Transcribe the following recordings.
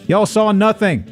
Y'all saw nothing.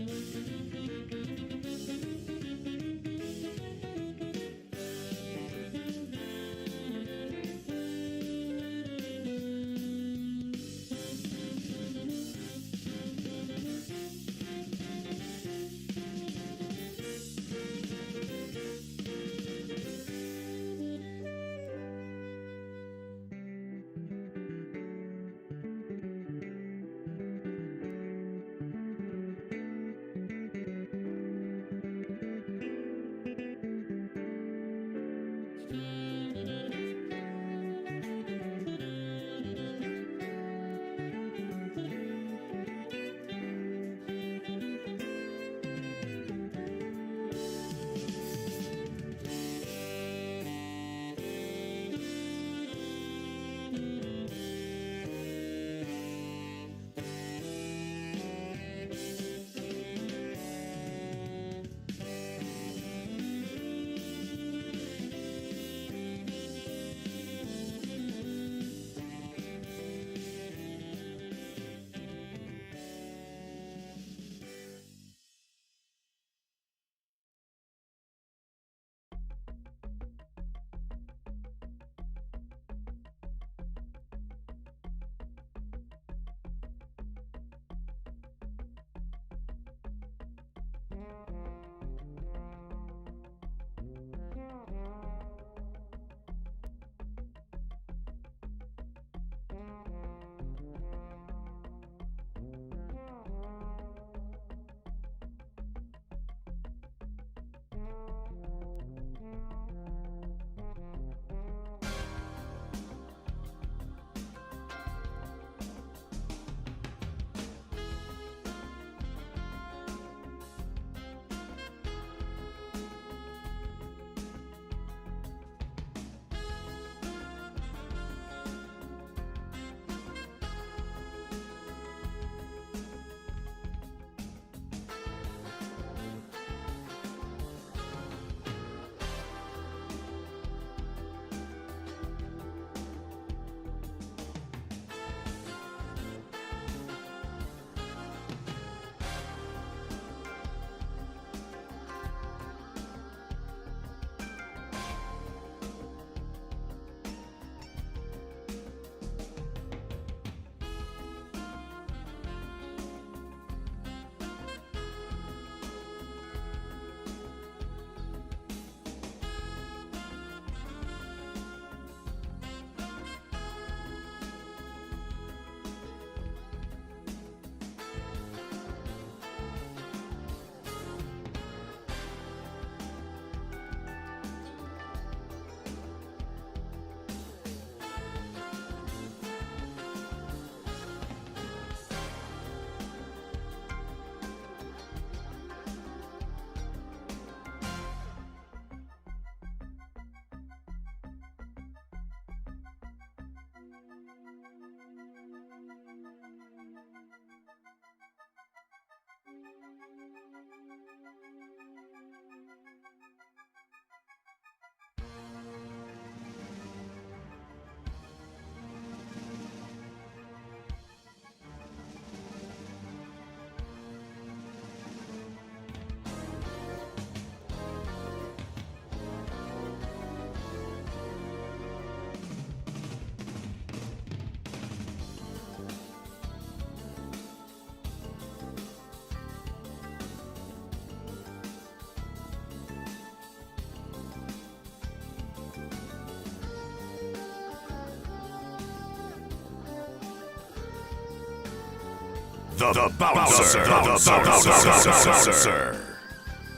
The bouncer.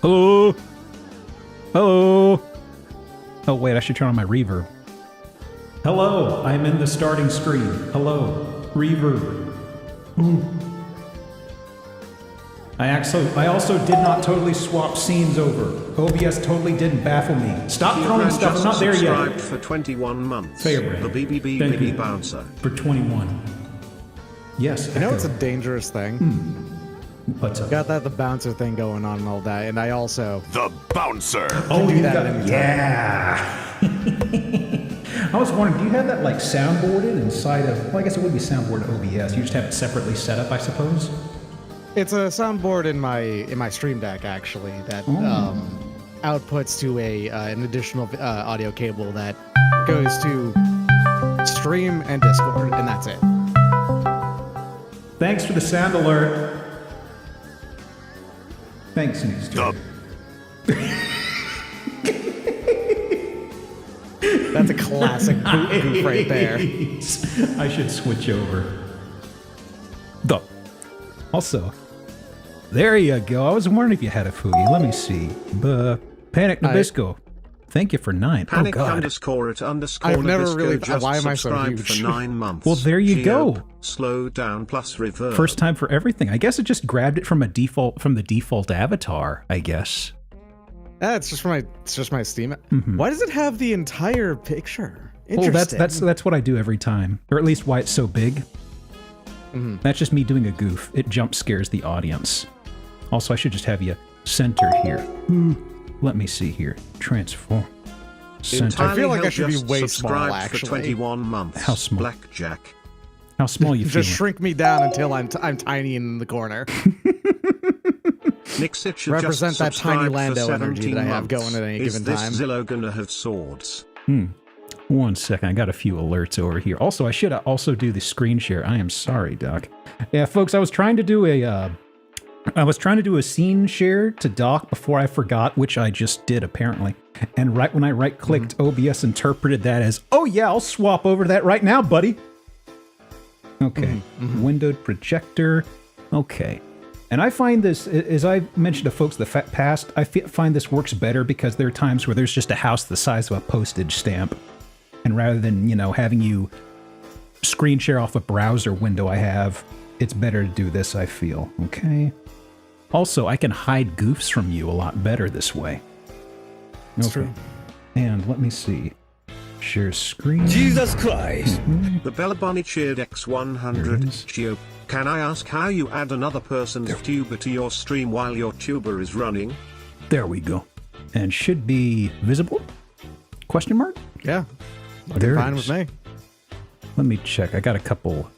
Hello? Hello? Oh, wait, I should turn on my reverb. Hello, I'm in the starting screen. Hello, reverb. Ooh. I also did not totally swap scenes over. OBS totally didn't baffle me. Stop throwing stuff, I'm not there yet. Subscribed for 21 months. Favorite. The BBB Thank Mini you. Bouncer. For 21. Yes, I know Echo. it's a dangerous thing. What's up? Got the bouncer thing going on and all that, and I also The bouncer. Oh, do you that got anytime. Yeah. I was wondering, do you have that like soundboarded inside of? Well, I guess it would be soundboarded OBS. You just have it separately set up, I suppose. It's a soundboard in my Stream Deck actually that outputs to an additional audio cable that goes to Stream and Discord, and that's it. Thanks for the sound alert. Thanks, Mr. That's a classic goof right there. I should switch over. Also, there you go. I was wondering if you had a Foogie. Let me see. Panic Nabisco. Thank you for 9. Panic oh, God. ___ I've never Nabisco really. just Why am I so subscribed huge? for 9 months. Well, there you go. Geop, slow down plus reverb. First time for everything. I guess it just grabbed it from the default avatar, I guess. It's just my Steam. Why does it have the entire picture? Well, Interesting. that's what I do every time, or at least why it's so big. That's just me doing a goof. It jump scares the audience. Also, I should just have you center here. Let me see here. Transform. Center. I feel like I should be just way small, subscribed actually. For 21 months. How small? Blackjack. How small you Just feeling? shrink me down until I'm tiny in the corner. Nick Sitch Represent that tiny Lando for energy that I have 17 going at any months. given time. Is this Zillow gonna have swords? 1 second, I got a few alerts over here. Also, I should also do the screen share. I am sorry, Doc. Yeah, folks, I was trying to do a scene share to Doc before I forgot, which I just did apparently. And right when I right-clicked, OBS interpreted that as, "Oh yeah, I'll swap over to that right now, buddy." Okay, windowed projector. Okay. And I find this, as I mentioned to folks in the past, I find this works better because there are times where there's just a house the size of a postage stamp. And rather than, having you screen share off a browser window I have, it's better to do this, I feel. Okay. Also, I can hide goofs from you a lot better this way. That's true. And let me see. Share screen. Jesus Christ! The Bella Bunny cheered X100. Geop, can I ask how you add another person's tuber to your stream while your tuber is running? There we go. And should be visible? Question mark? Yeah. There Fine it with is. me. Let me check. I got a couple.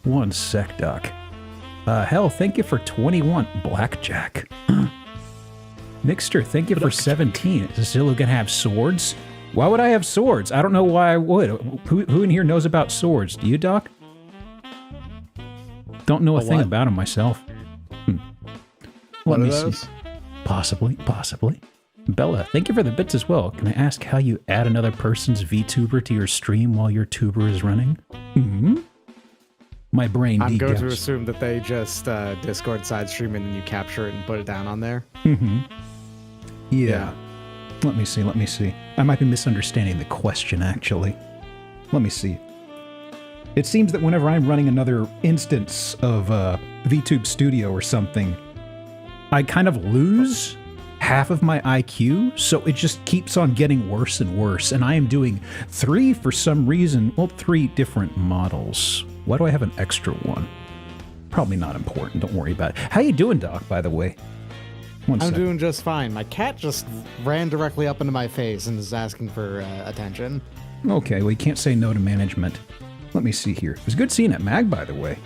1 sec, Doc. Hell, thank you for 21. Blackjack. Mixter, thank you for 17. Is Zillow gonna have swords? Why would I have swords? I don't know why I would. Who in here knows about swords? Do you, Doc? Don't know a thing what? about them myself. What Let are me see. those? Possibly. Bella, thank you for the bits as well. Can I ask how you add another person's VTuber to your stream while your tuber is running? My brain I'm going to degaps. assume that they just Discord side stream and then you capture it and put it down on there. Yeah. Let me see. I might be misunderstanding the question, actually. Let me see. It seems that whenever I'm running another instance of VTube Studio or something, I kind of lose half of my IQ, so it just keeps on getting worse and worse, and I am doing 3 for some reason. Well, 3 different models. Why do I have an extra one? Probably not important, don't worry about it. How you doing, Doc, by the way? One I'm sec. doing just fine. My cat just ran directly up into my face and is asking for attention. Okay, well, you can't say no to management. Let me see here. It was good seeing at Mag, by the way.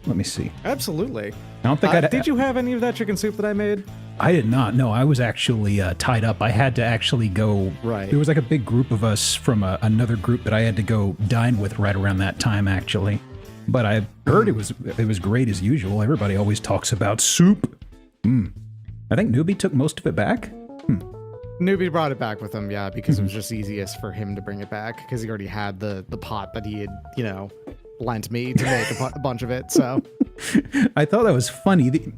Let me see. Absolutely. I don't think Did you have any of that chicken soup that I made? I did not. No, I was actually tied up. I had to actually go. Right. There was like a big group of us from another group that I had to go dine with right around that time, actually. But I heard it was great as usual. Everybody always talks about soup. I think Newbie took most of it back. Newbie brought it back with him, yeah, because it was just easiest for him to bring it back because he already had the pot that he had, lent me to make a bunch of it. So I thought that was funny.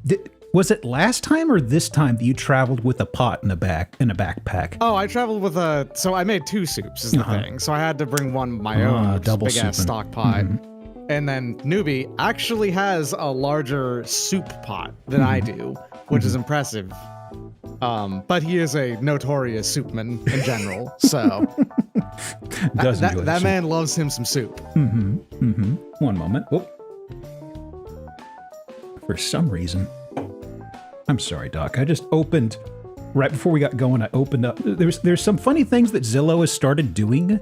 Was it last time or this time that you traveled with a pot in a backpack? Oh, I traveled with so I made 2 soups is the thing. So I had to bring one of my own double big ass souping. stock pot. And then Newbie actually has a larger soup pot than I do, which is impressive. But he is a notorious soupman in general, so that man loves him some soup. One moment. Whoop. For some reason, I'm sorry, Doc. I just opened right before we got going. I opened up. There's some funny things that Zillow has started doing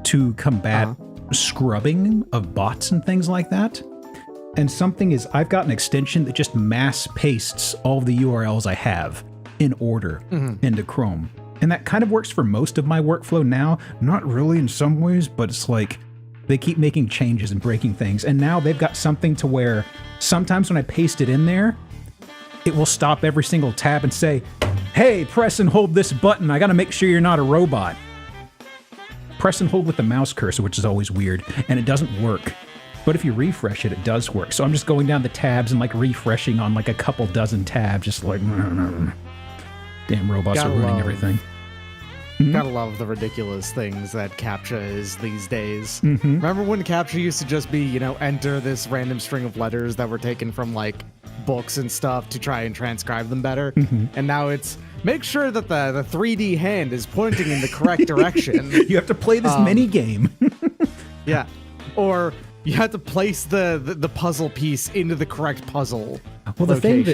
to combat scrubbing of bots and things like that. And something is, I've got an extension that just mass pastes all the URLs I have in order into Chrome. And that kind of works for most of my workflow now. Not really in some ways, but it's like they keep making changes and breaking things. And now they've got something to where sometimes when I paste it in there, it will stop every single tab and say, hey, press and hold this button. I got to make sure you're not a robot. Press and hold with the mouse cursor, which is always weird, and it doesn't work. But if you refresh it, it does work. So I'm just going down the tabs and like refreshing on like a couple dozen tabs, just like, damn robots are ruining everything. Gotta love the ridiculous things that CAPTCHA is these days. Remember when CAPTCHA used to just be, you know, enter this random string of letters that were taken from like books and stuff to try and transcribe them better? And now it's make sure that the 3D hand is pointing in the correct direction. You have to play this mini game. Yeah. Or you have to place the puzzle piece into the correct puzzle. Well, the thing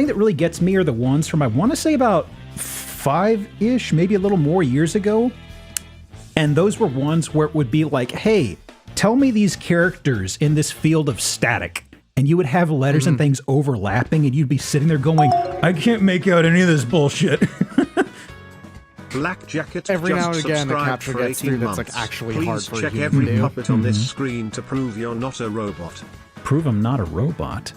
that really gets me are the ones from, I want to say about 5-ish, maybe a little more years ago. And those were ones where it would be like, hey, tell me these characters in this field of static. And you would have letters and things overlapping, and you'd be sitting there going, I can't make out any of this bullshit. Black Jacket Every just now and again, the subscribed CAPTCHA for gets 18 through that's months. like actually Please hard for check you to every do. puppet on this screen to prove you're not a robot. Prove I'm not a robot.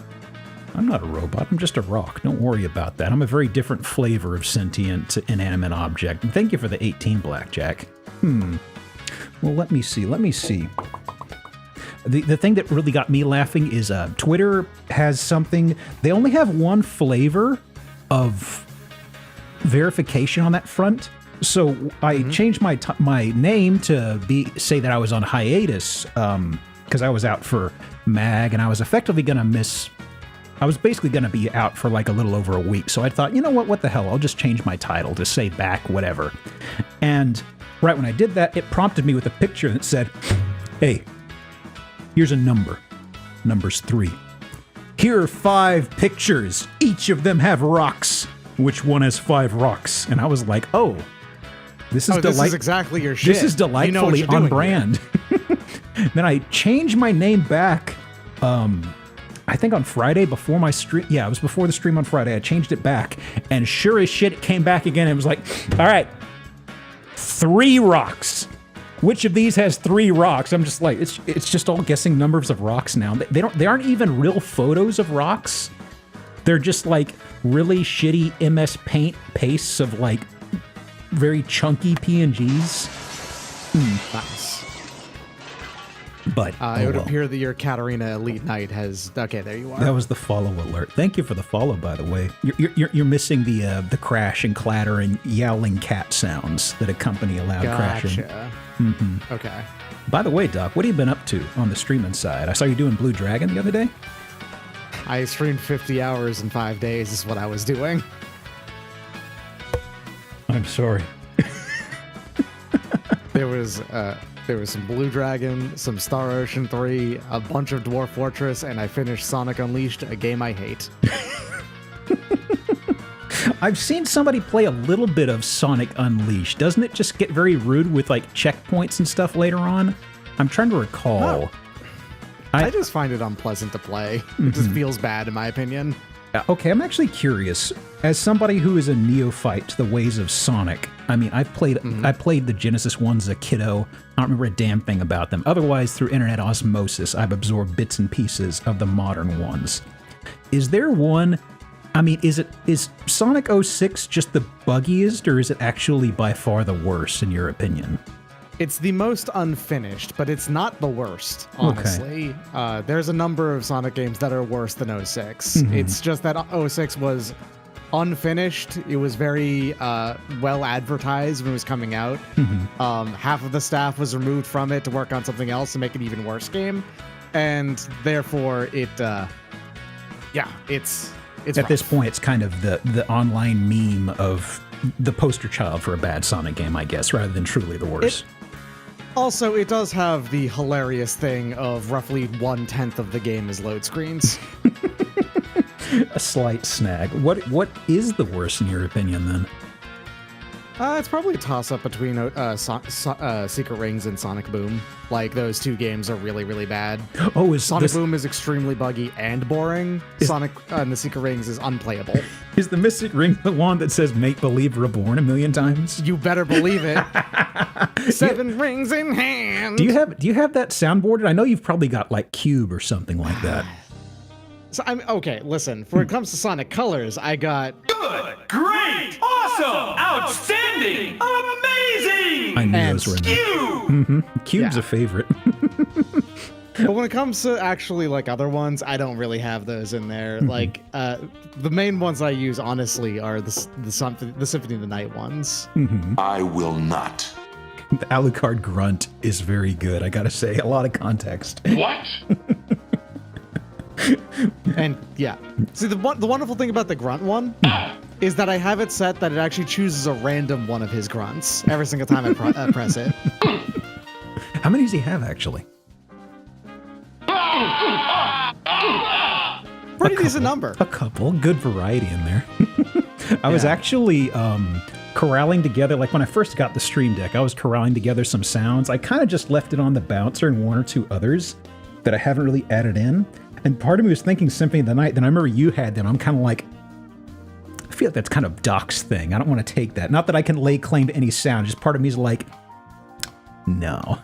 I'm not a robot. I'm just a rock. Don't worry about that. I'm a very different flavor of sentient inanimate object. And thank you for the 18, Blackjack. Well, let me see. The thing that really got me laughing is Twitter has something. They only have one flavor of verification on that front. So I changed my name to say that I was on hiatus because I was out for MAG, and I was effectively going to miss. I was basically going to be out for like a little over a week. So I thought, you know what the hell? I'll just change my title to say back whatever. And right when I did that, it prompted me with a picture that said, hey, here's a number. Number's 3. Here are 5 pictures. Each of them have rocks. Which one has 5 rocks? And I was like, oh, this is this is exactly your shit. This is delightfully on brand. Then I changed my name back. I think on Friday before my stream. Yeah, it was before the stream on Friday. I changed it back, and sure as shit, it came back again. It was like, all right, 3 rocks. Which of these has 3 rocks? I'm just like, it's just all guessing numbers of rocks now. They aren't even real photos of rocks. They're just like really shitty MS Paint pastes of like very chunky PNGs. Nice. But It would appear that your Katarina Elite Knight has. Okay, there you are. that was the follow alert. Thank you for the follow, by the way. You're missing the crash and clatter and yowling cat sounds that accompany a loud crashing. Okay. By the way, Doc, what have you been up to on the streaming side? I saw you doing Blue Dragon the other day. I streamed 50 hours in 5 days is what I was doing. I'm sorry. There was some Blue Dragon, some Star Ocean 3, a bunch of Dwarf Fortress, and I finished Sonic Unleashed, a game I hate. I've seen somebody play a little bit of Sonic Unleashed. Doesn't it just get very rude with like checkpoints and stuff later on? I'm trying to recall. Oh. I just find it unpleasant to play. It just feels bad in my opinion. Okay, I'm actually curious. As somebody who is a neophyte to the ways of Sonic, I mean, I played the Genesis ones as a kiddo. I don't remember a damn thing about them. Otherwise, through internet osmosis, I've absorbed bits and pieces of the modern ones. Is there one? I mean, is Sonic 06 just the buggiest, or is it actually by far the worst in your opinion? It's the most unfinished, but it's not the worst, honestly. Okay. There's a number of Sonic games that are worse than 06. It's just that 06 was unfinished. It was very well advertised when it was coming out. Half of the staff was removed from it to work on something else to make an even worse game. And therefore, it's at rough. This point, it's kind of the online meme of the poster child for a bad Sonic game, I guess, rather than truly the worst. Also, it does have the hilarious thing of roughly 1/10 of the game is load screens. A slight snag. What is the worst in your opinion, then? It's probably a toss-up between Secret Rings and Sonic Boom. Like, those two games are really, really bad. Oh, is Sonic Boom is extremely buggy and boring. Sonic and the Secret Rings is unplayable. Is the Mystic Ring the one that says "Make Believe Reborn" a million times? You better believe it. 7 rings in hand. Do you have that soundboarded? I know you've probably got like Cube or something like that. So okay, listen. When it comes to Sonic Colors, I got Good, great, awesome, outstanding, amazing. I knew and those were in there. You. Cube's Yeah. a favorite. But when it comes to actually like other ones, I don't really have those in there. Like the main ones I use honestly are the Symphony of the Night ones. I will not. The Alucard grunt is very good. I gotta say, a lot of context. What? And yeah, see the wonderful thing about the grunt one is that I have it set that it actually chooses a random one of his grunts every single time I press it. How many does he have actually? Pretty decent number. A couple. Good variety in there. I was actually corralling together, like when I first got the Stream Deck, I was corralling together some sounds. I kind of just left it on the bouncer and one or two others that I haven't really added in. And part of me was thinking Symphony of the Night. Then I remember you had them. I'm kind of like, I feel like that's kind of Doc's thing. I don't want to take that. Not that I can lay claim to any sound. Just part of me is like, no.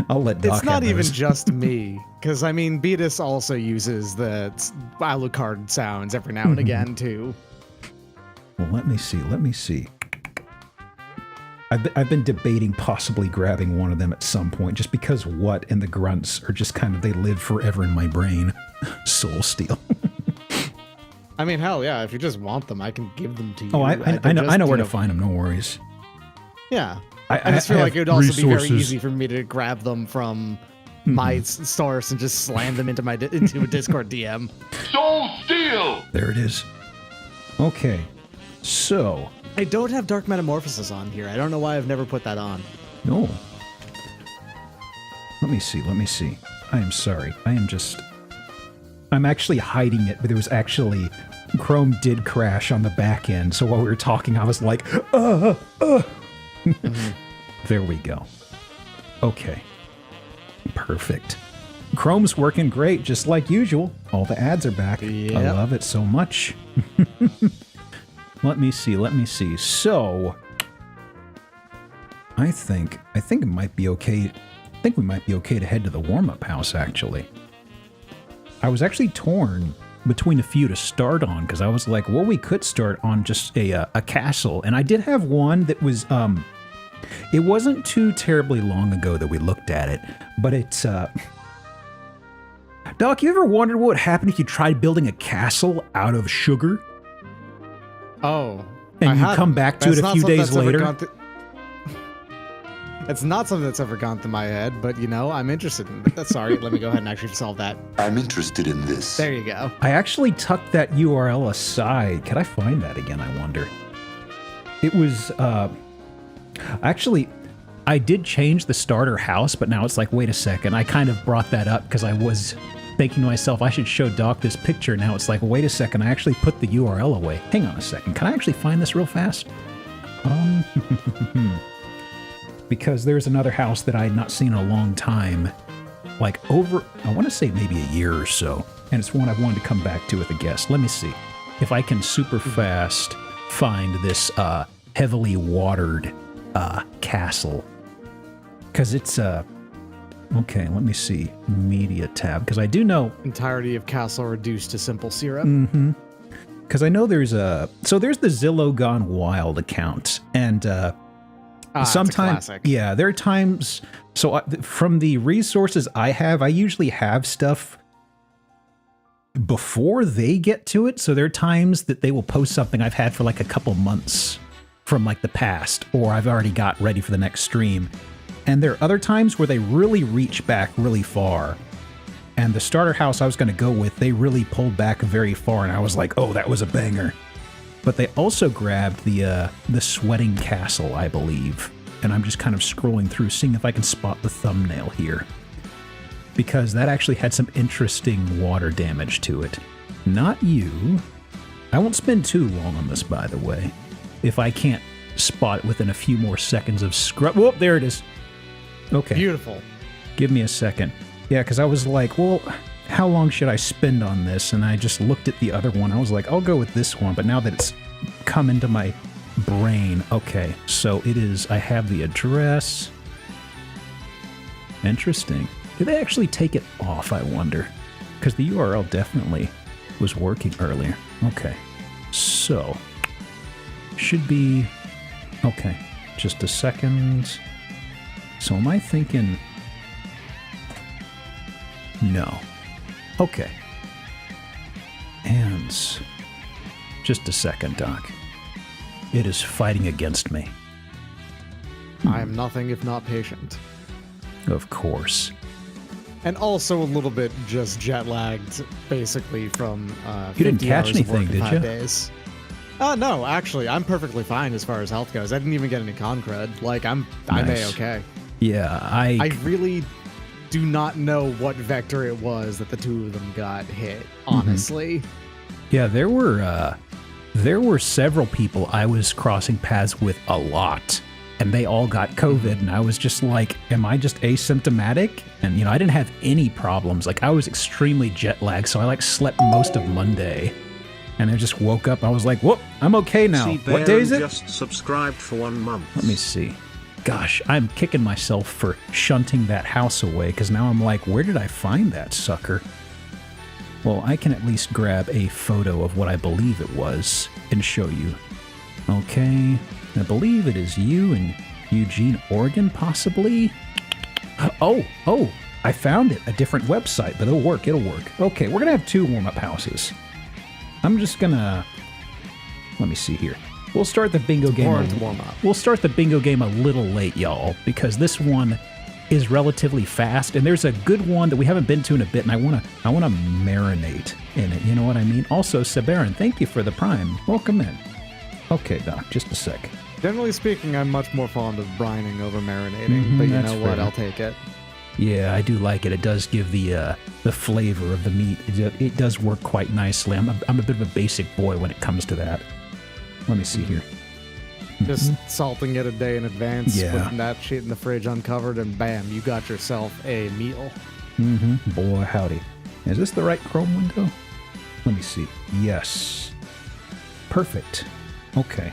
I'll let Doc It's not have even those. just me, because I mean, Beatus also uses the Alucard sounds every now and again too. Well, let me see. I've been debating possibly grabbing one of them at some point, just because What and the grunts are just kind of, they live forever in my brain. Soul Steel. I mean, hell yeah, if you just want them, I can give them to you. Oh, I know, Just, I know where you to find them. No worries. Yeah. I I just feel have like it would also be very resources. easy for me to grab them from my source and just slam them into into a Discord DM. Soul Steel. There it is. Okay, so I don't have Dark Metamorphosis on here. I don't know why I've never put that on. no. Let me see. I am sorry. I'm actually hiding it, but there was actually Chrome did crash on the back end. So while we were talking, I was like, There we go. Okay. Perfect. Chrome's working great, just like usual. All the ads are back. I Yep. love it so much. Let me see. So, I think it might be okay. I think we might be okay to head to the warm-up house, actually. I was actually torn between a few to start on, because I was like, well, we could start on just a castle. And I did have one that was, it wasn't too terribly long ago that we looked at it, but it's, Doc, you ever wondered what would happen if you tried building a castle out of sugar? Oh. And you come back to it a few days later? It's not something that's ever gone through my head, but you know, I'm interested in it. Sorry, let me go ahead and actually solve that. I'm interested in this. There you go. I actually tucked that URL aside. Could I find that again, I wonder? It was, actually, I did change the starter house, but now it's like, wait a second. I kind of brought that up because I was thinking to myself, I should show Doc this picture. Now it's like, wait a second, I actually put the URL away. Hang on a second. Can I actually find this real fast? Because there's another house that I had not seen in a long time. Like over, I want to say maybe a year or so. And it's one I wanted to come back to with a guest. Let me see if I can super fast find this heavily watered castle. Because it's, okay, let me see. Media tab. Because I do know... Entirety of castle reduced to simple syrup. Because I know there's a... So there's the Zillow Gone Wild account. And sometimes... Yeah, there are times... So from the resources I have, I usually have stuff before they get to it. So there are times that they will post something I've had for like a couple months from like the past, or I've already got ready for the next stream. And there are other times where they really reach back really far. And the starter house I was going to go with, they really pulled back very far, and I was like, oh, that was a banger. But they also grabbed the Sweating Castle, I believe. And I'm just kind of scrolling through, seeing if I can spot the thumbnail here. Because that actually had some interesting water damage to it. Not you. I won't spend too long on this, by the way. If I can't spot within a few more seconds of scrub. Whoop, there it is. Okay. Beautiful. Give me a second. Yeah, because I was like, well, how long should I spend on this? And I just looked at the other one. I was like, I'll go with this one. But now that it's come into my brain, okay, so it is, I have the address. Interesting. Did they actually take it off, I wonder? Because the URL definitely was working earlier. Okay, so should be, okay, just a second. So am I thinking, no. Okay. And just a second, Doc. It is fighting against me. I am nothing if not patient. Of course. And also a little bit just jet lagged, basically from You didn't 50 catch hours of work anything, in did 5 you? days. No, actually, I'm perfectly fine as far as health goes. I didn't even get any con cred. Like, I'm Nice. A-okay. Yeah, I really do not know what vector it was that the two of them got hit, honestly. Yeah, there were several people I was crossing paths with a lot, and they all got COVID, and I was just like, am I just asymptomatic? And, you know, I didn't have any problems. Like, I was extremely jet lagged, so I, like, slept most of Monday, and I just woke up, I was like, whoop, I'm okay now. See, What day is it? just subscribed for 1 month. Let me see. Gosh, I'm kicking myself for shunting that house away, because now I'm like, where did I find that sucker? Well, I can at least grab a photo of what I believe it was and show you. Okay, I believe it is you in Eugene, Oregon, possibly? Oh, I found it. A different website, but it'll work, Okay, we're gonna have 2 warm-up houses. I'm just gonna... Let me see here. We'll start the bingo game. We'll start the bingo game a little late, y'all, because this one is relatively fast, and there's a good one that we haven't been to in a bit, and I wanna marinate in it. You know what I mean? Also, Sabarin, thank you for the Prime. Welcome in. Okay, Doc, just a sec. Generally speaking, I'm much more fond of brining over marinating, but you that's know what? fair. I'll take it. Yeah, I do like it. It does give the flavor of the meat. It does work quite nicely. I'm a bit of a basic boy when it comes to that. Let me see here. Just salting it a day in advance, Yeah. putting that shit in the fridge uncovered, and bam, you got yourself a meal. Boy, howdy. Is this the right Chrome window? Let me see. Yes. Perfect. Okay.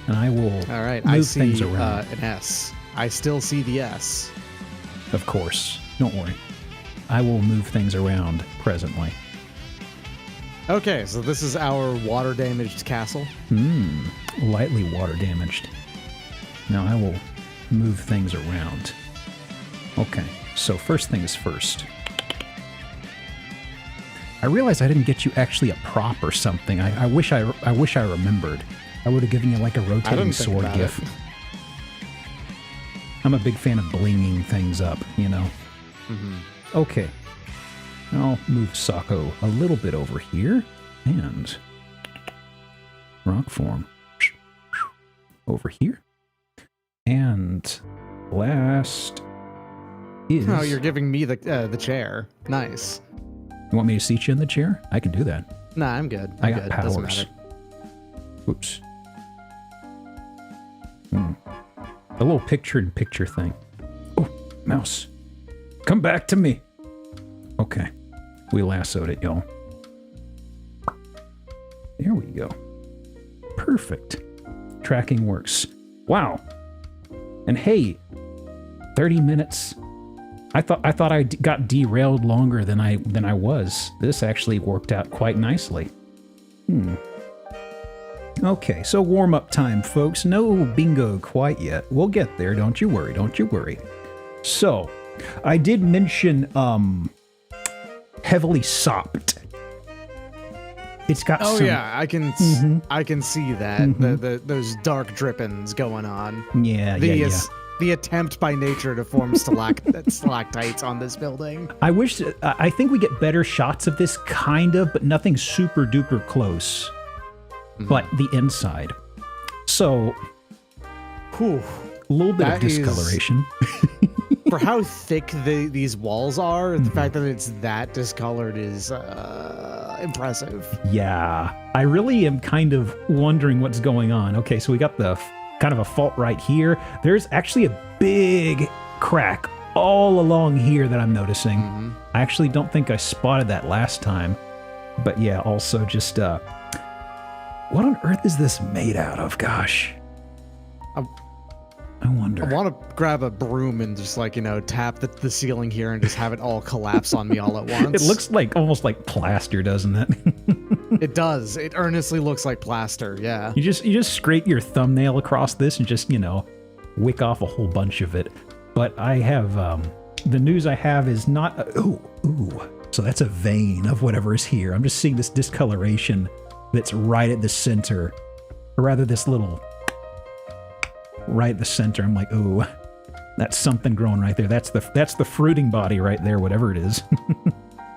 And I will All right, move I see things around. an S. I still see the S. Of course. Don't worry. I will move things around presently. Okay, so this is our water-damaged castle. Lightly water damaged. Now I will move things around. Okay, so first things first. I realize I didn't get you actually a prop or something. I wish I remembered. I would have given you like a rotating sword gift. I'm a big fan of blinging things up, you know. Okay. I'll move Sako a little bit over here, and rock form over here. And last is... Oh, you're giving me the chair. Nice. You want me to seat you in the chair? I can do that. Nah, I'm good. I I'm got good. Doesn't powers. matter. Oops. A little picture-in-picture thing. Oh, mouse. Come back to me. Okay. We lassoed it, y'all. There we go. Perfect. Tracking works. Wow. And hey, 30 minutes. I thought I got derailed longer than I was. This actually worked out quite nicely. Okay, so warm-up time, folks. No bingo quite yet. We'll get there, don't you worry, don't you worry. So, I did mention, heavily sopped. It's got Oh some... yeah, I can see that. Those dark drippings going on. Yeah. The attempt by nature to form stalactites on this building. I think we get better shots of this, kind of, but nothing super duper close. But the inside. So, Whew. a little bit of That is- discoloration. For how thick these walls are, the fact that it's that discolored is impressive. Yeah, I really am kind of wondering what's going on. Okay, so we got the kind of a fault right here. There's actually a big crack all along here that I'm noticing. I actually don't think I spotted that last time. But yeah, also just, what on earth is this made out of? Gosh. I wonder. I want to grab a broom and just like, tap the ceiling here and just have it all collapse on me all at once. It looks like almost like plaster, doesn't it? It does. It earnestly looks like plaster. Yeah. You just scrape your thumbnail across this and just, wick off a whole bunch of it. But I have, the news I have is not, ooh. So that's a vein of whatever is here. I'm just seeing this discoloration that's right at the center. Or rather this little, right at the center. I'm like, ooh, that's something growing right there. That's the fruiting body right there, whatever it is.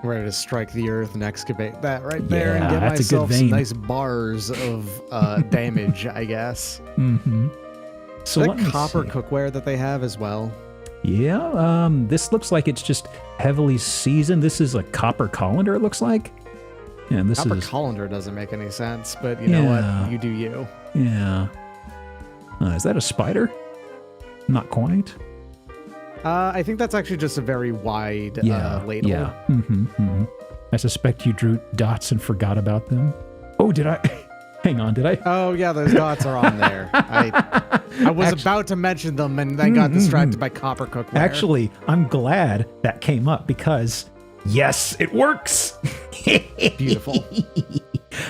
Ready to strike the earth and excavate that right there and Yeah, get that's a good myself some vein. nice bars of damage, I guess. So That let me copper see. cookware that they have as well. Yeah, this looks like it's just heavily seasoned. This is a copper colander, it looks like. Yeah, this Copper is... colander doesn't make any sense, but you know Yeah. what? You do you. Yeah. Is that a spider? Not quite. I think that's actually just a very wide ladle. Yeah. I suspect you drew dots and forgot about them. Oh, did I? Hang on, did I? Oh yeah, those dots are on there. I was about to mention them and then got distracted by copper cookware. Actually, I'm glad that came up because, yes, it works. Beautiful.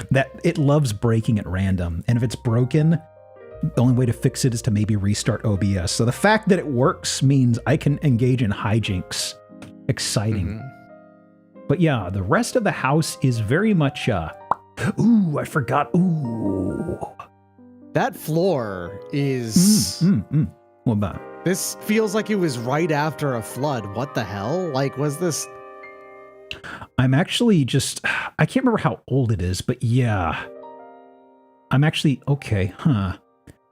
That it loves breaking at random, and if it's broken, the only way to fix it is to maybe restart OBS. So the fact that it works means I can engage in hijinks. Exciting. But yeah, the rest of the house is very much, ooh, I forgot. Ooh. That floor is... What about? This feels like it was right after a flood. What the hell? Like, was this... I'm actually just, I can't remember how old it is, but yeah. I'm actually, okay,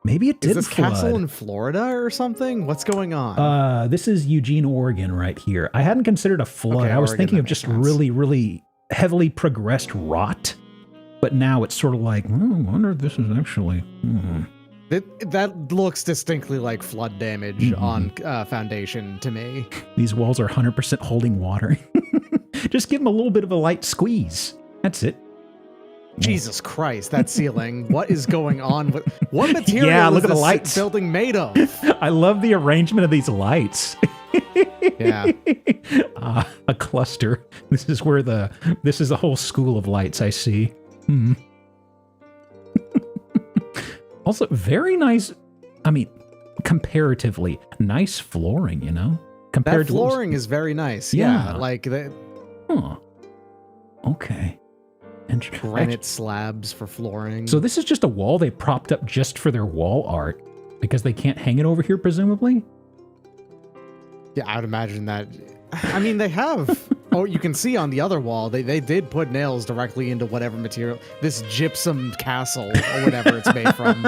Maybe it did Is this flood. castle in Florida or something? What's going on? This is Eugene, Oregon right here. I hadn't considered a flood. Okay, I was Oregon, thinking that of makes just sense. really, really heavily progressed rot. But now it's sort of like, I wonder if this is actually... That looks distinctly like flood damage on foundation to me. These walls are 100% holding water. Just give them a little bit of a light squeeze. That's it. Jesus Christ, that ceiling. What is going on? What material Yeah, is look at the this lights. building made of? I love the arrangement of these lights. Yeah. A cluster. This is a whole school of lights I see. Also, very nice, comparatively, nice flooring, Compared That to what was- flooring is very nice. Yeah. Yeah, like the Huh. Okay. granite slabs for flooring. So this is just a wall they propped up just for their wall art because they can't hang it over here, presumably? Yeah, I would imagine that. I mean, they have. Oh, you can see on the other wall, they did put nails directly into whatever material. This gypsum castle or whatever it's made from.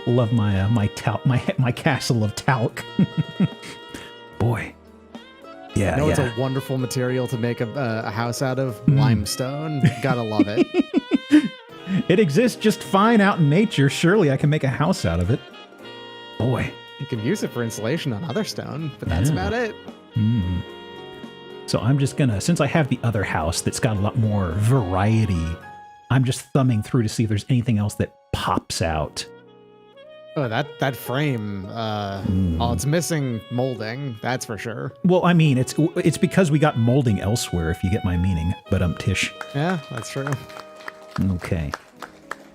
Love my castle of talc. Boy. Yeah, You know, it's a wonderful material to make a house out of. Limestone. Gotta love it. It exists just fine out in nature. Surely I can make a house out of it. Boy. You can use it for insulation on other stone, but that's about it. So I'm just gonna, since I have the other house that's got a lot more variety, I'm just thumbing through to see if there's anything else that pops out. Oh, that frame. Oh, it's missing molding. That's for sure. Well, it's because we got molding elsewhere, if you get my meaning, but tish. Yeah, that's true. Okay.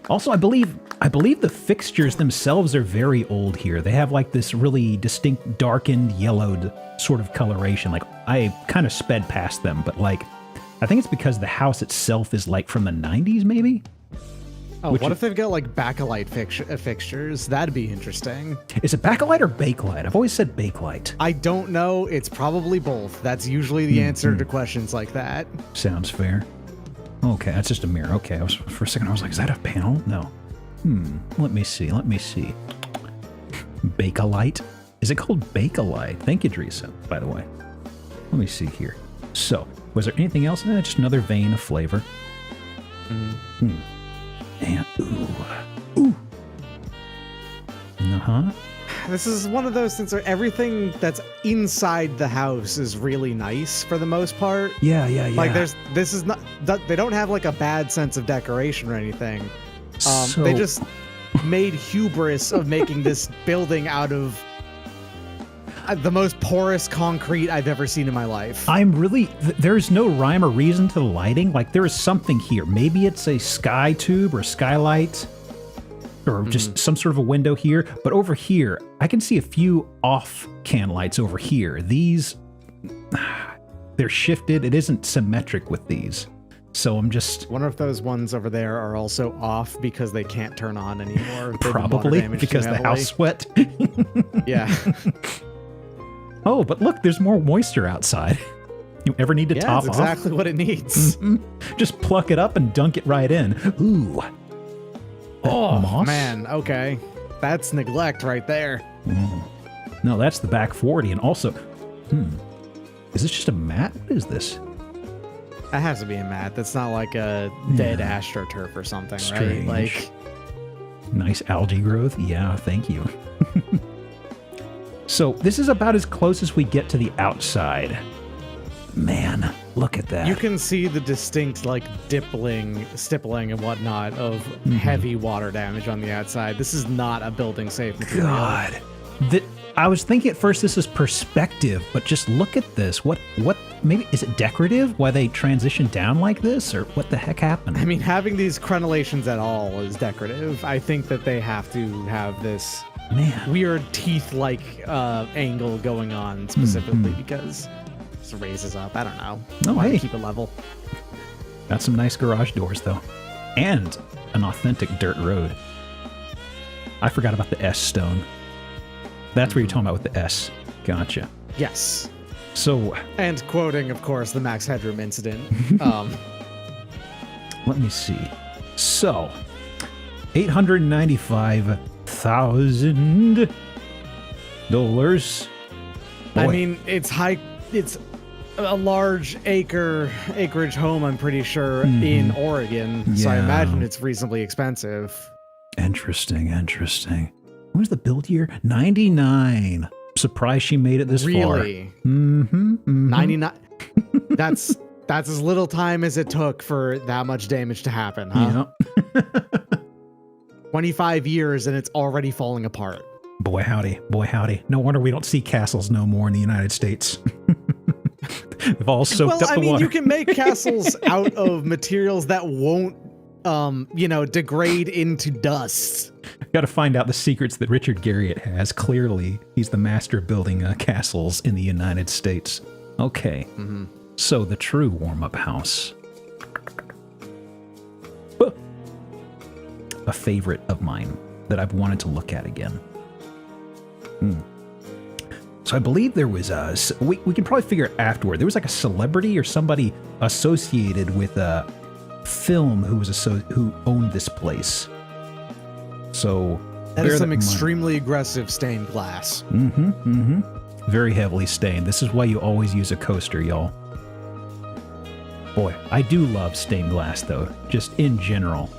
Also, I believe the fixtures themselves are very old here. They have like this really distinct darkened yellowed sort of coloration. Like I kind of sped past them, but like I think it's because the house itself is like from the 90s maybe? Oh, what if they've got like backlight fixtures? That'd be interesting. Is it backlight or bakelite? I've always said bakelite. I don't know. It's probably both. That's usually the answer to questions like that. Sounds fair. Okay, that's just a mirror. Okay, for a second I was like, is that a panel? No. Let me see. Bakelite? Is it called bakelite? Thank you, Teresa, by the way. Let me see here. So, was there anything else? Just another vein of flavor. And, ooh. huh? This is one of those things where everything that's inside the house is really nice for the most part. Yeah. Like this is not, they don't have like a bad sense of decoration or anything. They just made hubris of making this building out of the most porous concrete I've ever seen in my life. There's no rhyme or reason to the lighting. Like, there is something here. Maybe it's a sky tube or skylight or just some sort of a window here. But over here, I can see a few off can lights over here. These, they're shifted. It isn't symmetric with these. So I'm just... Wonder if those ones over there are also off because they can't turn on anymore. Probably, because the house sweat. Yeah. Oh, but look, there's more moisture outside. You ever need to top that's off? exactly what it needs. Just pluck it up and dunk it right in. Ooh. Oh, moss? man. Okay. That's neglect right there. No, that's the back 40. And also, is this just a mat? What is this? That has to be a mat. That's not like a dead astroturf or something, Strange. right? Like, nice algae growth. Yeah, thank you. So this is about as close as we get to the outside. Man, look at that. you can see the distinct, like, stippling and whatnot of heavy water damage on the outside. This is not a building safe material. God. I was thinking at first this is perspective, but just look at this. What, maybe, is it decorative? Why they transitioned down like this? Or what the heck happened? I mean, having these crenellations at all is decorative. I think that they have to have this weird teeth-like angle going on specifically because it raises up. I don't know. Why hey. keep it level? Got some nice garage doors, though. And an authentic dirt road. I forgot about the S stone. That's what you're talking about with the S. Gotcha. Yes. So... And quoting, of course, the Max Headroom incident. Let me see. So, $895,000. I mean, it's a large acreage home, I'm pretty sure, in Oregon. So I Yeah. imagine it's reasonably expensive. Interesting. What was the build year? 99. Surprised she made it this far. Really? 99. That's as little time as it took for that much damage to happen, huh? Yep. 25 years and it's already falling apart. Boy howdy. No wonder we don't see castles no more in the United States. They've all soaked up the water. You can make castles out of materials that won't, degrade into dust. Got to find out the secrets that Richard Garriott has. Clearly, he's the master of building castles in the United States. Okay. So the true warm-up house. A favorite of mine that I've wanted to look at again. So I believe there was we can probably figure it afterward. There was like a celebrity or somebody associated with a film who owned this place. So that is some extremely aggressive stained glass. Very heavily stained. This is why you always use a coaster, y'all. Boy, I do love stained glass though, just in general.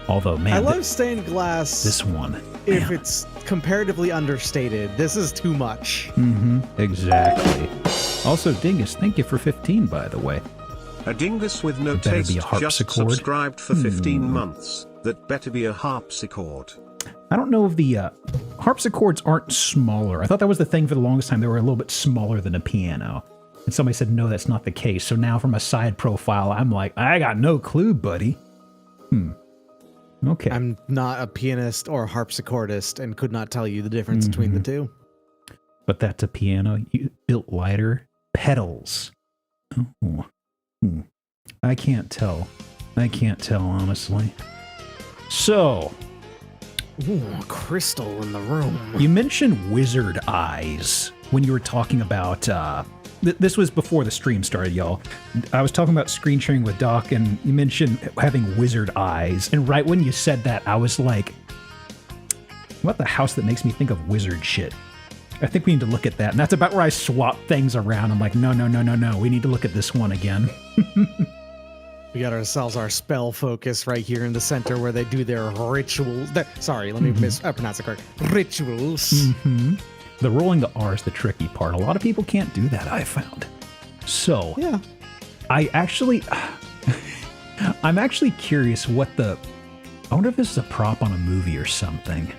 Although, man, I love stained glass. This one, if it's comparatively understated, this is too much. Exactly. Also, Dingus, thank you for 15, by the way. A dingus with no Better taste be a just harpsichord. subscribed for 15 months. That better be a harpsichord. I don't know if the harpsichords aren't smaller. I thought that was the thing for the longest time. They were a little bit smaller than a piano. And somebody said, no, that's not the case. So now from a side profile, I'm like, I got no clue, buddy. Okay. I'm not a pianist or a harpsichordist and could not tell you the difference between the two. But that's a piano. You built lighter pedals. Oh. I can't tell. Honestly. So. Ooh, crystal in the room. You mentioned wizard eyes when you were talking about, this was before the stream started, y'all. I was talking about screen sharing with Doc, and you mentioned having wizard eyes. And right when you said that, I was like, what the house that makes me think of wizard shit? I think we need to look at that. And that's about where I swap things around. I'm like, no. We need to look at this one again. We got ourselves our spell focus right here in the center where they do their rituals. Sorry, let me pronounce it correct. Rituals. The rolling the R is the tricky part. A lot of people can't do that, I found. So, Yeah. I'm actually curious what I wonder if this is a prop on a movie or something.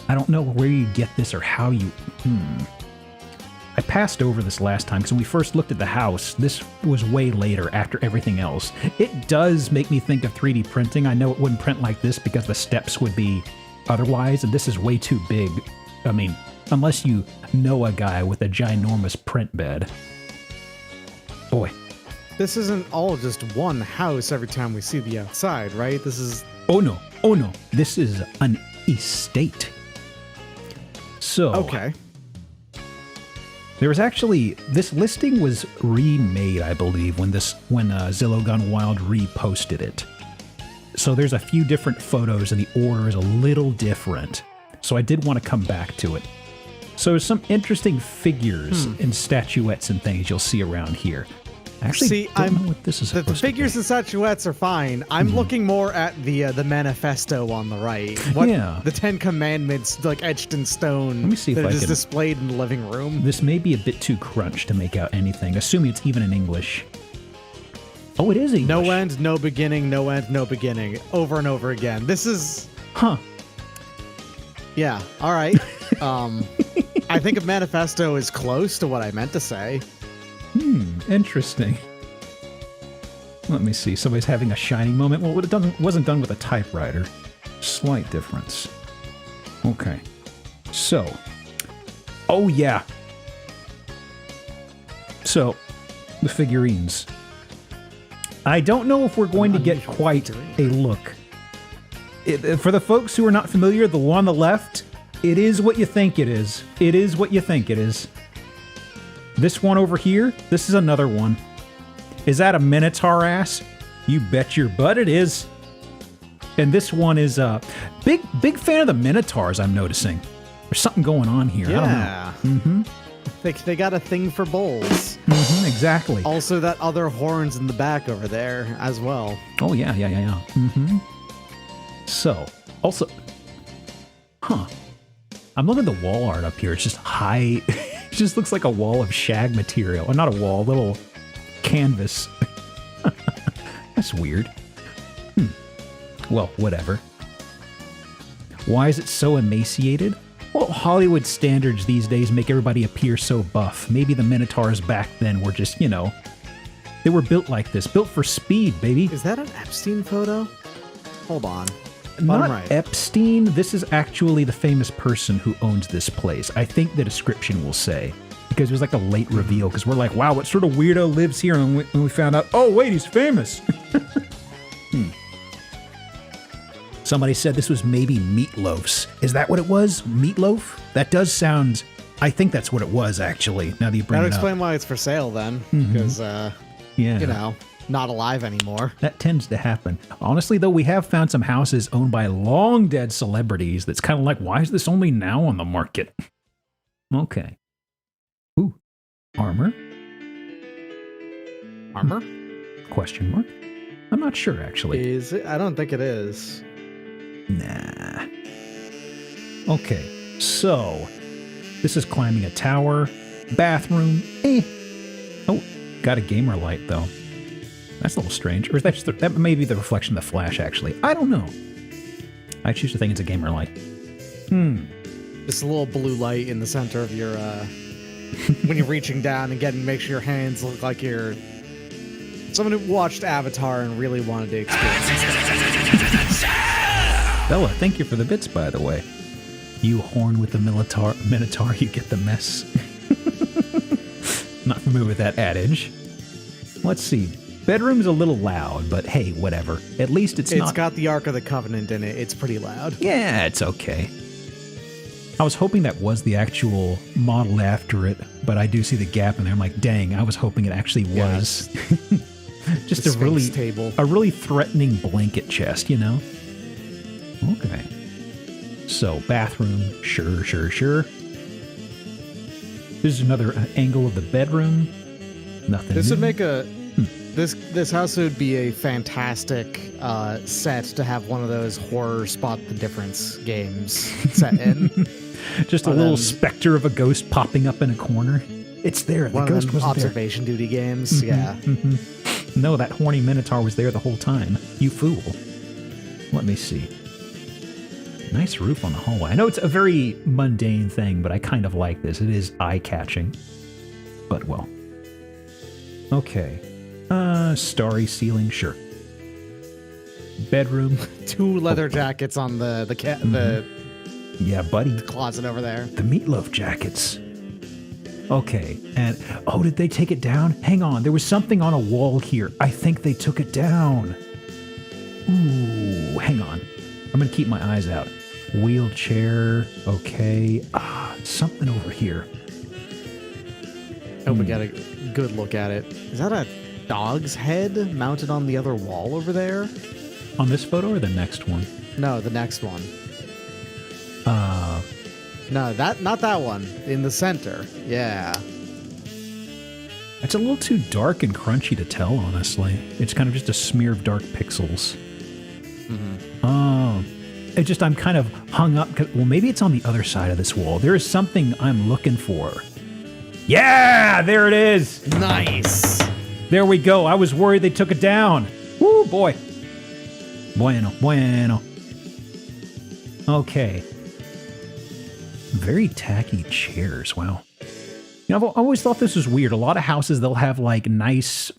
I don't know where you get this or how you... I passed over this last time because when we first looked at the house, this was way later after everything else. It does make me think of 3D printing. I know it wouldn't print like this because the steps would be otherwise, and this is way too big. I mean, unless you know a guy with a ginormous print bed. Boy. This isn't all just one house every time we see the outside, right? This is... Oh no. This is an estate. So... Okay. There was actually, this listing was remade, I believe, when Zillow Gone Wild reposted it. So there's a few different photos and the order is a little different. So I did want to come back to it. So there's some interesting figures and statuettes and things you'll see around here. Actually, don't know what this is the supposed figures to and statuettes are fine. I'm looking more at the manifesto on the right. Yeah. The 10 Commandments, like etched in stone. Let me see if that I is can- displayed in the living room. This may be a bit too crunched to make out anything, assuming it's even in English. Oh, it is English. No end, no beginning, no end, no beginning. Over and over again. This is... Huh. Yeah, all right. I think a manifesto is close to what I meant to say. Interesting. Let me see. Somebody's having a shining moment. Well, it wasn't done with a typewriter. Slight difference. Okay. So. Oh, yeah. So, the figurines. I don't know if we're going to get quite a look. For the folks who are not familiar, the one on the left, it is what you think it is. It is what you think it is. This one over here, this is another one. Is that a Minotaur ass? You bet your butt it is. And this one is big fan of the Minotaurs, I'm noticing. There's something going on here. Yeah. I don't know. They got a thing for bulls. Exactly. Also, that other horns in the back over there as well. Oh, yeah. So, also... Huh. I'm looking at the wall art up here. It's just high... It just looks like a wall of shag material. Or not a wall, a little canvas. That's weird. Well, whatever. Why is it so emaciated? Well, Hollywood standards these days make everybody appear so buff. Maybe the Minotaurs back then were just, they were built like this. Built for speed, baby. Is that an Epstein photo? Hold on. Not right. Epstein. This is actually the famous person who owns this place. I think the description will say. Because it was like a late reveal. Because we're like, wow, what sort of weirdo lives here? And we found out, oh, wait, he's famous. Somebody said this was maybe Meatloaf's. Is that what it was? Meatloaf? That does sound... I think that's what it was, actually, now that you bring That'll it up. explain why it's for sale then. Because, Yeah. not alive anymore. That tends to happen. Honestly, though, we have found some houses owned by long-dead celebrities that's kind of like, why is this only now on the market? Okay. Ooh. Armor? Armor? Question mark? I'm not sure, actually. Is it? I don't think it is. Nah. Okay, so this is climbing a tower. Bathroom. Oh, got a gamer light, though. That's a little strange. Or is that just that may be the reflection of the flash, actually. I don't know. I choose to think it's a gamer light. Just a little blue light in the center of your, when you're reaching down and make sure your hands look like you're someone who watched Avatar and really wanted to experience it. Bella, thank you for the bits, by the way. You horn with the Minotaur, you get the mess. Not familiar with that adage. Let's see. Bedroom's a little loud, but hey, whatever. At least it's not... It's got the Ark of the Covenant in it. It's pretty loud. Yeah, it's okay. I was hoping that was the actual model after it, but I do see the gap in there. I'm like, dang, I was hoping it actually was. Just The a really Sphinx table. a really threatening blanket chest, you know? Okay. So, bathroom, sure. This is another angle of the bedroom. Nothing. This would new. make a this house would be a fantastic set to have one of those horror spot the difference games set in. Just a little specter of a ghost popping up in a corner. It's there. The One ghost of them wasn't observation duty games. Yeah. there. No, that horny minotaur was there the whole time. You fool. Let me see. Nice roof on the hallway. I know it's a very mundane thing, but I kind of like this. It is eye-catching. But, well. Okay. Starry ceiling, sure. Bedroom. 2 leather jackets on the Yeah, buddy. closet over there. The meatloaf jackets. Okay, and oh, did they take it down? Hang on, there was something on a wall here. I think they took it down. Ooh, hang on. I'm gonna keep my eyes out. Wheelchair, okay. Something over here. Oh, we got a good look at it. Is that a dog's head mounted on the other wall over there? On this photo or the next one? No, the next one. No, not that one. In the center. Yeah. It's a little too dark and crunchy to tell, honestly. It's kind of just a smear of dark pixels. Oh. It's just I'm kind of hung up. Well, maybe it's on the other side of this wall. There is something I'm looking for. Yeah, there it is. Nice. There we go. I was worried they took it down. Woo, boy. Bueno, bueno. Okay. Very tacky chairs. Wow. You know, I've always thought this was weird. A lot of houses, they'll have like nice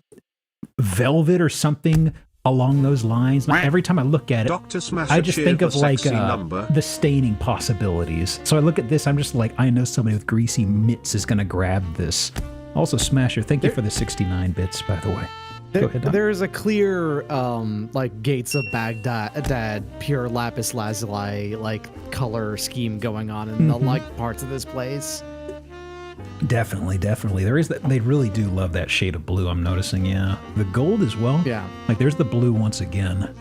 velvet or something along those lines. Now, every time I look at it, Dr. Smasher I just think cheered of the like sexy number. the staining possibilities. So I look at this, I'm just like, I know somebody with greasy mitts is going to grab this. Also, Smasher, thank you for the 69 bits, by the way. Go ahead, Doc. There is a clear, like Gates of Baghdad, pure lapis lazuli, like color scheme going on in the like parts of this place. Definitely. There is that. They really do love that shade of blue, I'm noticing, yeah. The gold as well. Yeah. Like, there's the blue once again.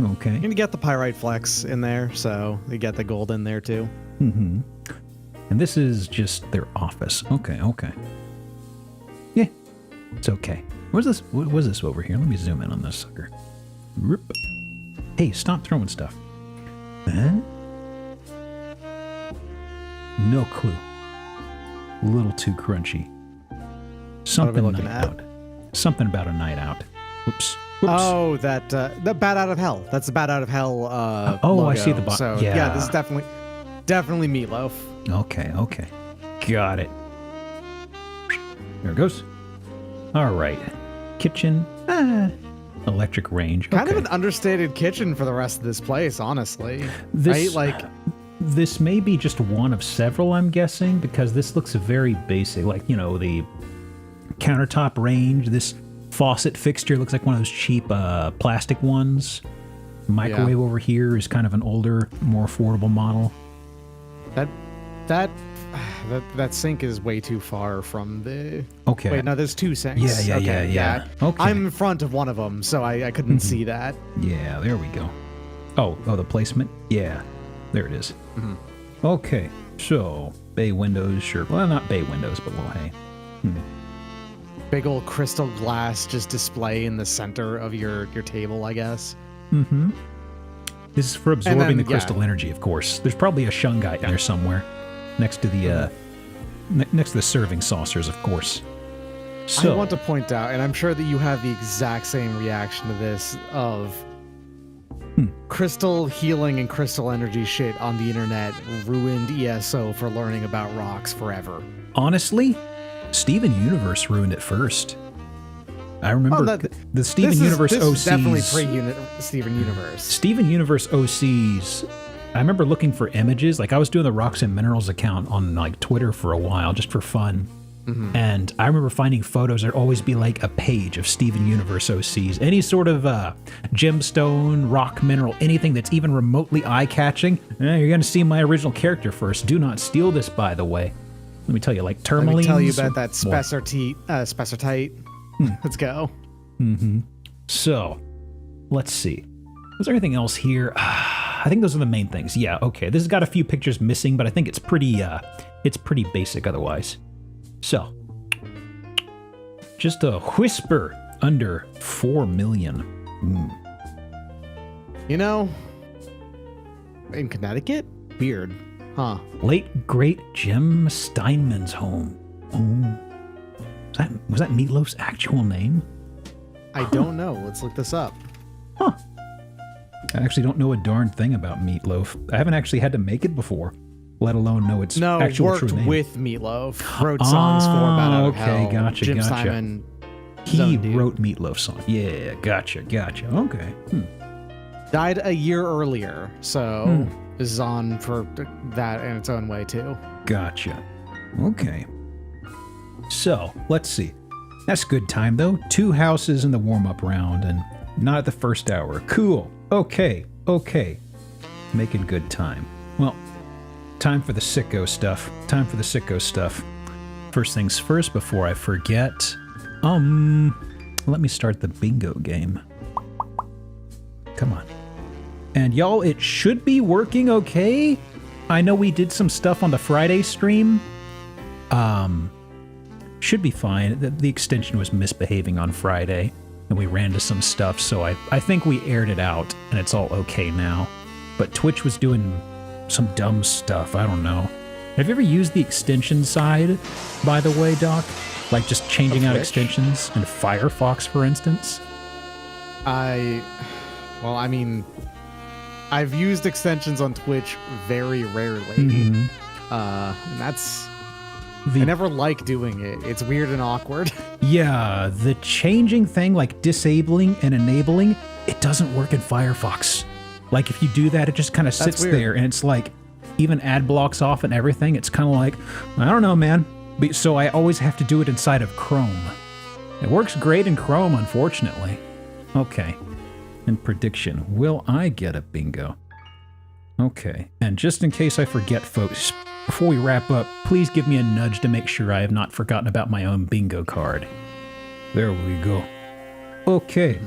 Okay. And you get the pyrite flex in there, so you get the gold in there too. And this is just their office. Okay. Yeah, it's okay. What was this over here? Let me zoom in on this sucker. Rip. Hey, stop throwing stuff. Huh? No clue. A little too crunchy. Something looking night at? out. Something about a night out. Whoops. Oh, that the Bat Out of Hell. That's the Bat Out of Hell. Oh, I logo. see the bottom. So Yeah. this is definitely Meatloaf. Okay. Got it. There it goes. All right. Kitchen. Electric range. Kind of Okay. an understated kitchen for the rest of this place, honestly. This- right? Like, This may be just one of several, I'm guessing, because this looks very basic. Like, you know, the countertop range, this faucet fixture looks like one of those cheap plastic ones. Microwave over here is kind of an older, more affordable model. that sink is way too far from the. Okay. Wait, no, there's 2 sinks. Yeah. Okay. I'm in front of one of them, so I couldn't see that. Yeah, there we go. Oh, the placement? Yeah, there it is. Okay, so bay windows, sure. Well, not bay windows, but well, hey. Big old crystal glass just display in the center of your table, I guess. This is for absorbing then, the crystal energy, of course. There's probably a shungite in there somewhere, next to the next to the serving saucers, of course. So I want to point out, and I'm sure that you have the exact same reaction to this, of crystal healing and crystal energy shit on the internet ruined ESO for learning about rocks forever. honestly, Steven Universe ruined it first. I remember the Steven Universe this OCs. is definitely pre-Steven Universe. Steven Universe OCs. I remember looking for images. Like, I was doing the Rocks and Minerals account on like Twitter for a while, just for fun. And I remember finding photos. There'd always be like a page of Steven Universe OCs. Any sort of gemstone, rock, mineral, anything that's even remotely eye-catching. You're going to see my original character first. Do not steal this, by the way. Let me tell you, like tourmalines. Let me tell you about that spessartite. Let's go. So, let's see. Was there anything else here? I think those are the main things. Yeah, okay. This has got a few pictures missing, but I think it's pretty basic otherwise. So, Just a whisper under 4 million. You know, in Connecticut? Weird. Huh. Late great Jim Steinman's home. Oh. Was that Meatloaf's actual name? I don't know. Let's look this up. Huh. I actually don't know a darn thing about Meatloaf. I haven't actually had to make it before, let alone know its actual true name. Worked with Meatloaf. Wrote songs for Bat Out of Hell. Okay, gotcha, Jim gotcha. Steinman. He wrote Meatloaf song. Yeah, gotcha. Okay. Died a year earlier, so is on for that in its own way too. Gotcha. Okay. So, let's see. That's good time, though. 2 houses in the warm-up round, and not at the first hour. Cool. Okay. Making good time. Well, time for the sicko stuff. First things first, before I forget, let me start the bingo game. Come on. And y'all, it should be working okay. I know we did some stuff on the Friday stream. Should be fine. The extension was misbehaving on Friday, and we ran into some stuff, so I think we aired it out, and it's all okay now. But Twitch was doing some dumb stuff. I don't know. Have you ever used the extension side, by the way, Doc? Like just changing out extensions in Firefox, for instance? Well, I mean, I've used extensions on Twitch very rarely. And that's... I never like doing it. It's weird and awkward. Yeah, the changing thing, like disabling and enabling, it doesn't work in Firefox. Like if you do that, it just kind of sits there, and it's like, even ad blocks off and everything, it's kind of like, I don't know, man. So I always have to do it inside of Chrome. It works great in Chrome, unfortunately. Okay. And prediction, will I get a bingo? Okay. And just in case I forget, folks, before we wrap up, please give me a nudge to make sure I have not forgotten about my own bingo card. There we go. Okay.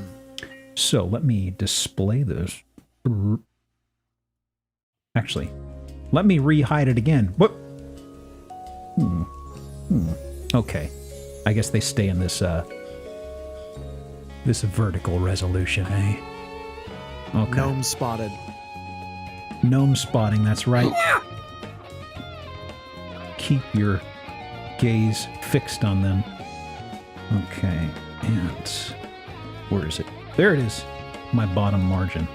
So let me display this. Actually, let me re-hide it again. What? Okay. I guess they stay in this, this vertical resolution, eh? Okay. Gnome spotted. Gnome spotting, that's right. Keep your gaze fixed on them. Okay, and where is it? There it is, my bottom margin.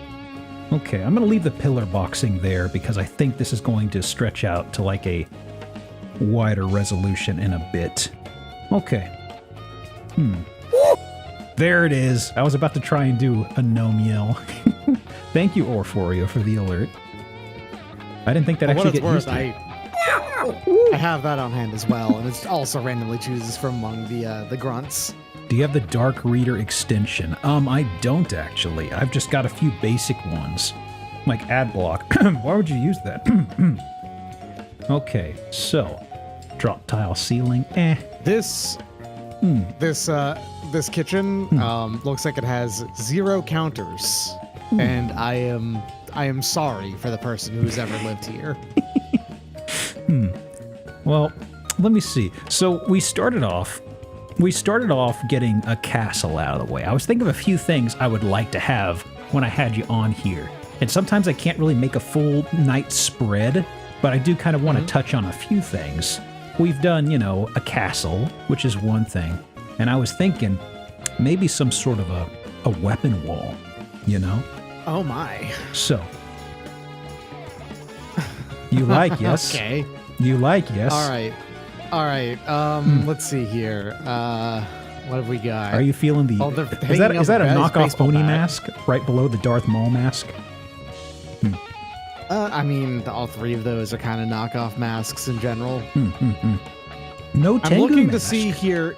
Okay, I'm going to leave the pillar boxing there because I think this is going to stretch out to like a wider resolution in a bit. Okay. There it is. I was about to try and do a gnome yell. Thank you, Orforio, for the alert. I didn't think that actually get used to. I have that on hand as well, and it also randomly chooses from among the grunts. Do you have the Dark Reader extension? I don't actually. I've just got a few basic ones, like AdBlock. Why would you use that? Okay, so drop tile ceiling. This kitchen looks like it has 0 counters, and I am sorry for the person who's ever lived here. Well, let me see. So we started off getting a castle out of the way. I was thinking of a few things I would like to have when I had you on here. And sometimes I can't really make a full night spread, but I do kind of want to touch on a few things. We've done, a castle, which is one thing. And I was thinking maybe some sort of a weapon wall, Oh my. So, you like, yes? Okay. You like, yes? All right. Let's see here. What have we got? Are you feeling the... Oh, is that a knockoff Oni mask right below the Darth Maul mask? I mean, all 3 of those are kind of knockoff masks in general. No Tengu I'm looking mask. to see here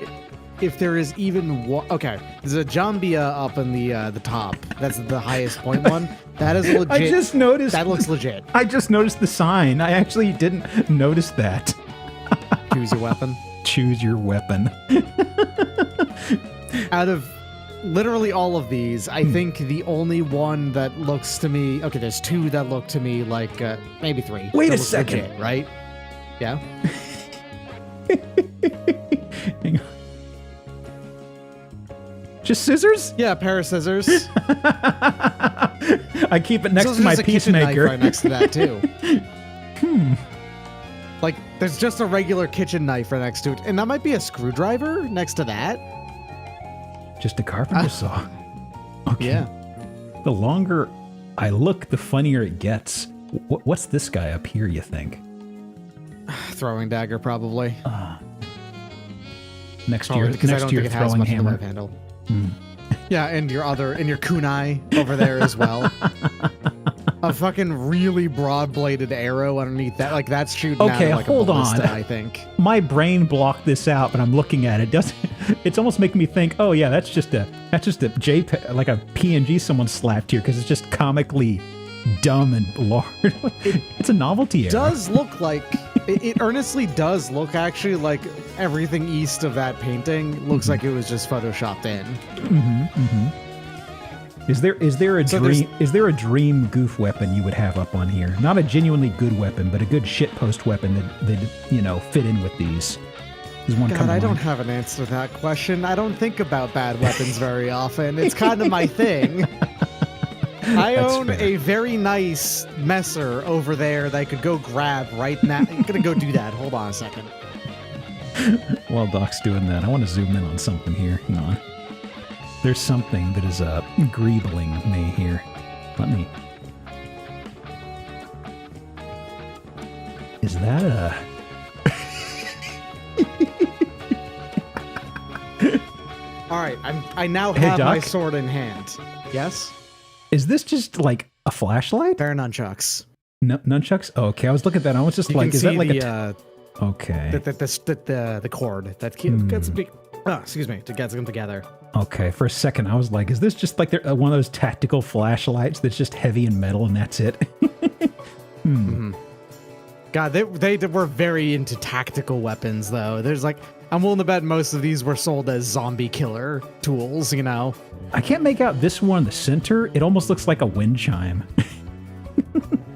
if there is even one. Okay, there's a Jambia up in the top. That's the highest point one. That is legit. I just noticed. That looks legit. I just noticed the sign. I actually didn't notice that. Choose your weapon. Choose your weapon. Out of literally all of these, I think the only one that looks to me... Okay, there's 2 that look to me like... maybe 3. Wait that a look second. Legit, right? Yeah? Hang on. Just scissors? Yeah, a pair of scissors. I keep it next So to my there's a kitchen knife peacemaker. right next to that too. Like, there's just a regular kitchen knife right next to it, and that might be a screwdriver next to that. Just a carpenter saw. Okay. Yeah. The longer I look, the funnier it gets. What's this guy up here, you think? Throwing dagger, probably. Next Probably, year, because I next don't year think it has throwing much of a hammer. web handle. Yeah, and your kunai over there as well. A fucking really broad-bladed arrow underneath that. Like, that's shooting out Okay, of, like, hold a ballista, on. I think. My brain blocked this out, but I'm looking at it. It's almost making me think, oh yeah, that's just a JPEG, like a PNG someone slapped here because it's just comically dumb and large. It's a novelty arrow. Does look like it earnestly does look actually like everything east of that painting looks like it was just photoshopped in. Is there a So dream goof weapon you would have up on here? Not a genuinely good weapon, but a good shitpost weapon that fit in with these. There's one God, coming I don't along. have an answer to that question. I don't think about bad weapons very often. It's kind of my thing. I That's own fair. a very nice messer over there that I could go grab right now. I'm gonna go do that. Hold on a second. While Doc's doing that, I want to zoom in on something here. Hang on. There's something that is greebling me here. Let me. Is that a? All right, I now Hey, have my Doc? sword in hand. Yes, Is this just like a flashlight? pair of nunchucks. Nunchucks? Oh, okay, I was looking at that. I was just You like, can is see that like the, a? Okay. the cord that gets excuse me, to get them together. Okay. For a second, I was like, is this just like one of those tactical flashlights that's just heavy and metal and that's it? God, they were very into tactical weapons, though. There's like, I'm willing to bet most of these were sold as zombie killer tools, you know? I can't make out this one in the center. It almost looks like a wind chime.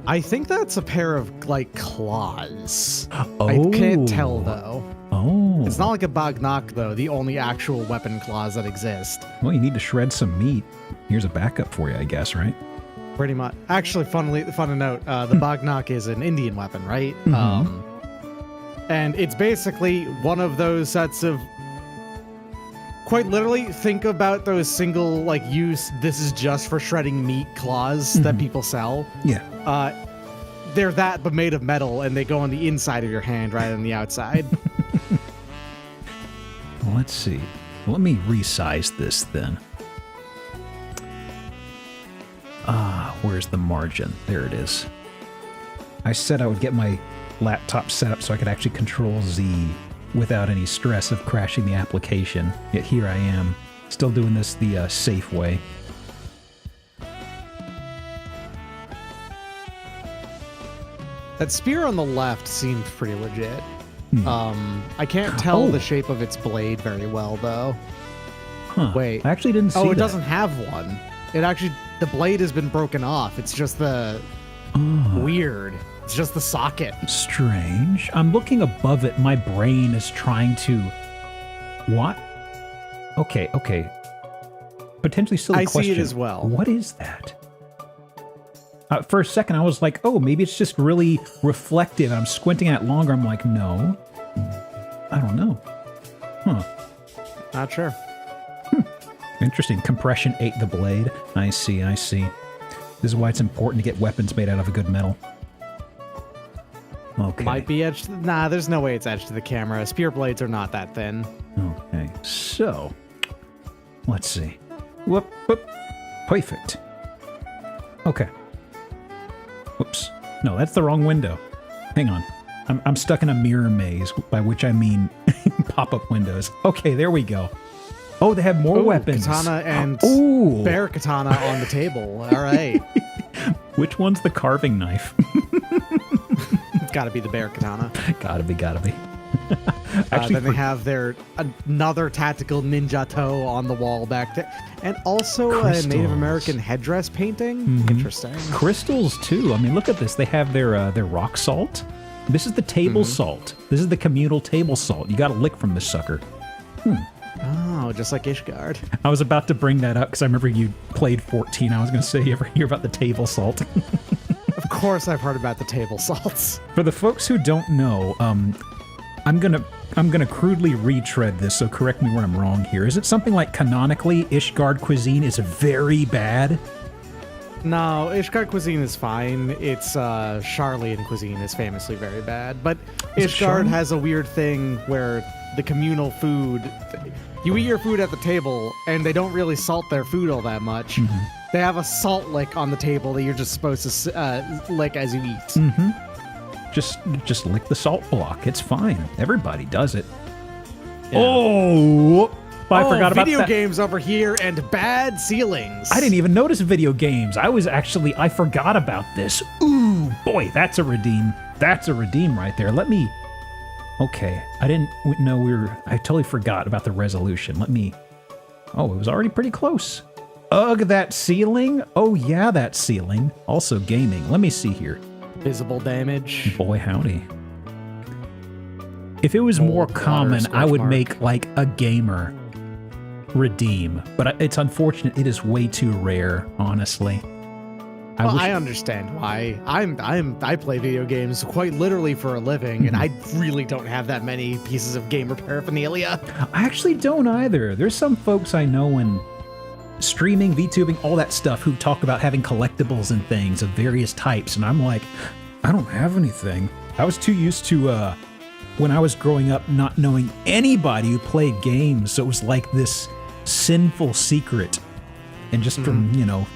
I think that's a pair of, like, claws. Oh. I can't tell, though. Oh. It's not like a bagnak, though, the only actual weapon claws that exist. Well, you need to shred some meat. Here's a backup for you, I guess, right? Pretty much. Actually, fun to note, the bagnak is an Indian weapon, right? And it's basically one of those sets of, quite literally, think about those single, like, use, this is just for shredding meat claws that people sell. Yeah. They're that, but made of metal, and they go on the inside of your hand rather than the outside. Well, let's see. Let me resize this then. Where's the margin? There it is. I said I would get my laptop set up so I could actually control Z without any stress of crashing the application. Yet here I am, still doing this the safe way. That spear on the left seemed pretty legit. I can't tell the shape of its blade very well, though. Huh. Wait. I actually didn't see Oh, it that. doesn't have one. It actually, the blade has been broken off. It's just the weird. It's just the socket. Strange. I'm looking above it. My brain is trying to... What? Okay. Potentially silly I question. see it as well. What is that? For a second, I was like, oh, maybe it's just really reflective. I'm squinting at it longer. I'm like, no. I don't know. Huh. Not sure. Interesting. Compression ate the blade. I see. This is why it's important to get weapons made out of a good metal. Okay. Might be etched. Nah, there's no way it's etched to the camera. Spear blades are not that thin. Okay, so let's see. Whoop. Perfect. Okay. Whoops. No, that's the wrong window. Hang on. I'm stuck in a mirror maze, by which I mean pop-up windows. Okay, there we go. Oh, they have more weapons. Katana and Ooh. bear katana on the table. All right. Which one's the carving knife? It's got to be the bear katana. Gotta be. Then they have their another tactical ninja toe on the wall back there, and also a Crystals. Native American headdress painting. Interesting. Crystals too. I mean, look at this. They have their rock salt. This is the table salt. This is the communal table salt. You got to lick from this sucker. Oh, just like Ishgard. I was about to bring that up because I remember you played 14. I was going to say, you ever hear about the table salt? Of course I've heard about the table salts. For the folks who don't know, I'm gonna crudely retread this, so correct me where I'm wrong here. Is it something like canonically Ishgard cuisine is very bad? No, Ishgard cuisine is fine. It's Charlian cuisine is famously very bad. But Ishgard has a weird thing where the communal food, you eat your food at the table, and they don't really salt their food all that much. Mm-hmm. They have a salt lick on the table that you're just supposed to lick as you eat. Mm-hmm. Just lick the salt block. It's fine. Everybody does it. Yeah. Oh, I forgot about that. Video games over here and bad ceilings. I didn't even notice video games. I forgot about this. Ooh, boy, that's a redeem. That's a redeem right there. Okay, I didn't know I totally forgot about the resolution. Oh, it was already pretty close. Ugh, that ceiling. Oh yeah, that ceiling. Also gaming. Let me see here. Visible damage. Boy, howdy. If it was more common, I would make like a gamer redeem, but it's unfortunate. It is way too rare, honestly. I understand why. I play video games quite literally for a living, and I really don't have that many pieces of gamer paraphernalia. I actually don't either. There's some folks I know in streaming, VTubing, all that stuff who talk about having collectibles and things of various types, and I'm like, I don't have anything. I was too used to when I was growing up not knowing anybody who played games, so it was like this sinful secret. And just from,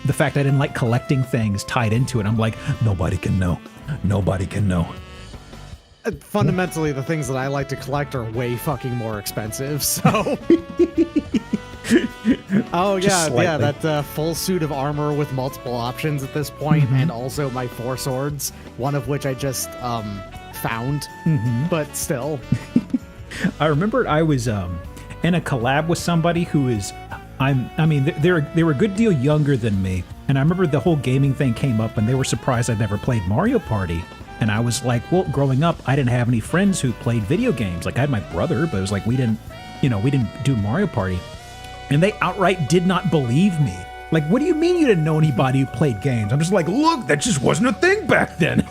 the fact I didn't like collecting things tied into it, I'm like, nobody can know. Nobody can know. Fundamentally, the things that I like to collect are way fucking more expensive, so... Oh, yeah, that full suit of armor with multiple options at this point, and also my 4 swords, one of which I just found, but still. I remembered I was in a collab with somebody who is... they were a good deal younger than me, and I remember the whole gaming thing came up, and they were surprised I'd never played Mario Party. And I was like, well, growing up, I didn't have any friends who played video games. Like, I had my brother, but it was like we didn't do Mario Party. And they outright did not believe me. Like, what do you mean you didn't know anybody who played games? I'm just like, look, that just wasn't a thing back then.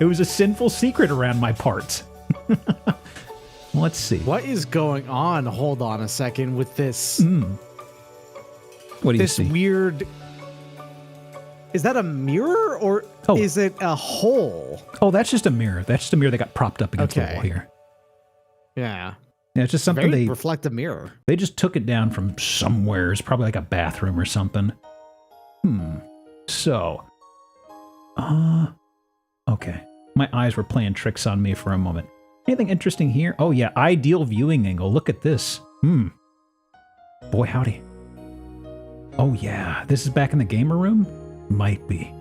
It was a sinful secret around my parts. Let's see. What is going on? Hold on a second with this. What do you see? This weird... Is that a mirror or is it a hole? Oh, that's just a mirror. That's just a mirror that got propped up against the wall here. Yeah. Yeah, it's just something Very reflective mirror. They just took it down from somewhere. It's probably like a bathroom or something. So. Okay. My eyes were playing tricks on me for a moment. Anything interesting here? Oh yeah, ideal viewing angle. Look at this. Boy, howdy. Oh yeah, this is back in the gamer room? Might be.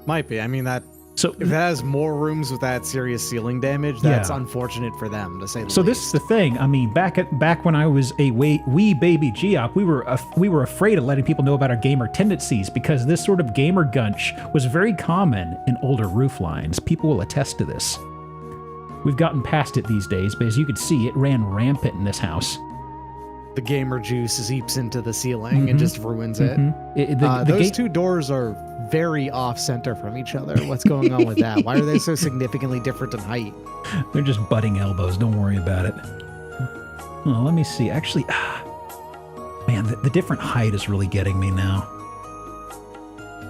Might be. I mean, so if it has more rooms with that serious ceiling damage, that's unfortunate for them, to say the least. So this is the thing. I mean, back when I was a wee baby Geop, we were afraid of letting people know about our gamer tendencies because this sort of gamer gunch was very common in older roof lines. People will attest to this. We've gotten past it these days, but as you could see, it ran rampant in this house. The gamer juice seeps into the ceiling and just ruins it. Those two doors are very off-center from each other. What's going on with that? Why are they so significantly different in height? They're just butting elbows. Don't worry about it. Oh, let me see. Actually, man, the different height is really getting me now.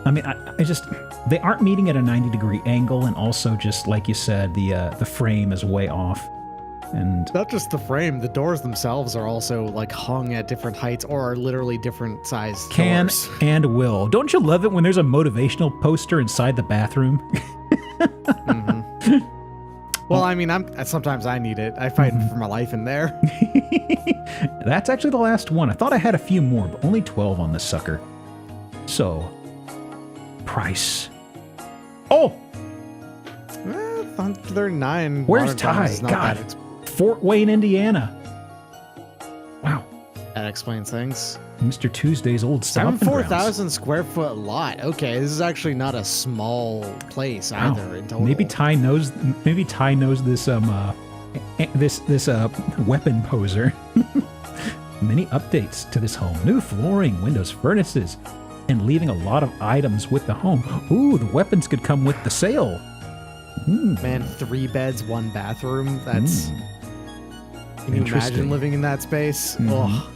I mean, they aren't meeting at a 90-degree angle, and also just like you said, the frame is way off. And not just the frame, the doors themselves are also like hung at different heights or are literally different sized doors. And will. Don't you love it when there's a motivational poster inside the bathroom? Well, I mean, sometimes I need it. I fight for my life in there. That's actually the last one. I thought I had a few more, but only 12 on this sucker. So, price. Oh! 139. Where's Ty? God. Fort Wayne, Indiana. Wow. That explains things. Mr. Tuesday's old stomping grounds. 4,000 square foot lot. Okay, this is actually not a small place either in total. Maybe Ty knows this this weapon poser. Many updates to this home. New flooring, windows, furnaces, and leaving a lot of items with the home. Ooh, the weapons could come with the sale. Man, 3 beds, 1 bathroom. That's... Can you imagine living in that space? Ugh.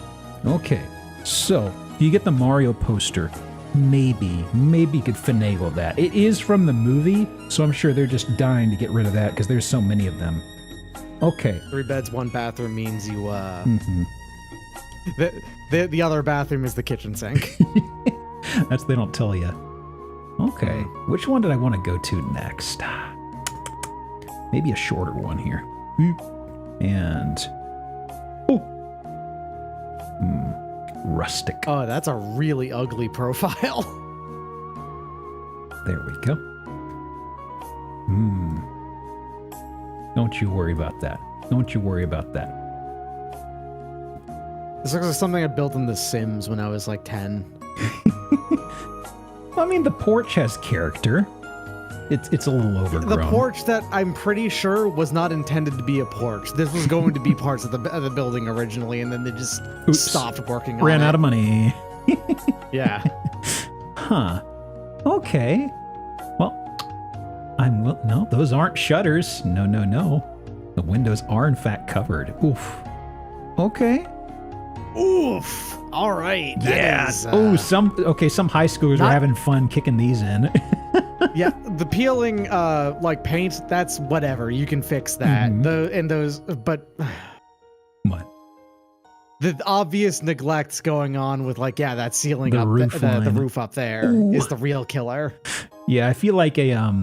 Okay, so you get the Mario poster. Maybe you could finagle that. It is from the movie, so I'm sure they're just dying to get rid of that because there's so many of them. Okay. 3 beds, 1 bathroom means you, the other bathroom is the kitchen sink. That's they don't tell you. Okay, which one did I want to go to next? Maybe a shorter one here. And rustic. Oh, that's a really ugly profile. There we go. Don't you worry about that. Don't you worry about that. This looks like something I built in The Sims when I was like 10. I mean, the porch has character. It's a little overgrown. The porch that I'm pretty sure was not intended to be a porch. This was going to be parts of the building originally, and then they just stopped working on it. Ran out of money. Yeah. Huh. Okay. Well, no, those aren't shutters. No. The windows are in fact covered. Oof. Okay. Oof. All right. Yeah. Some high schoolers are having fun kicking these in. Yeah, the peeling like paint, that's whatever. You can fix that. But what? The obvious neglect's going on with like, yeah, that ceiling The up roof the roof up there is the real killer. Yeah, I feel like a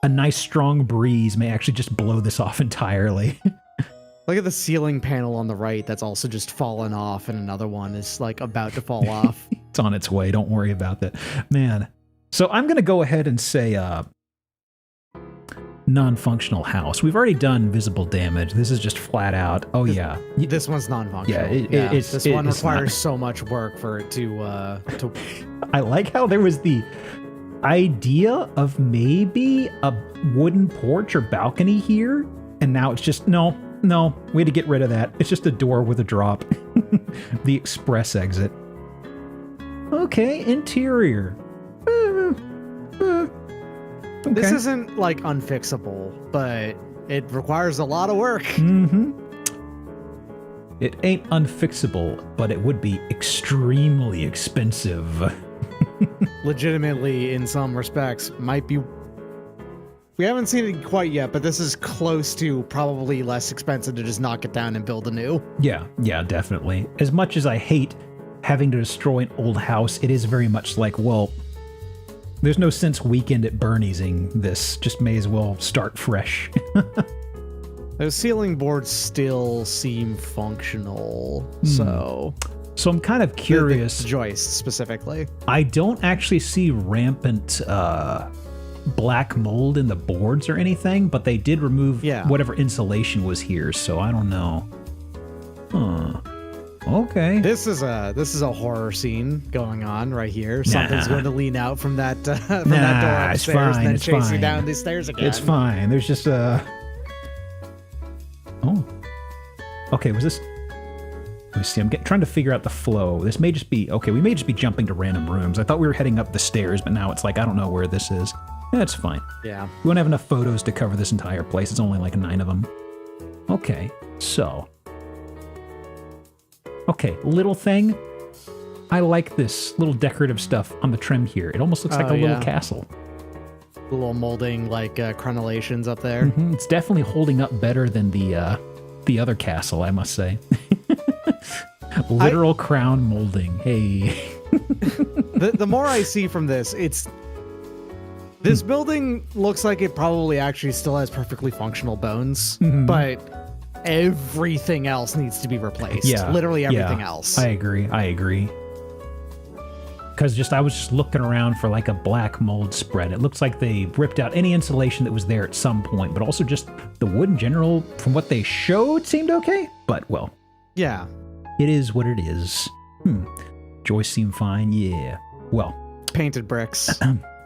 nice strong breeze may actually just blow this off entirely. Look at the ceiling panel on the right that's also just fallen off, and another one is like about to fall off. It's on its way. Don't worry about that. Man. So I'm going to go ahead and say non-functional house. We've already done visible damage. This is just flat out. Oh, yeah. This one's non-functional. Yeah, this one requires so much work for it to... I like how there was the idea of maybe a wooden porch or balcony here, and now it's just, no, we had to get rid of that. It's just a door with a drop. The express exit. Okay, interior. Okay. This isn't like unfixable, but it requires a lot of work. It ain't unfixable, but it would be extremely expensive. Legitimately, in some respects, might be... We haven't seen it quite yet, but this is close to probably less expensive to just knock it down and build anew. Yeah, definitely. As much as I hate having to destroy an old house, it is very much like, well, there's no sense Weekend at Bernie'sing this. Just may as well start fresh. Those ceiling boards still seem functional, so I'm kind of curious. The joists specifically. I don't actually see rampant black mold in the boards or anything, but they did remove whatever insulation was here, so I don't know. Huh. Okay. This is a horror scene going on right here. Something's going to lean out from that that door upstairs and then chase you down these stairs again. It's fine. There's just a... Oh. Okay, was this... Let me see. I'm trying to figure out the flow. This may just be... Okay, we may just be jumping to random rooms. I thought we were heading up the stairs, but now it's like, I don't know where this is. That's fine. Yeah. We won't have enough photos to cover this entire place. It's only like 9 of them. Okay, so... Okay, little thing. I like this little decorative stuff on the trim here. It almost looks like a little castle. Little molding, like crenellations up there. It's definitely holding up better than the other castle, I must say. Literal crown molding. Hey. The more I see from this, this building looks like it probably actually still has perfectly functional bones, but everything else needs to be replaced. Yeah, literally everything else. I agree. Because I was just looking around for like a black mold spread. It looks like they ripped out any insulation that was there at some point, but also just the wood in general, from what they showed, seemed okay. But, well. Yeah. It is what it is. Joists seem fine. Yeah. Well. Painted bricks.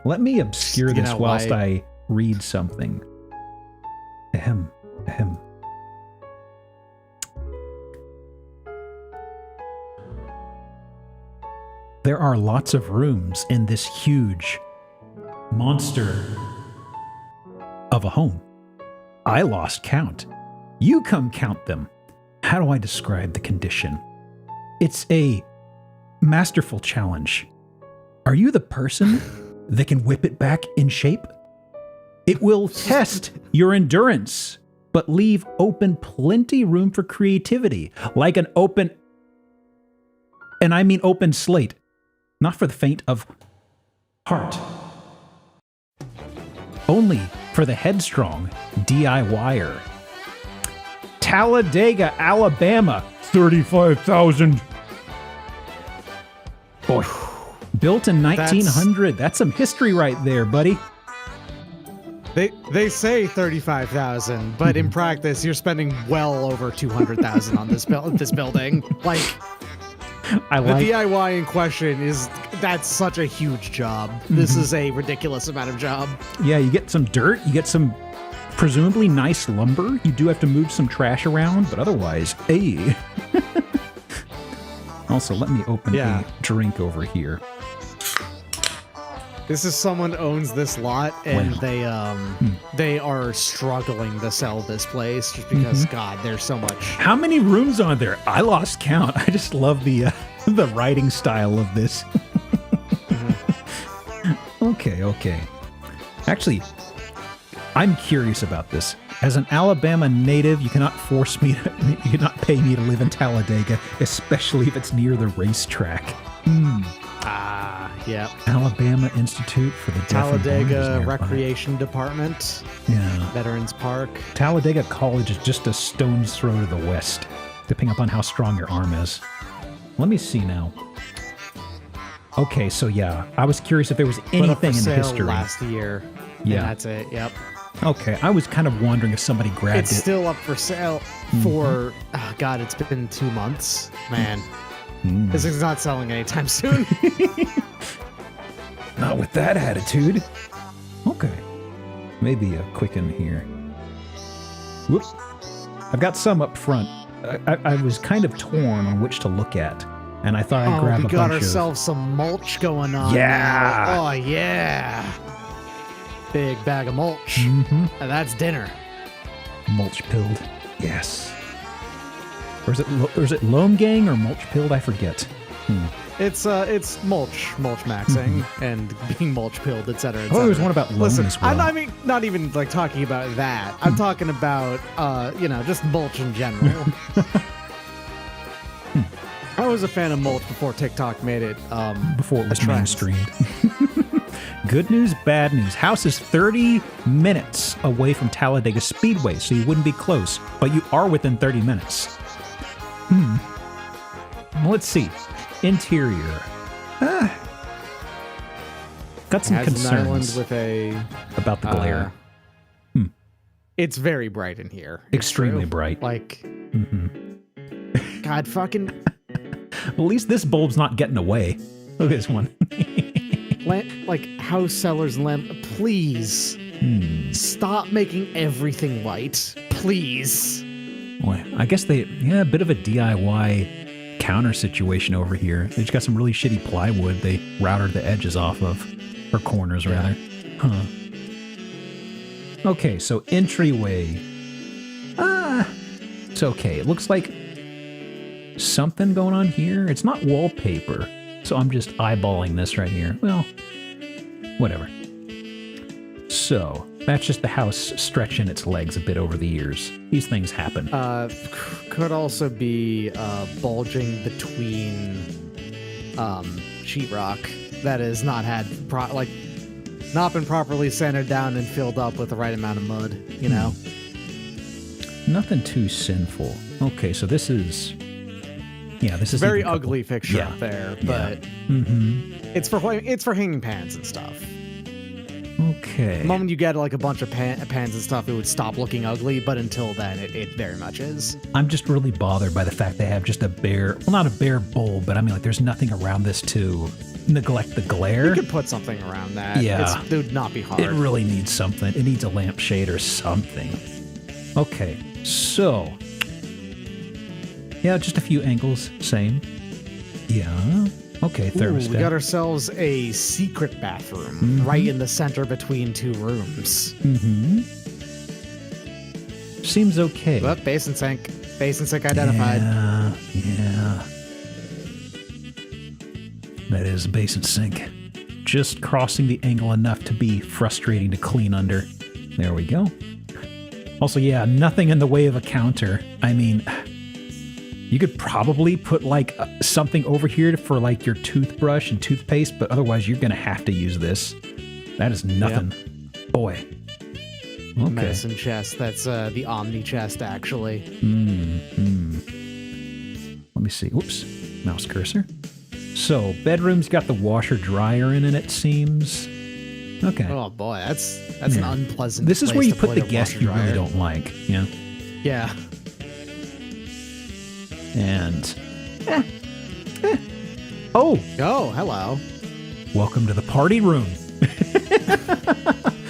Let me obscure this whilst I read something. Ahem. There are lots of rooms in this huge monster of a home. I lost count. You come count them. How do I describe the condition? It's a masterful challenge. Are you the person that can whip it back in shape? It will test your endurance, but leave open plenty room for creativity, like an open, and I mean open slate, not for the faint of heart. Only for the headstrong DIYer. Talladega, Alabama, 35,000. Boy, built in 1900. That's some history right there, buddy. They say 35,000, but in practice, you're spending well over 200,000 on this building. Like, the DIY in question that's such a huge job. This is a ridiculous amount of job. Yeah, you get some dirt, you get some presumably nice lumber. You do have to move some trash around, but otherwise, hey. Also, let me open a drink over here. This is someone owns this lot, and they are struggling to sell this place just because, God, there's so much. How many rooms are there? I lost count. I just love the writing style of this. Okay. Actually, I'm curious about this. As an Alabama native, you cannot you cannot pay me to live in Talladega, especially if it's near the racetrack. Yeah. Alabama Institute for the Deaf and Blind is Talladega nearby. Recreation Department. Yeah. Veterans Park. Talladega College is just a stone's throw to the west, depending upon how strong your arm is. Let me see now. Okay, so yeah, I was curious if there was anything in the history. Last year. Yeah. And that's it. Yep. Okay, I was kind of wondering if somebody grabbed It's it. still up for sale for, oh God, it's been 2 months. Man, this is not selling anytime soon. Not with that attitude. Okay. Maybe a quick in here. Whoops. I've got some up front. I was kind of torn on which to look at, and I thought I'd grab a bunch of... we got ourselves some mulch going on. Yeah! Now. Oh, yeah! Big bag of mulch. And that's dinner. Mulch pilled. Yes. Or is it Loam Gang or Mulch pilled? I forget. It's mulch maxing and being mulch pilled, etc. Oh, there's one about loam Listen, as well. I mean, not even like talking about that. I'm talking about just mulch in general. I was a fan of mulch before TikTok made it before it was trend. mainstreamed. Good news, bad news. House is 30 minutes away from Talladega Speedway, so you wouldn't be close, but you are within 30 minutes. Let's see. Interior. Got some Has an island concerns with a about the glare. It's very bright in here. It's Extremely true. bright. Like, God fucking At least this bulb's not getting away. Look at this one. like house sellers and land. Please stop making everything white. Please. Boy, I guess a bit of a DIY counter situation over here. They just got some really shitty plywood they routed the edges off of. Or corners, rather. Huh. Okay, so entryway. It's okay. It looks like something going on here. It's not wallpaper, so I'm just eyeballing this right here. Well, whatever. So, that's just the house stretching its legs a bit over the years. These things happen. Could also be bulging between sheetrock that has not had not been properly sanded down and filled up with the right amount of mud, you know. Nothing too sinful. Okay, so this is Very even a couple- ugly fixture Yeah. up there, but it's for hanging pans and stuff. Okay. The moment you get like a bunch of pans and stuff, it would stop looking ugly, but until then, it very much is. I'm just really bothered by the fact they have just not a bare bulb, but I mean, like, there's nothing around this to neglect the glare. You could put something around that. Yeah. It would not be hard. It really needs something. It needs a lampshade or something. Okay, so. Yeah, just a few angles, same. Yeah. Okay, Ooh, thermostat. we got ourselves a secret bathroom right in the center between two rooms. Seems okay. But basin sink. Basin sink identified. Yeah. That is a basin sink. Just crossing the angle enough to be frustrating to clean under. There we go. Also, yeah, nothing in the way of a counter. I mean, you could probably put like something over here for like your toothbrush and toothpaste, but otherwise you're going to have to use this. That is nothing. Yep. Boy. Okay. Medicine chest. That's the Omni chest, actually. Let me see. Whoops. Mouse cursor. So, bedroom's got the washer dryer in it, it seems. Okay. Oh boy, that's an unpleasant. This is place where you to put the a guest washer you really dryer. don't like. Yeah. Yeah. And. Oh! Oh, hello. Welcome to the party room.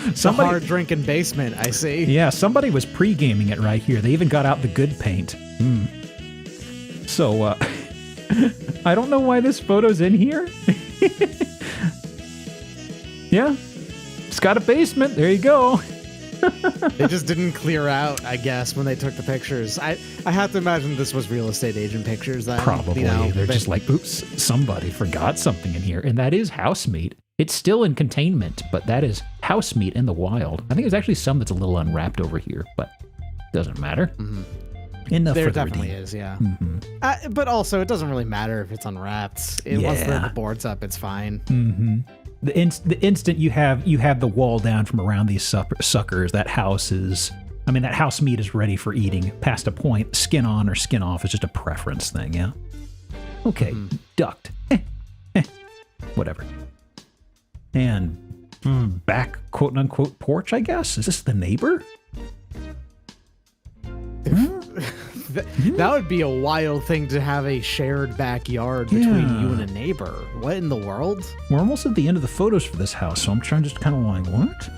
It's a hard drinking basement, I see. Yeah, somebody was pre-gaming it right here. They even got out the good paint. So, I don't know why this photo's in here. Yeah. It's got a basement. There you go. They just didn't clear out, I guess, when they took the pictures. I have to imagine this was real estate agent pictures. Then, Probably. You know, They're just like, oops, somebody forgot something in here. And that is house meat. It's still in containment, but that is house meat in the wild. I think there's actually some that's a little unwrapped over here, but doesn't matter. Enough there for the definitely redeem. is, yeah. But also, it doesn't really matter if it's unwrapped. Once the board's up, it's fine. The instant you have the wall down from around these suckers, that house meat is ready for eating. Past a point, skin on or skin off is just a preference thing, yeah? Okay, ducked. Whatever. And back quote-unquote porch, I guess? Is this the neighbor? That would be a wild thing to have a shared backyard between you and a neighbor. What in the world? We're almost at the end of the photos for this house, so I'm trying to just kind of like, what?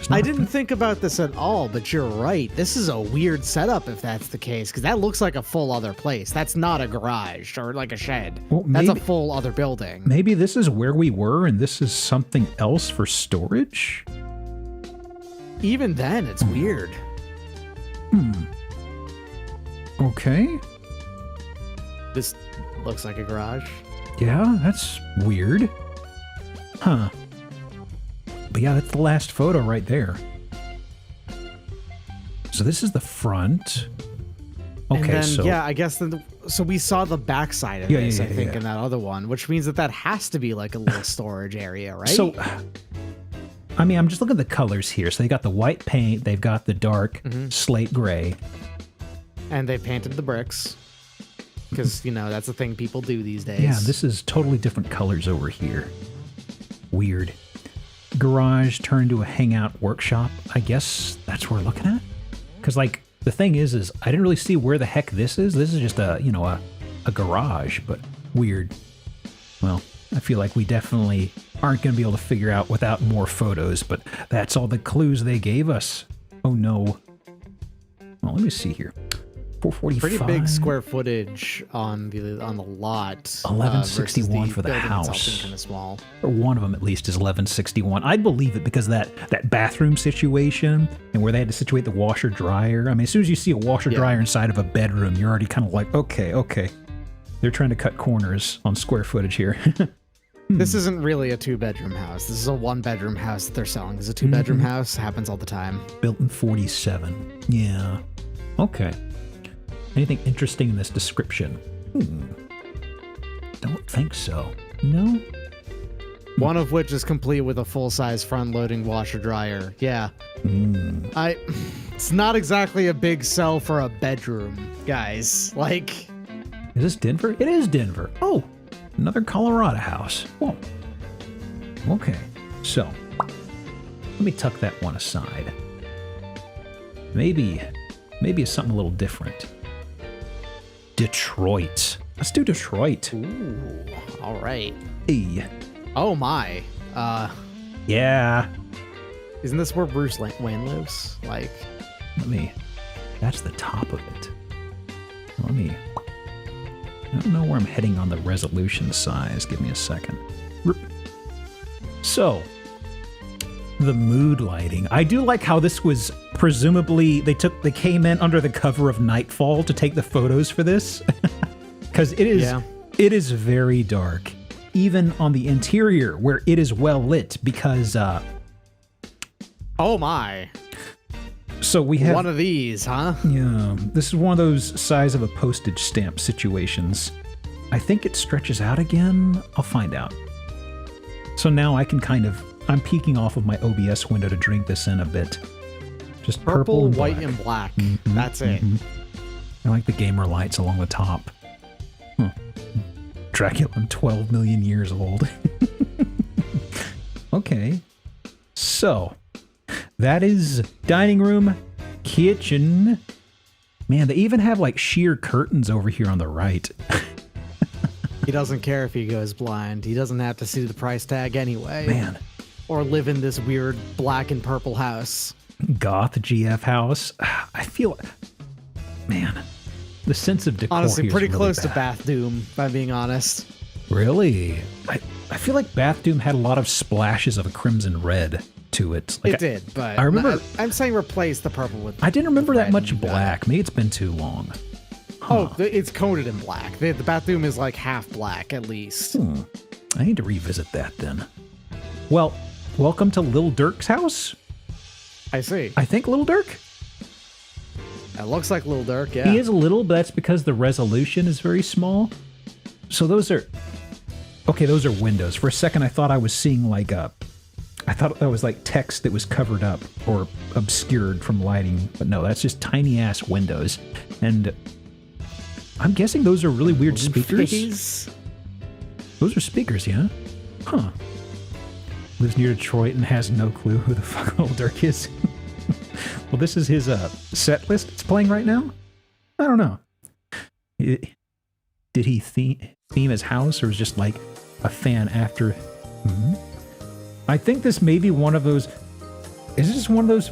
I didn't think about this at all, but you're right. This is a weird setup if that's the case, because that looks like a full other place. That's not a garage or like a shed. Well, that's a full other building. Maybe this is where we were and this is something else for storage? Even then, it's weird. Okay. This looks like a garage. Yeah, that's weird. Huh. But yeah, that's the last photo right there. So this is the front. Okay, and then, so... yeah, I guess so we saw the backside of this, I think, in that other one, which means that has to be like a little storage area, right? So, I mean, I'm just looking at the colors here. So they got the white paint, they've got the dark slate gray. And they painted the bricks. Because, that's a thing people do these days. Yeah, this is totally different colors over here. Weird. Garage turned to a hangout workshop. I guess that's what we're looking at? Because, like, the thing is I didn't really see where the heck this is. This is just a garage, but weird. Well, I feel like we definitely aren't going to be able to figure out without more photos, but that's all the clues they gave us. Oh, no. Well, let me see here. 445. Pretty big square footage on the lot. 1161 for the house. Kind of small. Or one of them at least is 1161. I'd believe it because that bathroom situation and where they had to situate the washer dryer. I mean, as soon as you see a washer dryer inside of a bedroom, you're already kind of like, okay. They're trying to cut corners on square footage here. This isn't really a 2-bedroom house. This is a 1-bedroom house that they're selling. It's a 2-bedroom house. Happens all the time. Built in 47. Yeah. Okay. Anything interesting in this description? Don't think so. No? One of which is complete with a full-size front-loading washer-dryer. Yeah. It's not exactly a big sell for a bedroom, guys. Like... Is this Denver? It is Denver. Oh, another Colorado house. Whoa. Okay, so let me tuck that one aside. Maybe it's something a little different. Detroit. Let's do Detroit. Ooh, all right. Hey. Oh my. Yeah. Isn't this where Bruce Wayne lives? Like, That's the top of it. Let me I don't know where I'm heading on the resolution size. Give me a second. So, the mood lighting. I do like how this was presumably they came in under the cover of nightfall to take the photos for this, because it is very dark, even on the interior where it is well lit. Because oh my. So we have one of these, huh? Yeah, this is one of those size of a postage stamp situations. I think it stretches out again. I'll find out. So now I can I'm peeking off of my OBS window to drink this in a bit. Just purple and white, black. and black. Mm-hmm, That's it. I like the gamer lights along the top. Dracula, I'm 12 million years old. Okay. So, that is dining room, kitchen. Man, they even have like sheer curtains over here on the right. He doesn't care if he goes blind. He doesn't have to see the price tag anyway. Man. Or live in this weird black and purple house. Goth GF house. I feel, man, the sense of decor Honestly, here is pretty really close to bad. Bath Doom, if I'm being honest. Really? I feel like Bath Doom had a lot of splashes of a crimson red to it. Like It did, but I remember. I'm saying replace the purple with. I didn't remember that red much and black. Maybe it's been too long. Oh, it's coated in black. The Bath Doom is like half black at least. I need to revisit that then. Well, welcome to Lil Durk's house. I see. I think Lil Durk. It looks like Lil Durk, yeah. He is a little, but that's because the resolution is very small. So those are... Okay, those are windows. For a second, I thought I was seeing like a... I thought that was like text that was covered up or obscured from lighting. But no, that's just tiny-ass windows. And I'm guessing those are really weird speakers. Those are speakers, yeah? Huh. Lives near Detroit and has no clue who the fuck Lil Durk is. Well, this is his set list it's playing right now? I don't know. Did he theme his house, or was just like a fan after? I think this may be one of those... Is this one of those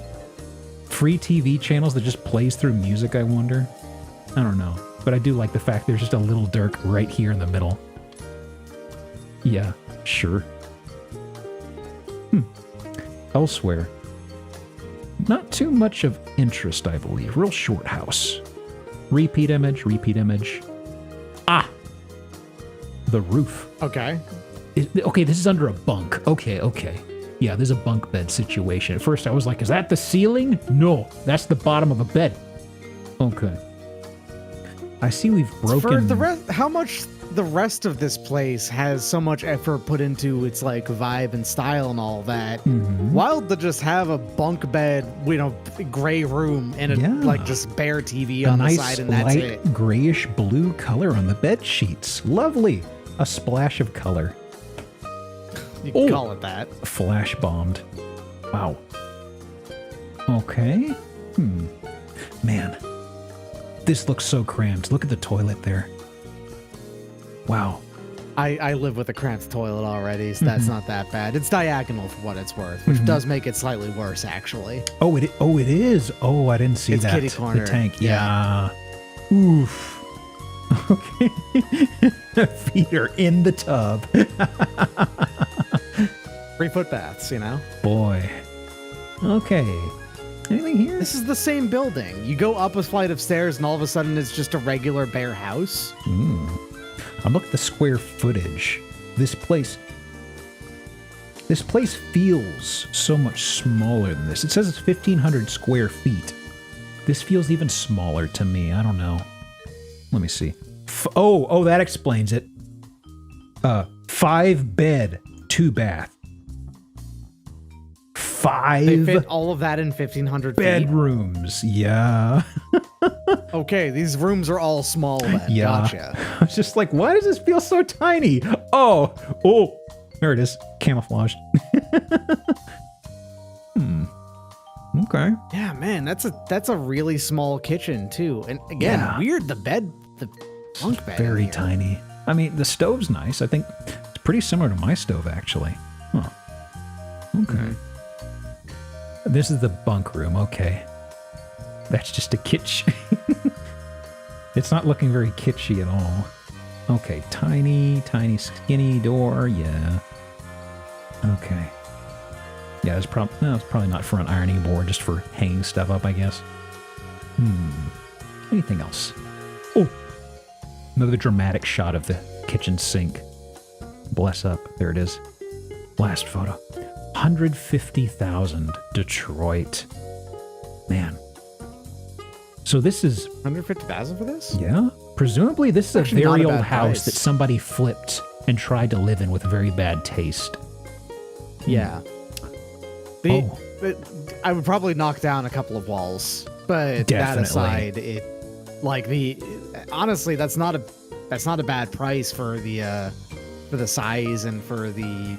free TV channels that just plays through music, I wonder? I don't know. But I do like the fact there's just a Lil Durk right here in the middle. Yeah, sure. Elsewhere. Not too much of interest, I believe. Real short house. Repeat image, repeat image. Ah! The roof. Okay. Okay, this is under a bunk. Okay. Yeah, there's a bunk bed situation. At first I was like, is that the ceiling? No, that's the bottom of a bed. Okay. I see we've broken... For the rest, how much the rest of this place has so much effort put into its like vibe and style and all that. Wild to just have a bunk bed, gray room and a like just bare TV on the side, and that's it. A nice light grayish blue color on the bed sheets. Lovely. A splash of color. You can call it that. Flash bombed. Wow. Okay. Man. This looks so cramped. Look at the toilet there. Wow. I live with a cramped toilet already, so that's not that bad. It's diagonal for what it's worth, which does make it slightly worse, actually. Oh, it is. Oh, I didn't see It's that. kitty corner. The tank. Yeah. Oof. Okay. Feet are in the tub. 3-foot baths, Boy. Okay. Anything here? This is the same building. You go up a flight of stairs and all of a sudden it's just a regular bare house. I'm looking at the square footage. This place feels so much smaller than this. It says it's 1,500 square feet. This feels even smaller to me. I don't know. Let me see. Oh, that explains it. 5 bed, 2 bath. 5 They fit all of that in 1,500 feet. bedrooms. Yeah. Okay, these rooms are all small then. Yeah. Gotcha. I was just like, why does this feel so tiny? Oh, there it is. Camouflaged. Okay. Yeah, man, that's a really small kitchen too. And again, weird the bunk bed. Very here. tiny. I mean, the stove's nice. I think it's pretty similar to my stove, actually. Huh. Okay. This is the bunk room. Okay. That's just a kitsch. It's not looking very kitschy at all. Okay, tiny, skinny door. Yeah. Okay. Yeah, it's probably not for an ironing board, just for hanging stuff up, I guess. Anything else? Oh, another dramatic shot of the kitchen sink. Bless up. There it is. Last photo. 150,000. Detroit. Man. So this is... 150,000 for this? Yeah. Presumably this is Actually a very not a old bad house price. that somebody flipped and tried to live in with very bad taste. Yeah. I would probably knock down a couple of walls, but Definitely. that aside, honestly, that's not a bad price for the size and for the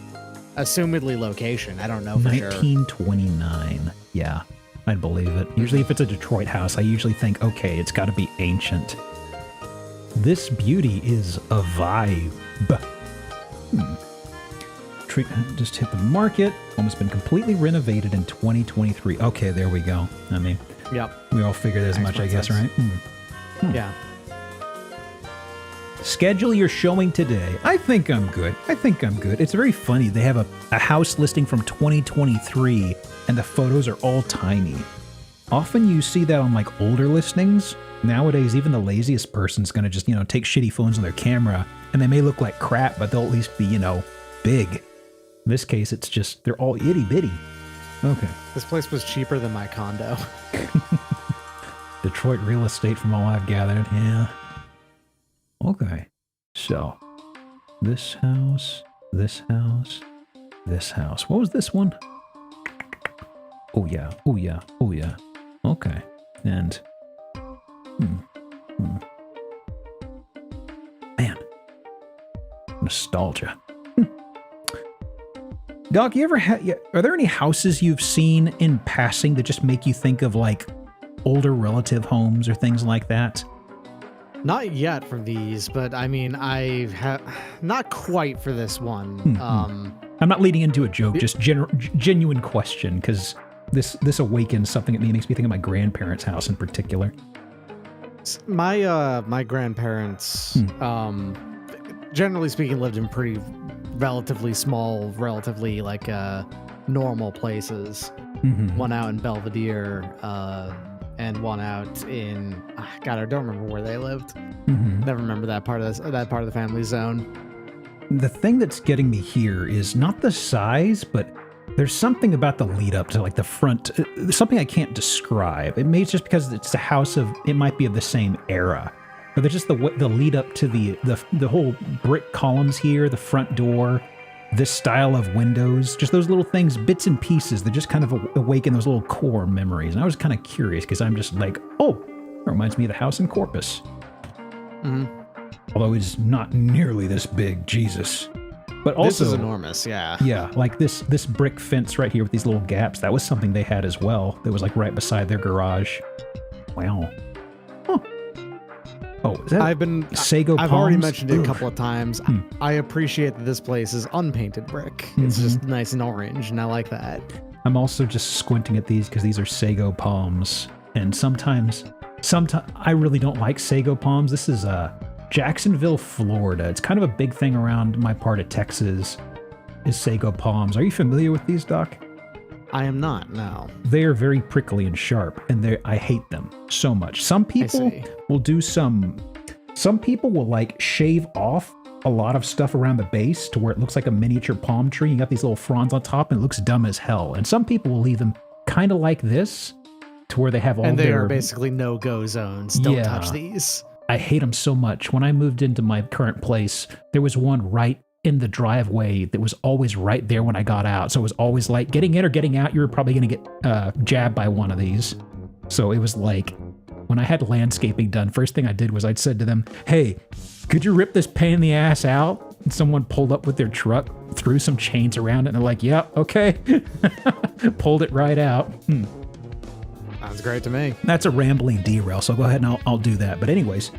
assumedly location. I don't know for sure. 1929. Yeah, I'd believe it. Usually if it's a Detroit house, I usually think, okay, it's got to be ancient. This beauty is a vibe. Just hit the market. Almost been completely renovated in 2023. Okay, there we go. I mean, Yep. we all figured as much, I guess, right? Yeah. Schedule your showing today. I think I'm good. It's very funny. They have a house listing from 2023, and the photos are all tiny. Often you see that on like older listings. Nowadays, even the laziest person's going to just, take shitty phones on their camera, and they may look like crap, but they'll at least be, big. In this case, it's just, they're all itty bitty. Okay. This place was cheaper than my condo. Detroit real estate from all I've gathered. Yeah. Okay. So, this house, this house, this house. What was this one? Oh yeah. Okay. And, Man. Nostalgia. Doc, you ever are there any houses you've seen in passing that just make you think of like older relative homes or things like that? Not yet for these, but I mean, I have not quite for this one. I'm not leading into a joke, just genuine question, because this awakens something in me. It makes me think of my grandparents' house in particular. My grandparents, generally speaking, lived in pretty relatively small, relatively like normal places. One out in Belvedere, and one out in God, I don't remember where they lived. Never remember that part of the family zone. The thing that's getting me here is not the size, but there's something about the lead up to like the front, something I can't describe. It may just because it's a house it might be of the same era. But there's just the lead up to the whole brick columns here, the front door, this style of windows, just those little things, bits and pieces that just kind of awaken those little core memories. And I was kind of curious because I'm just like, oh, that reminds me of the house in Corpus. Although it's not nearly this big, Jesus. But also, this is enormous, yeah. Yeah, like this brick fence right here with these little gaps, that was something they had as well. That was like right beside their garage. Wow. Huh. Oh, is that Sago Palms? I've already mentioned it a couple of times. I appreciate that this place is unpainted brick. It's just nice and orange, and I like that. I'm also just squinting at these because these are Sago Palms. And sometimes I really don't like Sago Palms. This is Jacksonville, Florida. It's kind of a big thing around my part of Texas is Sago Palms. Are you familiar with these, Doc? I am not, no. They are very prickly and sharp, and I hate them so much. Some people will do some people will like shave off a lot of stuff around the base to where it looks like a miniature palm tree. You got these little fronds on top and it looks dumb as hell. And some people will leave them kind of like this to where they have all and they their... are basically no-go zones. Don't touch these. I hate them so much. When I moved into my current place, there was one right in the driveway that was always right there when I got out. So it was always like getting in or getting out, you were probably going to get jabbed by one of these. So it was like when I had landscaping done, first thing I did was I'd said to them, hey, could you rip this pain in the ass out? And someone pulled up with their truck, threw some chains around it, and they're like, yeah, okay. Pulled it right out. Sounds great to me. That's a rambling derail, so go ahead and I'll do that. But anyways,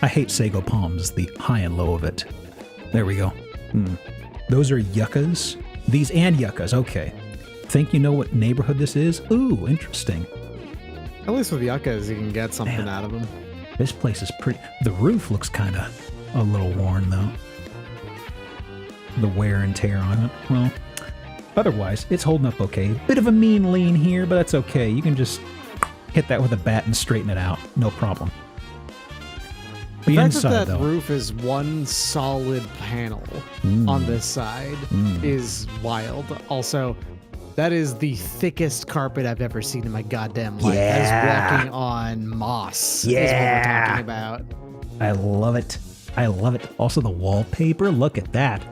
I hate Sago Palms, the high and low of it. There we go. Those are yuccas. These and yuccas, okay. Think you know what neighborhood this is? Ooh, interesting. At least with yuccas, you can get something out of them. This place is pretty... The roof looks kind of a little worn though. The wear and tear on it. Well, otherwise, it's holding up okay. Bit of a mean lean here, but that's okay. You can just hit that with a bat and straighten it out. No problem. The The fact inside, that though. roof is one solid panel on this side is wild. Also, that is the thickest carpet I've ever seen in my goddamn life. That is walking on moss. Is what we're talking about. I love it. I love it. Also, the wallpaper. Look at that.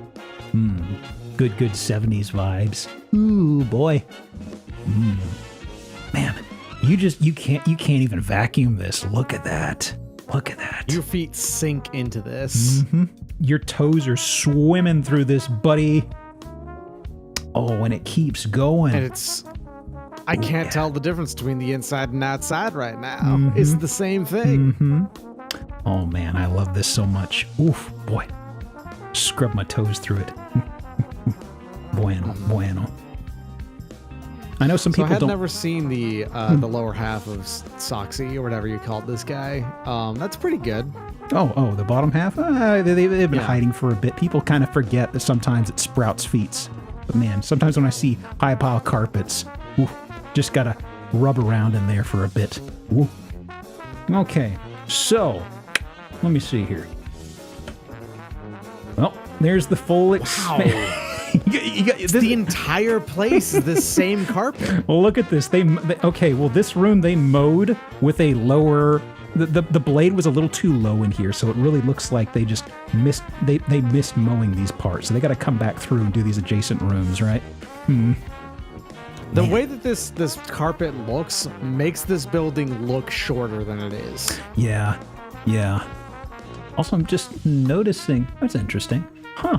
Good 70s vibes. Ooh, boy. Man, you can't even vacuum this. Look at that. Look at that. Your feet sink into this. Your toes are swimming through this, buddy. Oh, and it keeps going. And I can't tell the difference between the inside and outside right now. It's the same thing. Oh man, I love this so much. Oof, boy. Scrub my toes through it. Bueno. I know some So I people had don't. never seen the lower half of Soxy or whatever you called this guy. That's pretty good. Oh, the bottom half? They've been Yeah. hiding for a bit. People kind of forget that sometimes it sprouts feet. But man, sometimes when I see high pile carpets, just gotta rub around in there for a bit. Ooh. Okay, so let me see here. Well, there's the full expansion. The entire place is the same carpet. Well, look at this. Okay. Well, this room they mowed with a lower. The blade was a little too low in here, so it really looks like they just missed. They missed mowing these parts, so they got to come back through and do these adjacent rooms, right? The way that this carpet looks makes this building look shorter than it is. Yeah. Also, I'm just noticing. That's interesting, huh?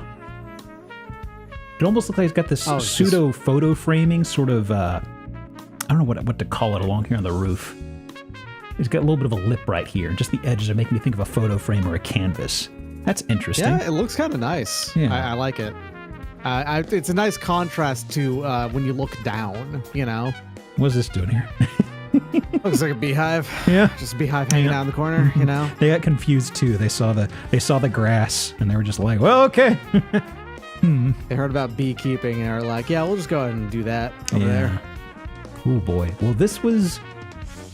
It almost looks like it's got this pseudo photo framing sort of. I don't know what to call it along here on the roof. It's got a little bit of a lip right here. Just the edges are making me think of a photo frame or a canvas. That's interesting. Yeah, it looks kind of nice. Yeah. I like it. It's a nice contrast to when you look down, you know? What's this doing here? Looks like a beehive. Yeah. Just a beehive hanging out in the corner, you know? They got confused too. They saw the grass and they were just like, well, okay. They heard about beekeeping and are like, yeah, we'll just go ahead and do that over there. Oh boy. Well, this was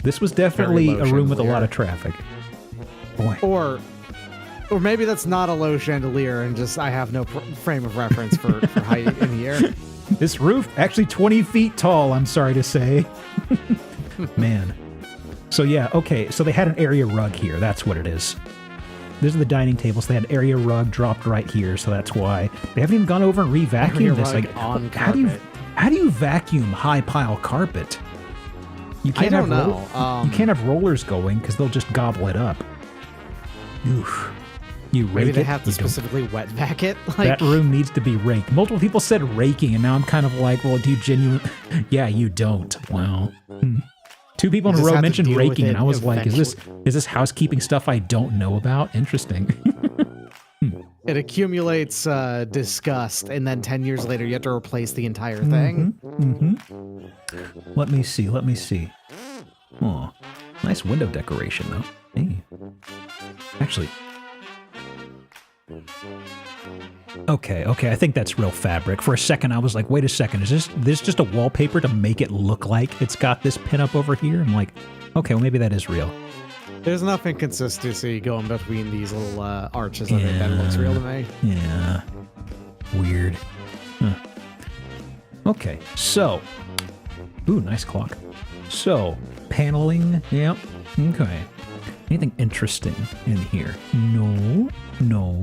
definitely Very low a room with a lot chandelier. of traffic. Boy. Or maybe that's not a low chandelier and just I have no frame of reference for height in the air. This roof actually 20 feet tall, I'm sorry to say. Man. So yeah, okay. So they had an area rug here. That's what it is. These are the dining tables. They had an area rug dropped right here, so that's why. They haven't even gone over and Area re-vacuumed this. rug Like, on how do carpet. you vacuum high pile carpet? You can't I don't have know. you can't have rollers going because they'll just gobble it up. Oof. You rake Maybe they it, have to you don't. specifically wet vac it. Like, That room needs to be raked. Multiple people said raking, and now I'm kind of like, well, do you genuinely? Yeah, you don't. Well, two people in a just row have to mentioned deal with raking, it and I was like, is eventually. this housekeeping stuff I don't know about? Interesting. it accumulates disgust, and then 10 years later, you have to replace the entire thing. Let me see. Oh, nice window decoration though. Hey, actually. Okay, I think that's real fabric. For a second, I was like, wait a second, is this just a wallpaper to make it look like it's got this pinup over here? I'm like, okay, well, maybe that is real. There's enough inconsistency going between these little arches that it looks real to me. Yeah. Weird. Huh. Okay, so. Ooh, nice clock. So, paneling. Yep. Okay. Anything interesting in here? No.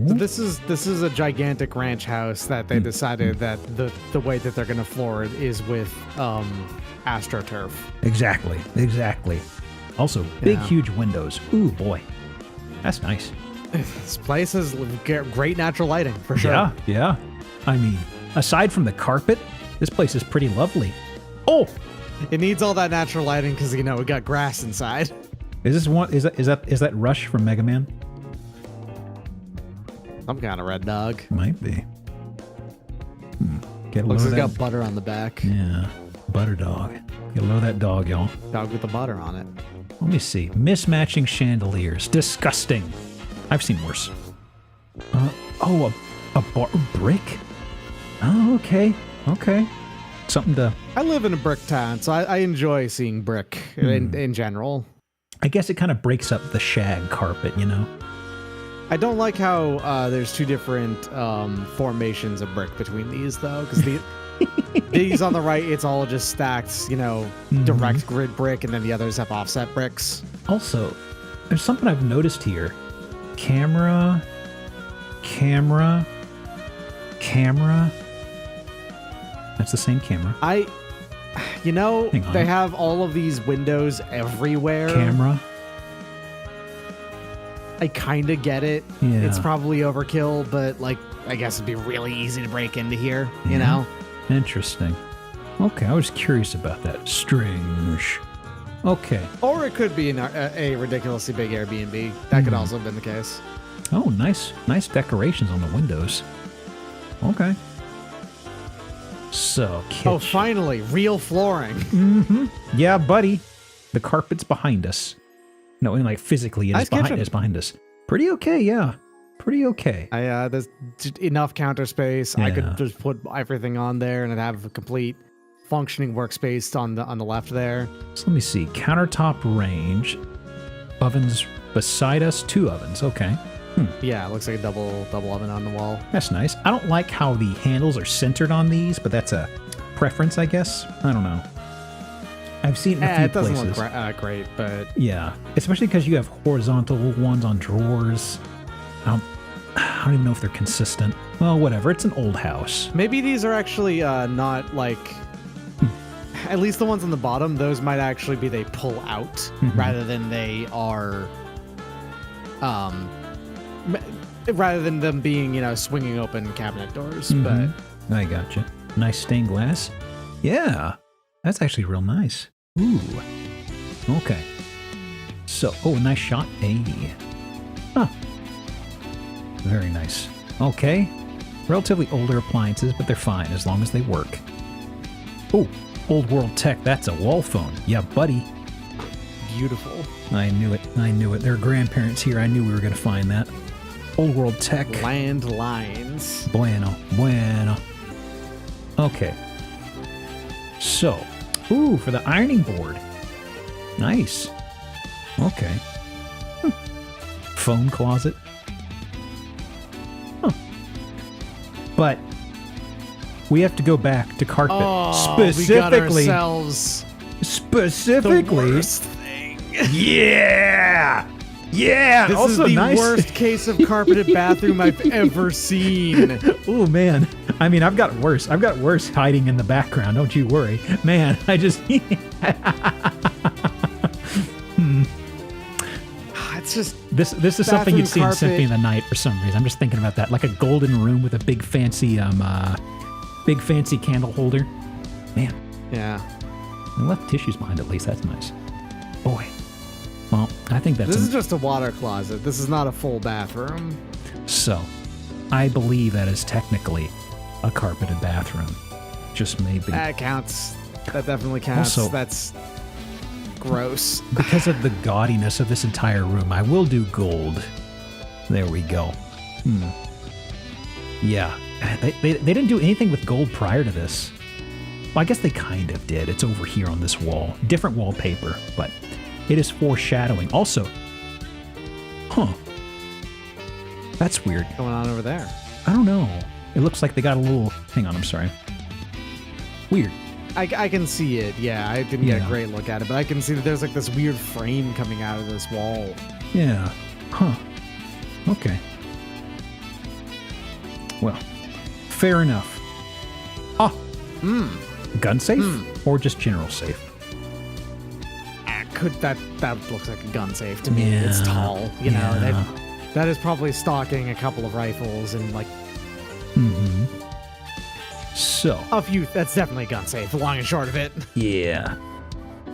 This is a gigantic ranch house that they decided that the way that they're gonna floor it is with AstroTurf. Exactly. Also, big, huge windows. Ooh, boy. That's nice. This place has great natural lighting for sure. Yeah. I mean, aside from the carpet, this place is pretty lovely. Oh! It needs all that natural lighting because we got grass inside. Is this one? Is that Rush from Mega Man? Some kind of red dog. Might be. Get a Looks load like of it's that. got butter on the back. Yeah, butter dog. Get a load of that dog, y'all. Dog with the butter on it. Let me see. Mismatching chandeliers. Disgusting. I've seen worse. Oh, a bar brick? Oh, okay. Okay. Something to... I live in a brick town, so I enjoy seeing brick in general. I guess it kind of breaks up the shag carpet, you know? I don't like how there's two different formations of brick between these, though, because these on the right, it's all just stacked, you know, direct grid brick, and then the others have offset bricks. Also, there's something I've noticed here. Camera. That's the same camera. You know, Hang on. they have all of these windows everywhere. Camera. I kind of get it. Yeah. It's probably overkill, but like, I guess it'd be really easy to break into here, you know? Interesting. Okay, I was curious about that. Strange. Okay. Or it could be a ridiculously big Airbnb. That could also have been the case. Oh, nice decorations on the windows. Okay. So, kitchen. Oh, finally, real flooring. Yeah, buddy. The carpet's behind us. No, and like physically, Nice kitchen. it's behind us. Pretty okay, yeah. Pretty okay. There's enough counter space. I Yeah. could just put everything on there and I'd have a complete functioning workspace on the left there. So let me see. Countertop range. Ovens beside us. 2 ovens. Okay. Yeah, it looks like a double oven on the wall. That's nice. I don't like how the handles are centered on these, but that's a preference, I guess. I don't know. I've seen it in a few It doesn't places. look great, but Yeah, especially because you have horizontal ones on drawers. I don't even know if they're consistent. Well, whatever. It's an old house. maybe these are actually not like. At least the ones on the bottom, those might actually be they pull out rather than they are. Rather than them being, you know, swinging open cabinet doors, but I gotcha. Nice stained glass. Yeah, that's actually real nice. Ooh. Okay. So, oh, nice shot. Hey. Huh. Very nice. Okay. Relatively older appliances, but they're fine as long as they work. Oh, old world tech. That's a wall phone. Yeah, buddy. beautiful. I knew it. I knew it. There are grandparents here. I knew we were going to find that. Old world tech. Landlines. Bueno. Bueno. Okay. So, ooh, for the ironing board. Nice. Okay. Phone closet. Huh. But we have to go back to carpet. Oh, we got specifically. ourselves the Specifically. worst thing. Yeah. Yeah. This also is the nice. worst case of carpeted bathroom I've ever seen. Oh man. I mean, I've got worse. I've got worse hiding in the background. Don't you worry, man. I just. It's just This is something you'd see in Bathroom Symphony of carpet. the Night for some reason. I'm just thinking about that, like a golden room with a big fancy candle holder. Man, yeah. I left tissues behind at least. That's nice. Boy. Well, I think that's This is just a water closet. This is not a full bathroom. so. I believe that is technically a carpeted bathroom. Just maybe. That counts. That definitely counts. Also- That's gross. Because of the gaudiness of this entire room, I will do gold. There we go. Yeah. They didn't do anything with gold prior to this. Well, I guess they kind of did. It's over here on this wall. Different wallpaper, but it is foreshadowing. Also, that's weird. What's going on over there? I don't know. It looks like they got a little... Hang on, I'm sorry. Weird. I can see it. Yeah, I didn't get Yeah. a great look at it, but I can see that there's like this weird frame coming out of this wall. Yeah. Huh. Okay. Well, fair enough. Ah. Gun safe? Or just general safe? That looks like a gun safe to me. It's Yeah, tall, you know. yeah. That is probably stocking a couple of rifles and like So, a few. That's definitely a gun safe. The long and short of it. yeah.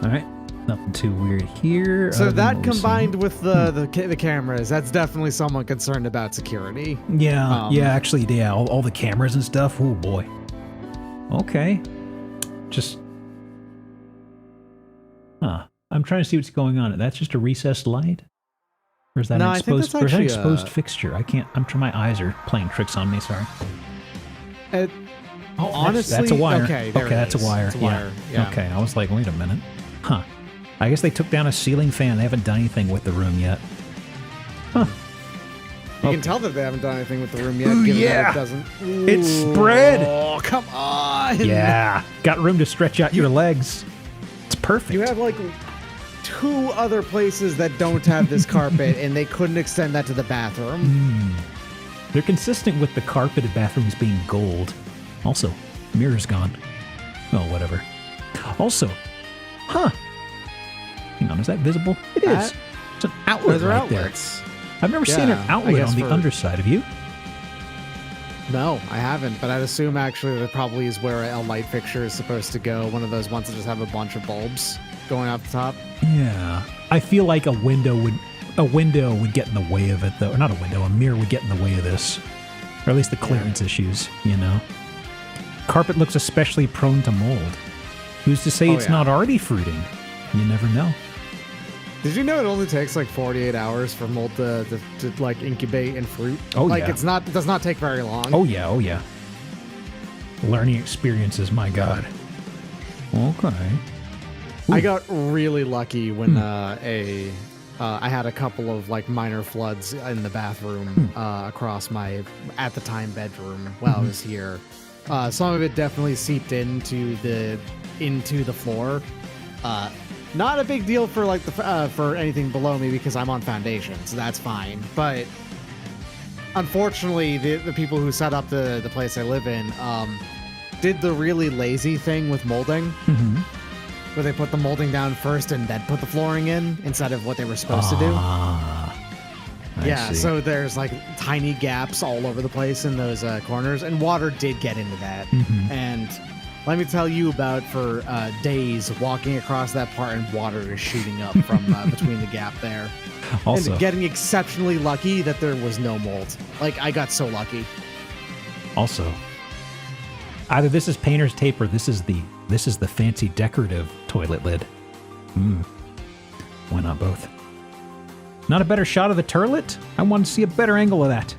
All right. Nothing too weird here. So other than that what we're combined with the cameras, that's definitely someone concerned about security. seeing. Yeah. um, Yeah, actually, yeah. All the cameras and stuff. Oh, boy. Okay. Just... Huh. I'm trying to see what's going on. That's just a recessed light? Or is that No, an I think exposed, that's or is that an actually exposed fixture? I can't. I'm sure my eyes are playing tricks on me. Sorry. Honestly, that's a wire. Okay, That's a wire. It's a wire. Yeah. Okay, I was like, wait a minute. Huh. I guess they took down a ceiling fan. They haven't done anything with the room yet. Huh. You can tell that they haven't done anything with the room yet. Ooh, given yeah. that it doesn't. It's spread. Oh, come on. Yeah. Got room to stretch out your legs. It's perfect. You have like 2 other places that don't have this carpet, and they couldn't extend that to the bathroom. They're consistent with the carpeted bathrooms being gold. Also, mirror's gone. Oh, whatever. Also, hang on, is that visible? It is. It's an outlet Those are right outlets. there. I've never seen an Yeah, I outlet guess on the for- underside. Have you? No, I haven't, but I'd assume actually that probably is where a light fixture is supposed to go. One of those ones that just have a bunch of bulbs going out the top. Yeah. I feel like a window would get in the way of it, though. Or not a window, a mirror would get in the way of this. Or at least the clearance issues, you know? Carpet looks especially prone to mold. Who's to say it's not already fruiting? You never know. Did you know it only takes like 48 hours for mold to like incubate and fruit? Oh, like yeah. it does not take very long. Oh, yeah. Learning experiences, my God. Okay. I got really lucky when I had a couple of like minor floods in the bathroom across my at the time bedroom while I was here. Some of it definitely seeped into the floor. Not a big deal for like for anything below me because I'm on foundation, so that's fine. But unfortunately, the people who set up the place I live in did the really lazy thing with molding, where they put the molding down first and then put the flooring in instead of what they were supposed to do. I see. So there's like tiny gaps all over the place in those corners, and water did get into that. And let me tell you about for days walking across that part and water is shooting up from between the gap there. Also, And getting exceptionally lucky that there was no mold. Like, I got so lucky. Also, either this is painter's tape or this is the fancy decorative toilet lid. Why not both? Not a better shot of the turlet? I want to see a better angle of that.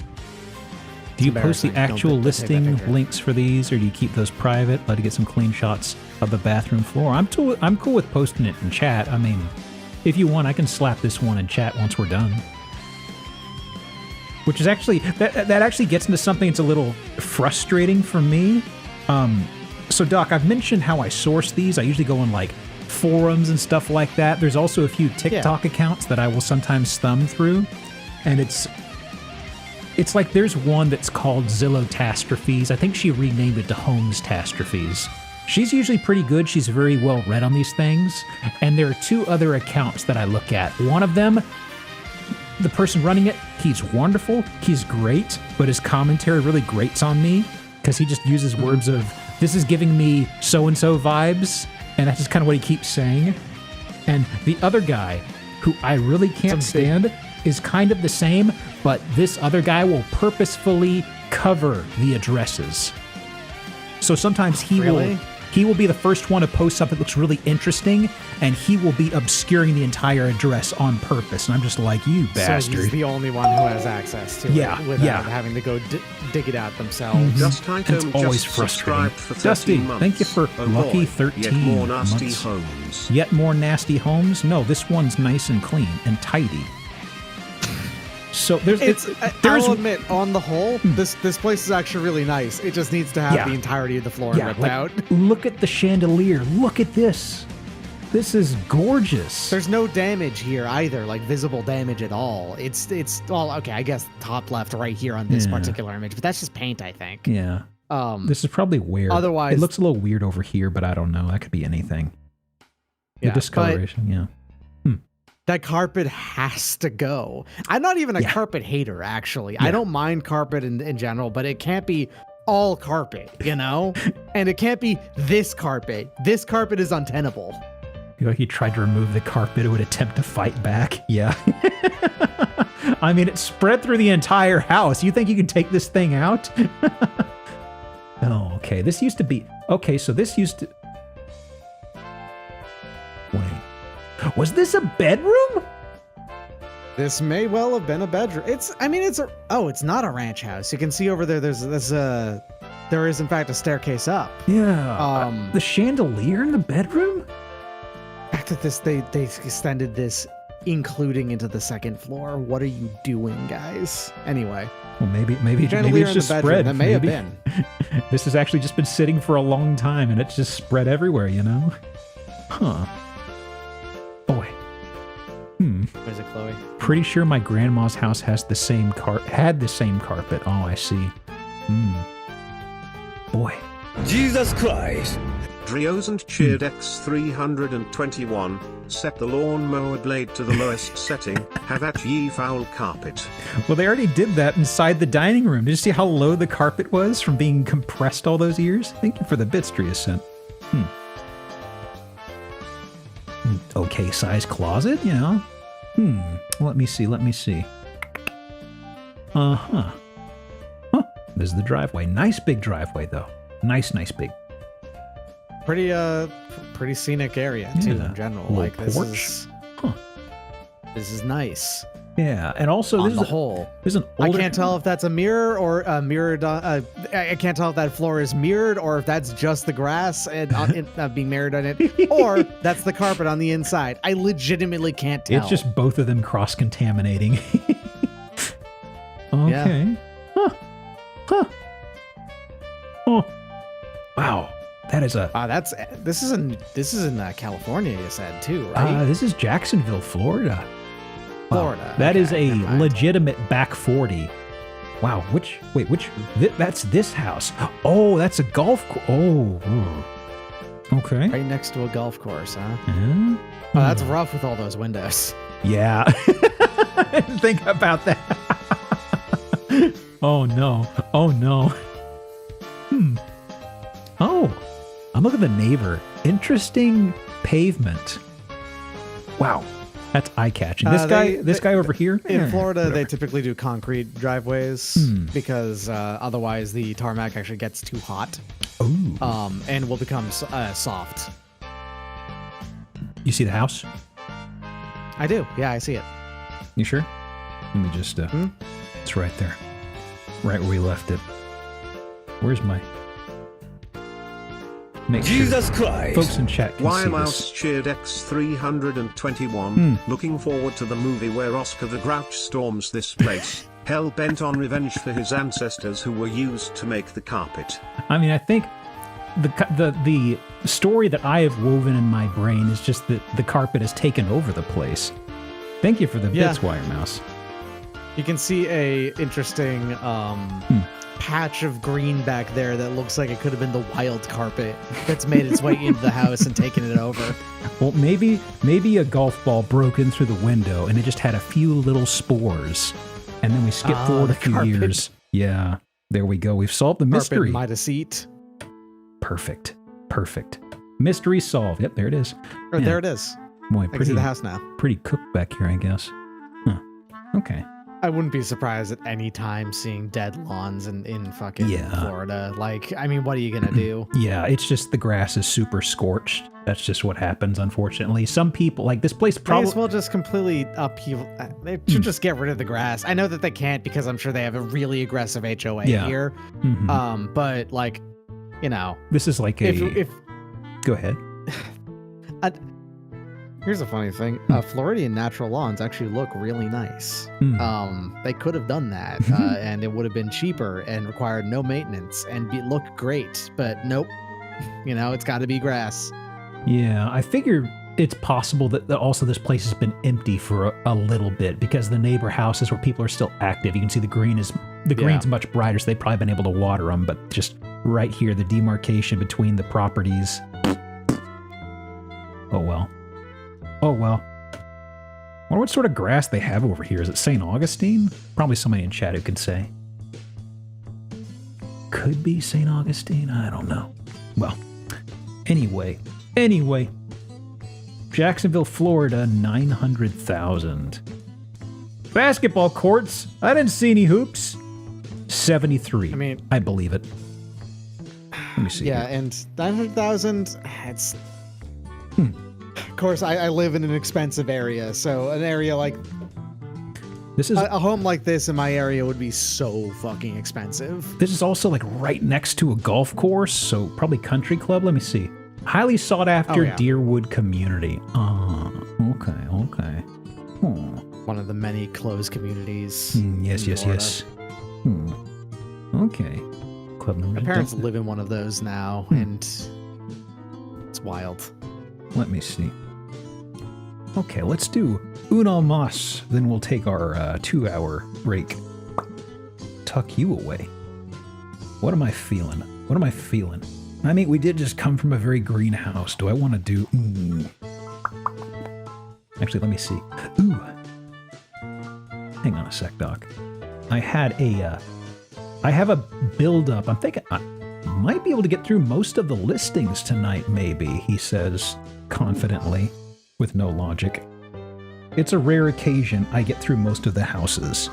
Do you post the embarrassing. Don't actual take that listing picture. links for these, or do you keep those private? Let it get some clean shots of the bathroom floor. I'm cool with posting it in chat. I mean, if you want, I can slap this one in chat once we're done. Which is actually that actually gets into something that's a little frustrating for me. So Doc, I've mentioned how I source these. I usually go on like forums and stuff like that. There's also a few TikTok accounts that I will sometimes thumb through, and it's like there's one that's called ZILLOW. I think she renamed it to Homes-tastrophes. She's usually pretty good. She's very well read on these things. And there are 2 other accounts that I look at. One of them, the person running it, he's wonderful. He's great, but his commentary really grates on me because he just uses words of, this is giving me so-and-so vibes. And that's just kind of what he keeps saying. And the other guy, who I really can't stand, is kind of the same, but this other guy will purposefully cover the addresses. So sometimes he will be the first one to post something that looks really interesting, and he will be obscuring the entire address on purpose. And I'm just like, you bastard. So he's the only one who has access to it without having to go dig it out themselves. Dustito It's always just frustrating. subscribed for 13 Dusty, months. thank you for Oh lucky boy, 13 yet more nasty months. homes. Yet more nasty homes? No, this one's nice and clean and tidy. So I'll admit, on the whole, this place is actually really nice. It just needs to have the entirety of the floor ripped out. Look at the chandelier. Look at this. This is gorgeous. There's no damage here either, like visible damage at all. It's well, okay, I guess top left right here on this particular image, but that's just paint, I think. Yeah. This is probably weird. Otherwise, it looks a little weird over here, but I don't know. That could be anything. The discoloration, yeah. That carpet has to go. I'm not even a carpet hater, actually. I don't mind carpet in general, but it can't be all carpet, you know? And it can't be this carpet. This carpet is untenable. Like he tried to remove the carpet, it would attempt to fight back. Yeah. I mean, it's spread through the entire house. You think you can take this thing out? Oh, okay. This used to be... Okay, so this used to... Wait. Was this a bedroom? This may well have been a bedroom. It's not a ranch house. You can see over there. There is in fact a staircase up. Yeah. The chandelier in the bedroom? The fact that they extended this, including into the second floor. What are you doing, guys? Anyway. Well, maybe Chandelier it's in just the bedroom. spread. That may have been. This has actually just been sitting for a long time, and it's just spread everywhere, you know? Huh. Boy. Where's it, Chloe? Pretty sure my grandma's house had the same carpet. Oh, I see. Boy. Jesus Christ. Drios and Cheered X321, set the lawnmower blade to the lowest setting, have at ye foul carpet. Well, they already did that inside the dining room. Did you see how low the carpet was from being compressed all those years? Thank you for the bits, Dria sent. Okay size closet, you know? Let me see. Uh-huh. Huh. This is the driveway. Nice big driveway, though. Nice big. Pretty scenic area too in general. Little Like this porch. is nice. Yeah, and also On this the is whole, there's an I older. can't tell if that's a mirror or a mirrored. I can't tell if that floor is mirrored or if that's just the grass and being mirrored on it, or that's the carpet on the inside. I legitimately can't tell. It's just both of them cross-contaminating. Okay. Huh. Oh. Wow. That is a. This is in California. You said too, right? This is Jacksonville, Florida. Wow. Florida. That is Okay, a never mind. legitimate back 40. Wow. That's this house. Oh, that's a golf course. Oh. Okay. Right next to a golf course, huh? Yeah. Oh, that's rough with all those windows. Yeah. I didn't think about that. Oh no. Oh, I'm looking at the neighbor. Interesting pavement. Wow. That's eye-catching. This guy over here? In Florida, they typically do concrete driveways because otherwise the tarmac actually gets too hot. Ooh. And will become soft. You see the house? I do. Yeah, I see it. You sure? Let me just, it's right there. Right where we left it. Where's my... Make Jesus sure Christ. folks in chat can Why see Mouse this. Cheered X321, looking forward to the movie where Oscar the Grouch storms this place, hell bent on revenge for his ancestors who were used to make the carpet. I mean, I think the story that I have woven in my brain is just that the carpet has taken over the place. Thank you for the bits, Wire Mouse. You can see a interesting patch of green back there that looks like it could have been the wild carpet that's made its way into the house and taken it over. Well, maybe a golf ball broke in through the window and it just had a few little spores. And then we skip forward a the few carpet. years. Yeah, there we go. We've solved the mystery. Carpet might have seat. Perfect. Mystery solved. Yep, there it is. Or Yeah. there it is. Boy, I can see the house now. pretty cooked back here, I guess. Huh. Okay. I wouldn't be surprised at any time seeing dead lawns in fucking Florida. Like, I mean, what are you gonna do? Yeah, it's just the grass is super scorched. That's just what happens, unfortunately. Some people, like this place Might probably... as well just completely upheaval. They should just get rid of the grass. I know that they can't because I'm sure they have a really aggressive HOA here. Mhm. But like, you know, This is like a... if Go ahead. here's a funny thing, Floridian natural lawns actually look really nice. They could have done that, and it would have been cheaper and required no maintenance and look great. But nope, you know, it's got to be grass. Yeah, I figure it's possible that also this place has been empty for a little bit because the neighbor houses where people are still active. You can see the green's much brighter, so they've probably been able to water them. But just right here, the demarcation between the properties. Oh well. Wonder what sort of grass they have over here. Is it St. Augustine? Probably somebody in chat who could say. Could be St. Augustine. I don't know. Well, anyway. Jacksonville, Florida, 900,000. Basketball courts. I didn't see any hoops. 73. I mean, I believe it. Let me see. yeah, here. and 900,000. It's. Of course, I live in an expensive area, so an area like This is A home like this in my area would be so fucking expensive. This is also like right next to a golf course, so probably country club. Let me see. Highly sought after yeah. Deerwood community. Okay. One of the many closed communities. Yes. in Florida. Okay. Club number. My parents live in one of those now, and it's wild. Let me see. Okay, let's do uno mas. Then we'll take our 2-hour break. Tuck you away. What am I feeling? I mean, we did just come from a very green house. Do I want to do... Actually, let me see. Ooh. Hang on a sec, Doc. I have a build-up. I'm thinking I might be able to get through most of the listings tonight, maybe, he says confidently, with no logic. It's a rare occasion I get through most of the houses.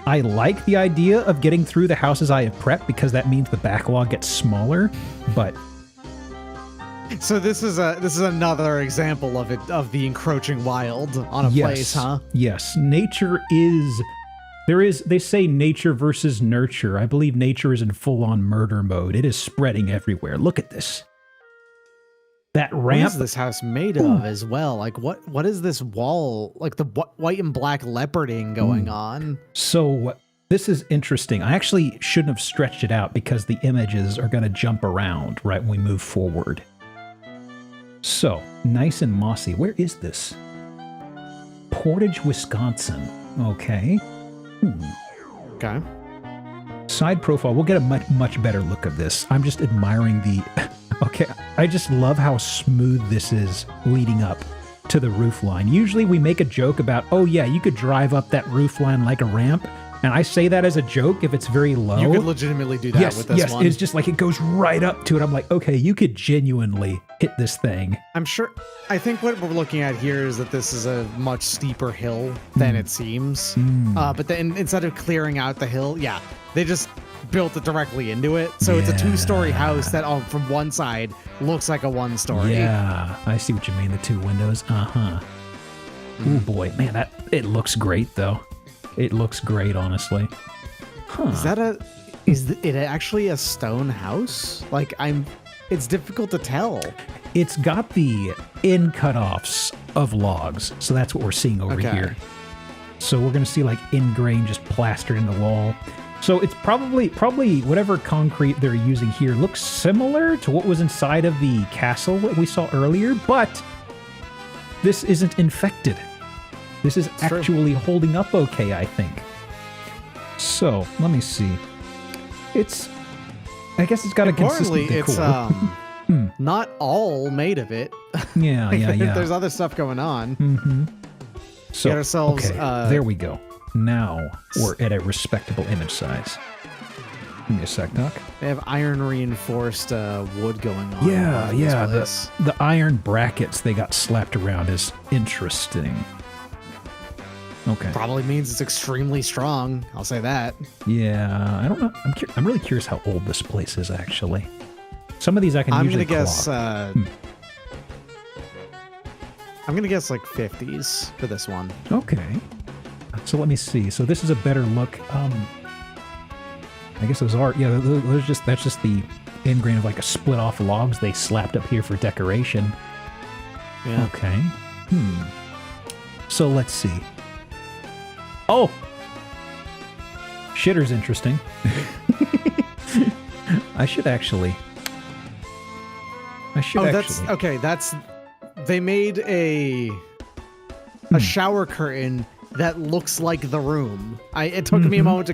I like the idea of getting through the houses I have prepped because that means the backlog gets smaller, but... So this is another example of the encroaching wild on a place, huh? Yes, nature is... They say nature versus nurture. I believe nature is in full-on murder mode. It is spreading everywhere. Look at this. That ramp... What is this house made of as well? Like, what is this wall? Like the white and black leoparding going on? So, this is interesting. I actually shouldn't have stretched it out because the images are going to jump around right when we move forward. So, nice and mossy. Where is this? Portage, Wisconsin. Okay. Okay. Side profile. We'll get a much better look of this. I'm just admiring the... Okay, I just love how smooth this is leading up to the roof line. Usually we make a joke about, oh yeah, you could drive up that roof line like a ramp. And I say that as a joke if it's very low. You could legitimately do that with this one. It's just like it goes right up to it. I'm like, okay, you could genuinely hit this thing. I think what we're looking at here is that this is a much steeper hill than it seems. But then instead of clearing out the hill, yeah, they just built it directly into it. So it's a 2-story house that from one side looks like a 1-story. Yeah, I see what you mean. The 2 windows. Oh boy, man, it looks great though. It looks great, honestly. Huh. Is it actually a stone house? Like it's difficult to tell. It's got the in cutoffs of logs, so that's what we're seeing over here. So we're gonna see like ingrain just plastered in the wall. So it's probably whatever concrete they're using here looks similar to what was inside of the castle that we saw earlier, but this isn't infected. This is actually holding up okay, I think. So, let me see. I guess it's got a consistent decor. It's not all made of it. Yeah. There's other stuff going on. So, get ourselves, okay, there we go. Now we're at a respectable image size. Give me a sec, Doc. They have iron reinforced wood going on. Yeah. The iron brackets they got slapped around is interesting. Okay. Probably means it's extremely strong. I'll say that. Yeah, I don't know. I'm really curious how old this place is, actually. Some of these I can usually guess. I'm gonna guess like 50s for this one. Okay. So let me see. So this is a better look. I guess those are that's just the ingrain of like a split off logs they slapped up here for decoration. Yeah. Okay. So let's see. Oh! Shitter's interesting. I should actually... They made a shower curtain that looks like the room. It took me a moment to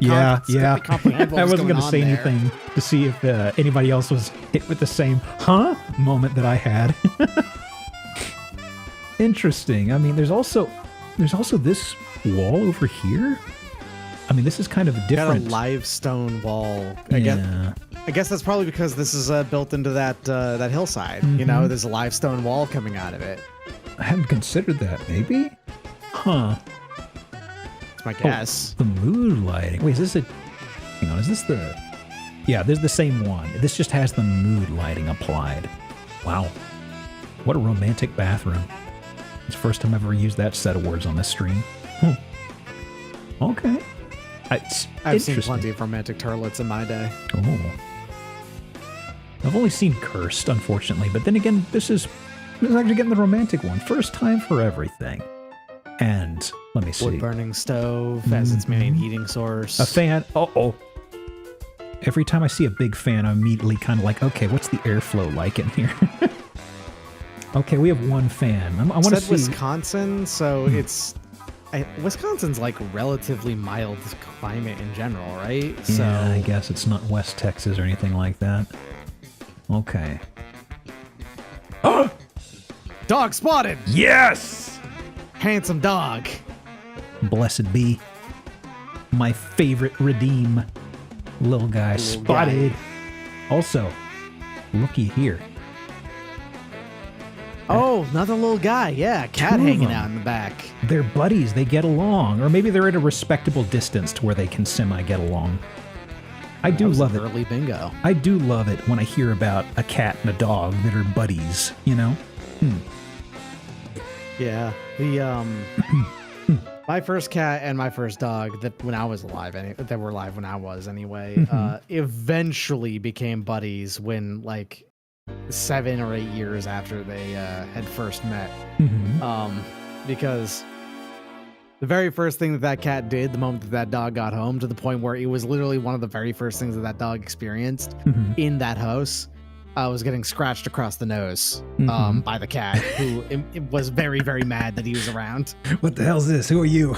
comprehend what I was wasn't going to say there. anything to see if anybody else was hit with the same moment that I had. Interesting. I mean, there's also this wall over here. I mean, this is kind of different. Got a live stone wall. I guess that's probably because this is built into that hillside. You know, there's a live stone wall coming out of it. I hadn't considered that. Maybe. That's my guess. The mood lighting. Wait, is this hang on, is this the... Yeah, this is the same one. This just has the mood lighting applied. Wow. What a romantic bathroom. It's the first time I've ever used that set of words on this stream. Okay. It's I've seen interesting. plenty of romantic turlets in my day. Oh. I've only seen Cursed, unfortunately, but then again, this is actually getting the romantic one. First time for everything. And let me see. Wood burning stove as its main heating source. A fan. Uh-oh. Every time I see a big fan, I'm immediately kind of like, okay, what's the airflow like in here? Okay, we have one fan. I want to Said see. Wisconsin, so it's Wisconsin's like relatively mild climate in general, right? So Yeah, I guess it's not West Texas or anything like that. Okay. dog spotted. Yes! Handsome dog. Blessed be. My favorite redeem. Little guy Little spotted. guy. Also, looky here. Oh, another little guy. Yeah, cat Two of hanging them. out in the back. They're buddies. They get along. Or maybe they're at a respectable distance to where they can semi-get along. I do That was love an it. early bingo. I do love it when I hear about a cat and a dog that are buddies, you know? Yeah, the my first cat and my first dog that when I was alive, that were alive when I was anyway, eventually became buddies when like 7 or 8 years after they had first met. Because the very first thing that cat did the moment that dog got home, to the point where it was literally one of the very first things that dog experienced in that house, was getting scratched across the nose by the cat, who was very, very mad that he was around. What the hell's this? Who are you?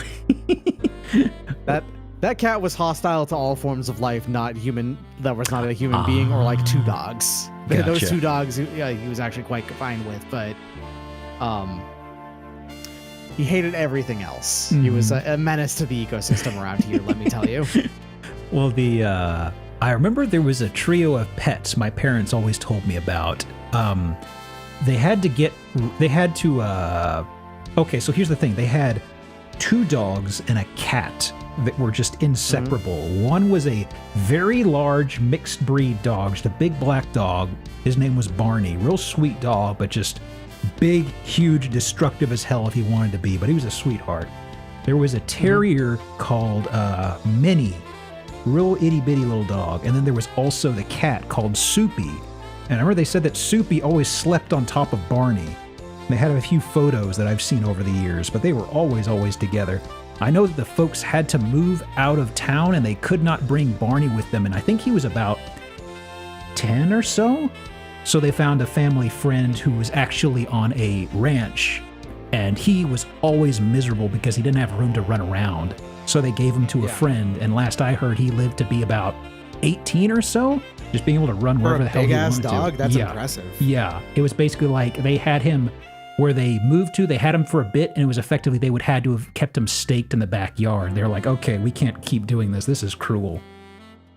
That cat was hostile to all forms of life, not human. That was not a human being or like two dogs. Those Gotcha. two dogs, he was actually quite fine with, but he hated everything else. He was a menace to the ecosystem around here, let me tell you. Well, I remember there was a trio of pets my parents always told me about. Okay, so here's the thing. They had 2 dogs and a cat that were just inseparable. One was a very large mixed breed dog, just a big black dog. His name was Barney. Real sweet dog, but just big, huge, destructive as hell if he wanted to be, but he was a sweetheart. There was a terrier called Minnie. Real itty bitty little dog. And then there was also the cat called Soupy. And I remember they said that Soupy always slept on top of Barney. They had a few photos that I've seen over the years, but they were always together. I know that the folks had to move out of town and they could not bring Barney with them. And I think he was about 10 or so. So they found a family friend who was actually on a ranch, and he was always miserable because he didn't have room to run around. So they gave him to a friend, and last I heard, he lived to be about 18 or so, just being able to run wherever the hell he Big ass wanted dog. to. That's Yeah. impressive. Yeah, it was basically like they had him where they moved to. They had him for a bit, and it was effectively they would had to have kept him staked in the backyard. They're like, okay, we can't keep doing this. This is cruel.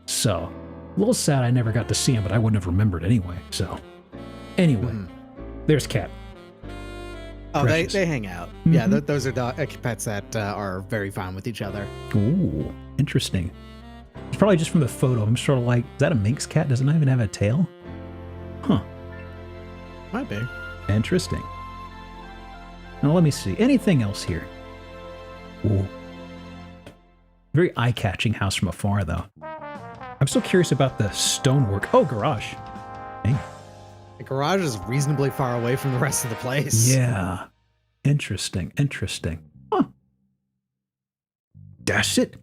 So, a little sad I never got to see him, but I wouldn't have remembered anyway. So, anyway, there's Cat. Oh, Precious. they hang out. Yeah, those are pets that are very fine with each other. Ooh, interesting. It's probably just from the photo. I'm sort of like, is that a Manx cat? Does it not even have a tail? Huh. Might be. Interesting. Now let me see. Anything else here? Ooh. Very eye-catching house from afar, though. I'm still curious about the stonework. Oh, garage. Hey. The garage is reasonably far away from the rest of the place. Yeah. Interesting. Huh. That's it.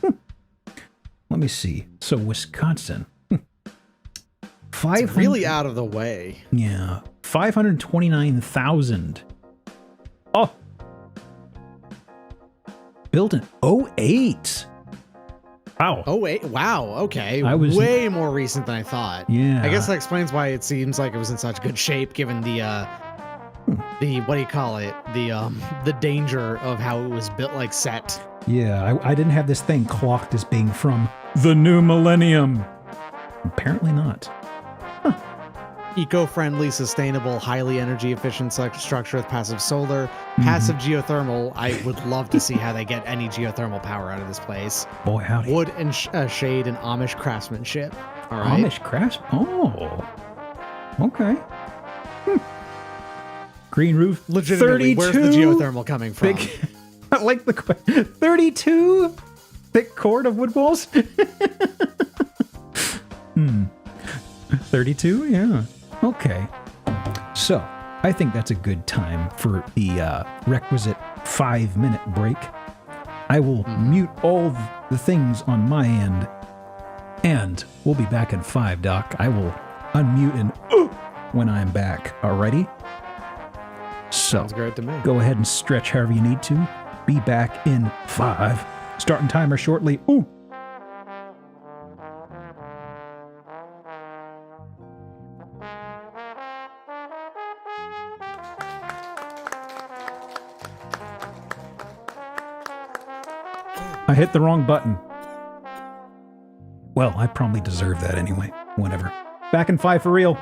Let me see. So Wisconsin. It's really out of the way. Yeah. 529,000. Oh. Built in 08. Wow. Oh wait! Wow. Okay. I was- way more recent than I thought. Yeah. I guess that explains why it seems like it was in such good shape, given the what do you call it? The danger of how it was built, like set. Yeah, I didn't have this thing clocked as being from the new millennium. Apparently not. Eco-friendly, sustainable, highly energy efficient structure with passive solar, passive geothermal. I would love to see how they get any geothermal power out of this place. Boy, howdy. Wood and shade and Amish craftsmanship. All right. Amish crafts? Oh. Okay. Green roof. Legitimately, 32. where's the geothermal coming from? I like the 32 thick cord of wood walls. 32, yeah. Okay. So I think that's a good time for the requisite 5-minute break. I will mute all the things on my end, and we'll be back in 5, Doc. I will unmute and when I'm back. Alrighty? So, Sounds great to me. go ahead and stretch however you need to. Be back in 5. Starting timer shortly. Ooh! I hit the wrong button. Well, I probably deserve that anyway. Whatever. Back in 5 for real.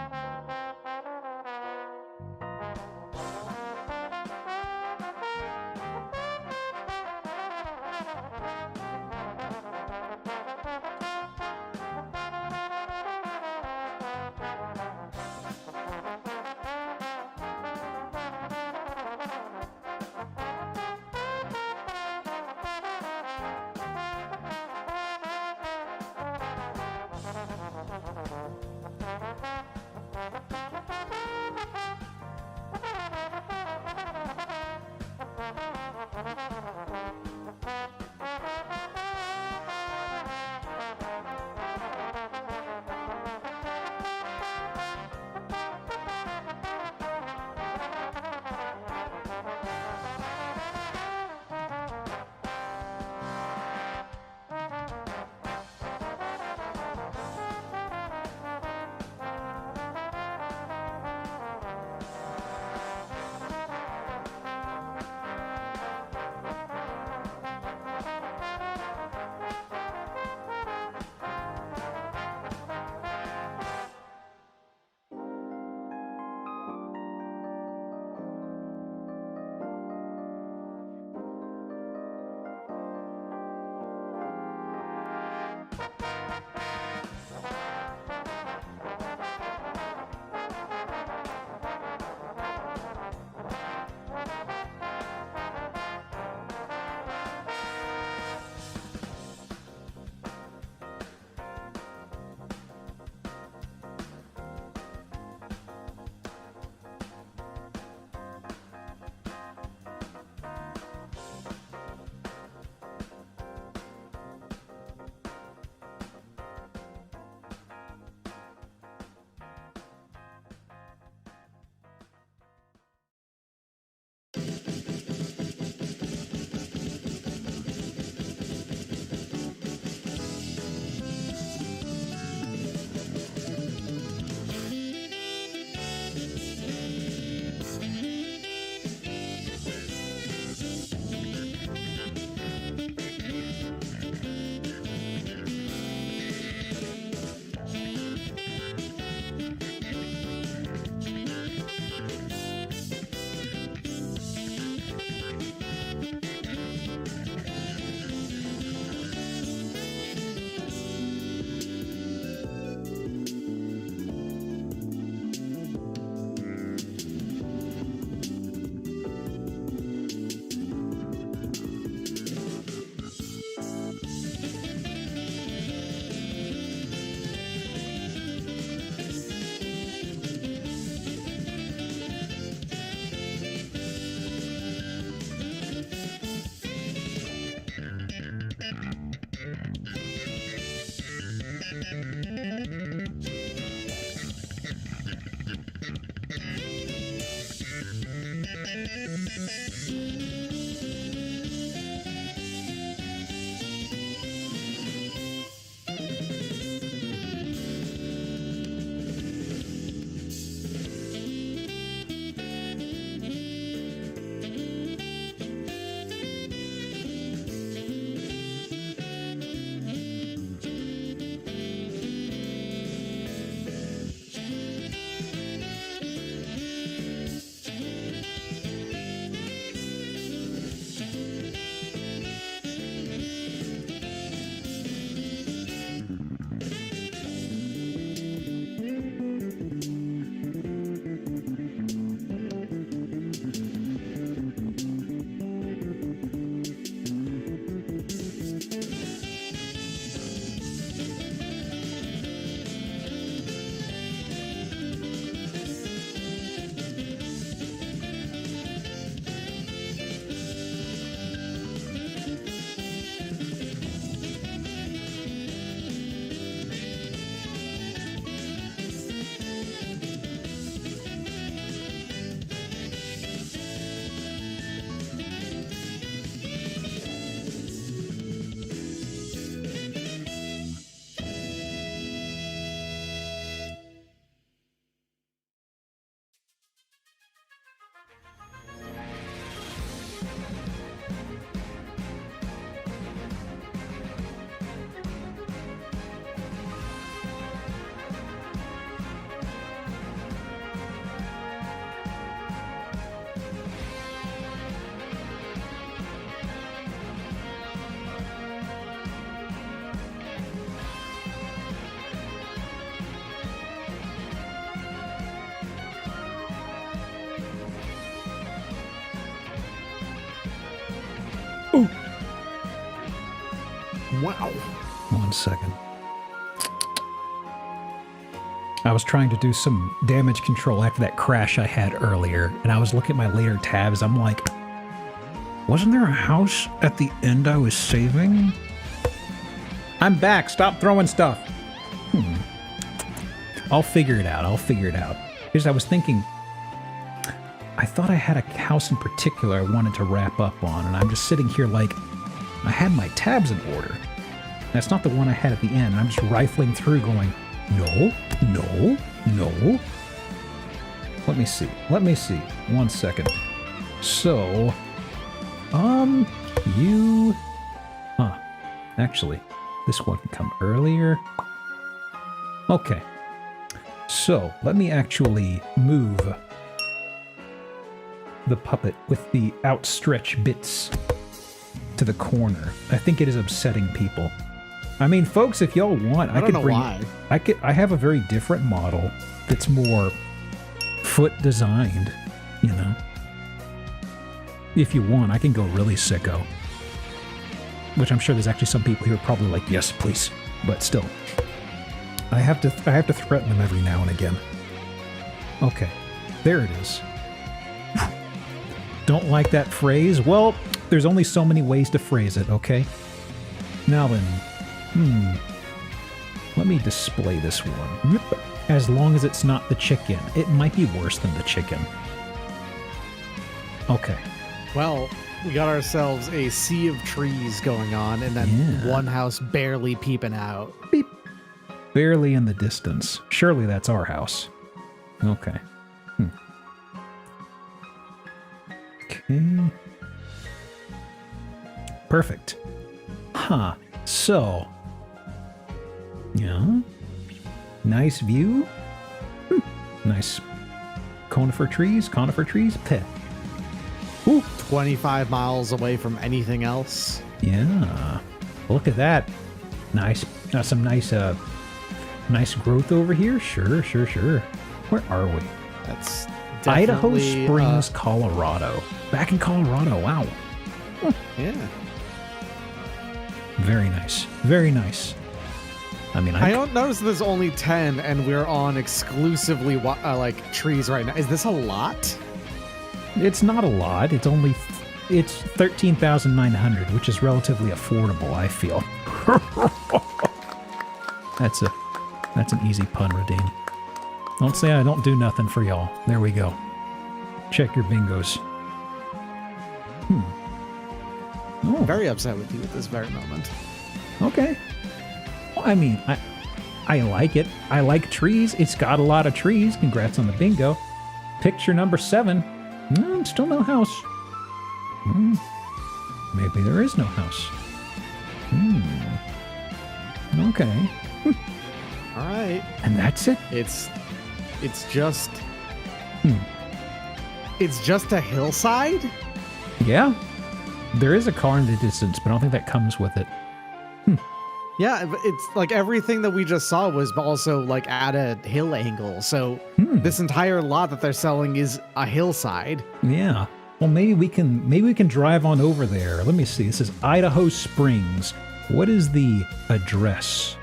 Wow. 1 second. I was trying to do some damage control after that crash I had earlier, and I was looking at my later tabs. I'm like, wasn't there a house at the end I was saving? I'm back. Stop throwing stuff. I'll figure it out. Because I was thinking, I thought I had a house in particular I wanted to wrap up on, and I'm just sitting here like, I had my tabs in order. That's not the one I had at the end. I'm just rifling through going, no. Let me see. 1 second. So, actually, this one can come earlier. Okay. So, let me actually move the puppet with the outstretched bits to the corner. I think it is upsetting people. I mean, folks, if y'all want, I could bring. Why. I have a very different model that's more foot designed, you know. If you want, I can go really sicko. Which I'm sure there's actually some people who are probably like, yes, please. But still, I have to threaten them every now and again. Okay, there it is. Don't like that phrase? Well, there's only so many ways to phrase it, okay? Now then, let me display this one. As long as it's not the chicken. It might be worse than the chicken. Okay. Well, we got ourselves a sea of trees going on, and then one house barely peeping out. Beep. Barely in the distance. Surely that's our house. Okay. Okay. Perfect. Huh. So. Yeah. Nice view. Nice. Conifer trees. Peh. Ooh. 25 miles away from anything else. Yeah. Look at that. Nice. Some nice growth over here. Sure. Where are we? That's Idaho definitely, Springs, Colorado. Back in Colorado. Wow. Yeah. Very nice. I mean, I don't notice there's only 10 and we're on exclusively like trees right now. Is this a lot? It's not a lot. It's 13,900, which is relatively affordable, I feel. That's an easy pun, Redeem. Don't say I don't do nothing for y'all. There we go. Check your bingos. Oh. Very upset with you at this very moment. Okay. Well, I mean, I like it. I like trees. It's got a lot of trees. Congrats on the bingo. Picture number 7. Still no house. Maybe there is no house. Okay. All right. And that's it? It's just it's just a hillside? Yeah. There is a car in the distance, but I don't think that comes with it. Yeah, but it's like everything that we just saw was also like at a hill angle. So this entire lot that they're selling is a hillside. Yeah. Well, maybe we can drive on over there. Let me see. This is Idaho Springs. What is the address?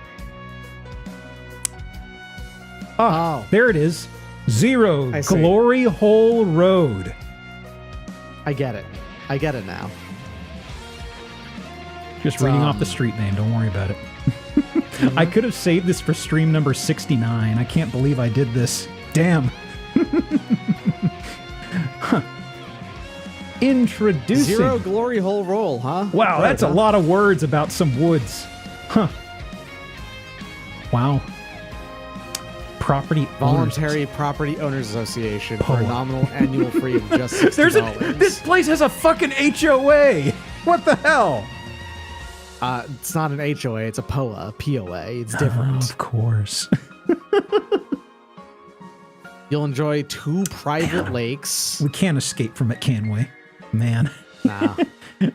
Oh, there it is. 0 Glory Hole Road. I get it now. Just reading off the street name. Don't worry about it. I could have saved this for stream number 69. I can't believe I did this. Damn. Introducing 0 Glory Hole Roll, huh? Wow, that's a lot of words about some woods. Wow. Voluntary Property Owners Association for a nominal annual fee of just $60. This place has a fucking HOA. What the hell? It's not an HOA, it's a POA. POA. It's different. Of course. You'll enjoy 2 private lakes. We can't escape from it, can we? Man. Nah.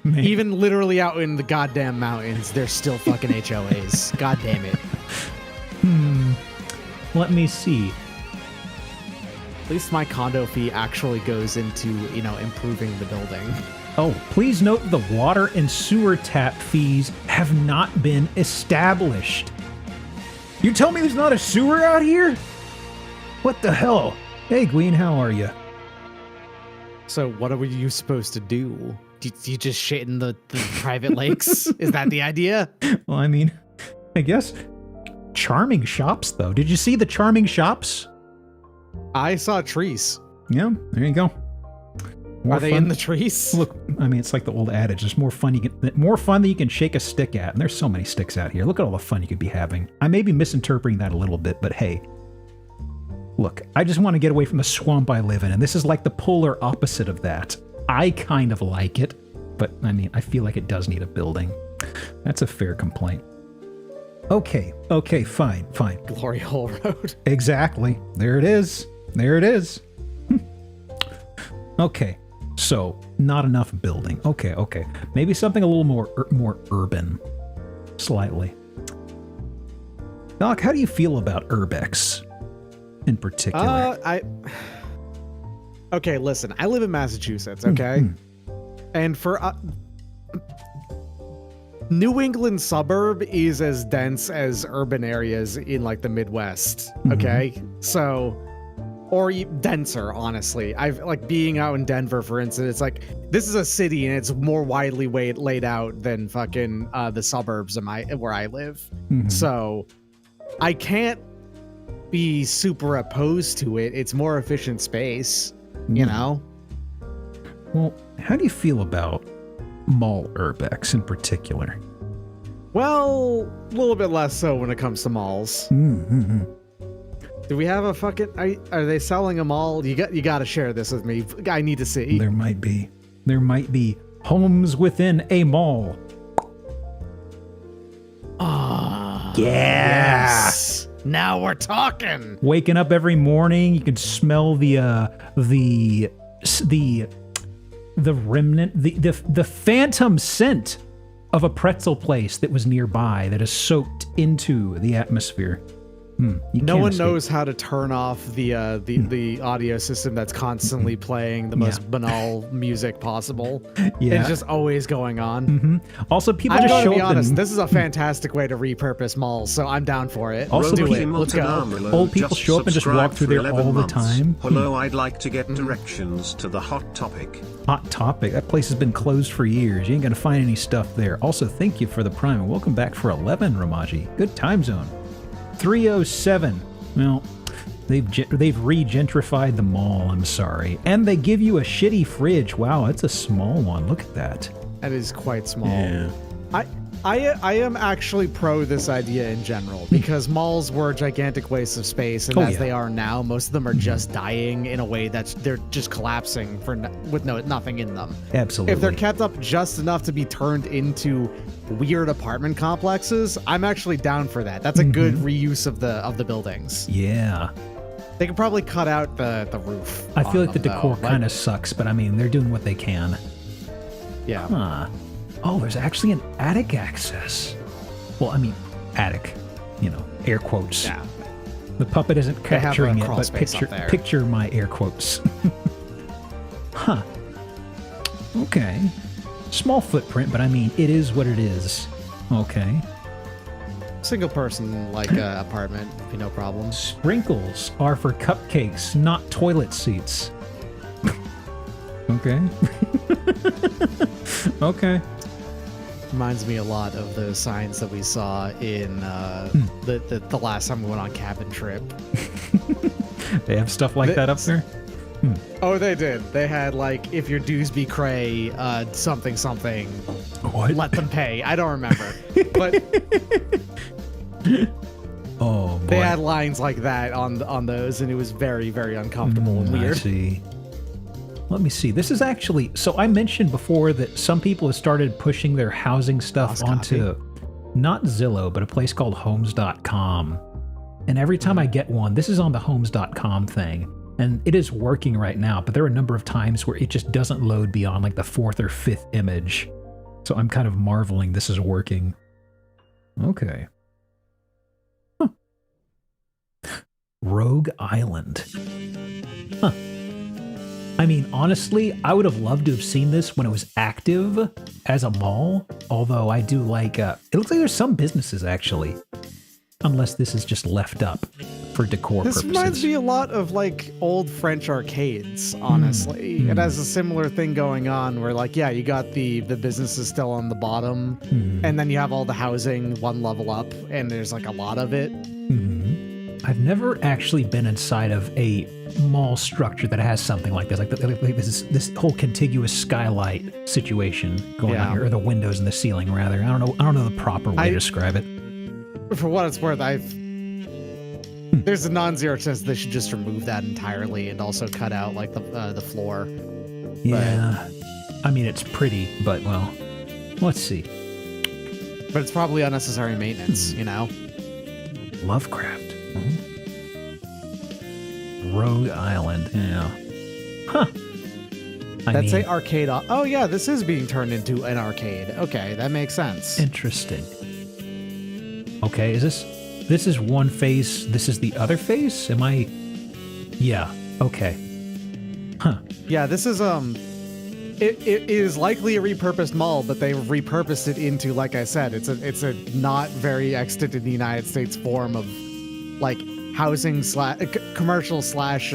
Man. Even literally out in the goddamn mountains, there's still fucking HOAs. God damn it. Let me see. At least my condo fee actually goes into, improving the building. Oh, please note the water and sewer tap fees have not been established. You tell me there's not a sewer out here? What the hell? Hey, Gween, how are you? So what are you supposed to do? Do you just shit in the private lakes? Is that the idea? Well, I mean, I guess charming shops, though. Did you see the charming shops? I saw trees. Yeah, there you go. Are they in the trees? Look, I mean, it's like the old adage. There's more fun than you can shake a stick at. And there's so many sticks out here. Look at all the fun you could be having. I may be misinterpreting that a little bit, but hey. Look, I just want to get away from the swamp I live in, and this is like the polar opposite of that. I kind of like it, but I mean, I feel like it does need a building. That's a fair complaint. Okay, fine. Glory Hole Road. Exactly. There it is. Okay. So, not enough building. Okay. Maybe something a little more urban. Slightly. Doc, how do you feel about urbex in particular? Okay, listen. I live in Massachusetts, okay? And for New England suburb is as dense as urban areas in like the Midwest, okay? So or denser, honestly. I've like being out in Denver, for instance, it's like this is a city and it's more widely laid out than fucking the suburbs of where I live. So I can't be super opposed to it. It's more efficient space, you know? Well, how do you feel about mall urbex in particular? Well, a little bit less so when it comes to malls. Do we have a fucking... Are they selling a mall? You got to share this with me. I need to see. There might be homes within a mall. Ah, yes. Now we're talking. Waking up every morning, you can smell the remnant, the phantom scent of a pretzel place that was nearby that is soaked into the atmosphere. No one knows how to turn off the audio system that's constantly playing the most banal music possible. It's just always going on. Also, people I'm just going show to be up honest. and, This is a fantastic way to repurpose malls, so I'm down for it. Also, do people- it. Let's go. Old people show up and just walk through there all the time. Hello, I'd like to get directions to the Hot Topic. Hot Topic. That place has been closed for years. You ain't gonna find any stuff there. Also, thank you for the prime and welcome back for 11, Ramaji. Good time zone. 307. Well, they've re-gentrified the mall. I'm sorry, and they give you a shitty fridge. Wow, it's a small one. Look at that. That is quite small. Yeah. I am actually pro this idea in general because malls were gigantic wastes of space, and as they are now, most of them are just dying in a way that they're just collapsing with nothing in them. Absolutely. If they're kept up just enough to be turned into weird apartment complexes, I'm actually down for that. That's a good reuse of the buildings. Yeah. They could probably cut out the roof. I feel like the decor kind of sucks, but I mean, they're doing what they can. Yeah. Huh. Oh, there's actually an attic access. Well, I mean, attic, air quotes. Yeah. The puppet isn't capturing it, crawl but space up there. picture my air quotes. Huh. Okay. Small footprint, but I mean, it is what it is. Okay. Single person apartment, would be no problem. Sprinkles are for cupcakes, not toilet seats. Okay. Okay. Reminds me a lot of the signs that we saw in the last time we went on cabin trip. They have stuff like that up there? Oh, they did. They had like, if your dues be cray, something. What? Let them pay. I don't remember. But oh, boy. they had lines like that on those, and it was very, very uncomfortable and weird. I see. Let me see. This is actually... So I mentioned before that some people have started pushing their housing stuff onto not Zillow, but a place called homes.com. And every time I get one, this is on the homes.com thing. And it is working right now, but there are a number of times where it just doesn't load beyond like the 4th or 5th image. So I'm kind of marveling this is working. Okay. Huh. Rogue Island. Huh. I mean, honestly, I would have loved to have seen this when it was active as a mall. Although I do like, it looks like there's some businesses actually. Unless this is just left up for decor This purposes. reminds me a lot of like old French arcades, honestly. It has a similar thing going on where like, yeah, you got the businesses still on the bottom, and then you have all the housing one level up, and there's like a lot of it. I've never actually been inside of a mall structure that has something like this, like this whole contiguous skylight situation going on here, or the windows in the ceiling rather. I don't know the proper way to describe it. For what it's worth, there's a non-zero chance they should just remove that entirely and also cut out like the floor. Yeah, I mean it's pretty, but well, let's see. But it's probably unnecessary maintenance, you know. Lovecraft. Rogue Island. Yeah. Huh. That's a arcade. Oh yeah, this is being turned into an arcade. Okay, that makes sense. Interesting. Okay, this is one face, this is the other face? Am I... Yeah, okay. Huh. Yeah, this is, it is likely a repurposed mall, but they repurposed it into, like I said, it's a not very extant in the United States form of, like, housing commercial slash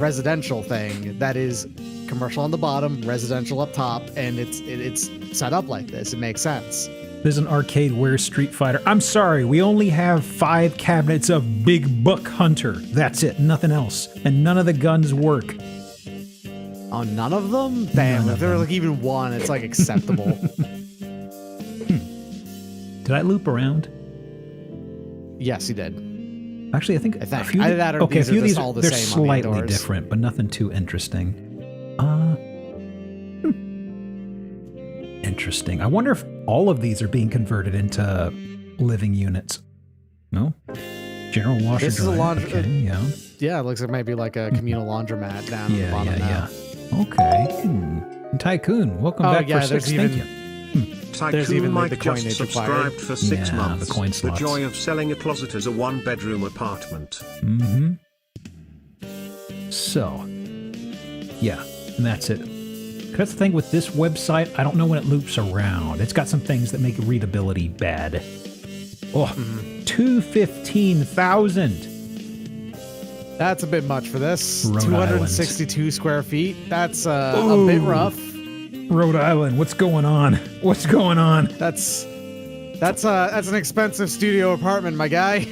residential thing that is commercial on the bottom, residential up top, and it's set up like this. It makes sense. There's an arcade where Street Fighter. I'm sorry, we only have 5 cabinets of Big Buck Hunter. That's it, nothing else. And none of the guns work. Oh, none of them? Damn, if there were like even one, it's like acceptable. Did I loop around? Yes, you did. Actually, I think a few Either that or okay, a these few are of these just all the they're same on the slightly indoors. different, but nothing too interesting. Interesting. I wonder if all of these are being converted into living units. No? General washer This is a dryer. laundry. Okay, yeah. Yeah, it looks like maybe like a communal laundromat down at the bottom now. Okay. Tycoon, welcome Oh, back yeah, for 6. there's Thank even- you. There's Tycoon even, like, Mike the just coinage subscribed required. for 6 Yeah, months. the coin The slots. joy of selling a closet as a 1-bedroom apartment. Mm-hmm. So, yeah, and that's it. That's the thing with this website. I don't know when it loops around. It's got some things that make readability bad. Oh, 215,000. That's a bit much for this. Rhode 262 square feet. That's a bit rough. Rhode Island, what's going on? What's going on? That's an expensive studio apartment, my guy.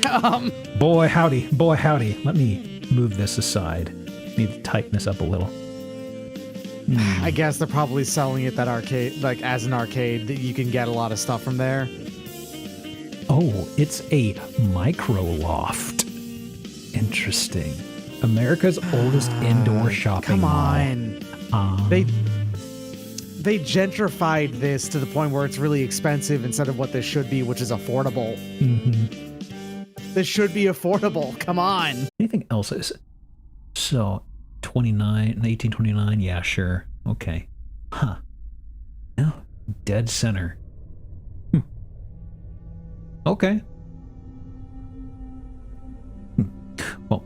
Boy howdy, boy howdy. Let me move this aside. Need to tighten this up a little. I guess they're probably selling it that arcade, like as an arcade, that you can get a lot of stuff from there. Oh, it's a micro loft. Interesting. America's oldest indoor shopping Come mall. on. They gentrified this to the point where it's really expensive instead of what this should be, which is affordable. This should be affordable. Come on. Anything else is so 1829, yeah, sure. Okay. Huh. No. Dead center. Okay. Well,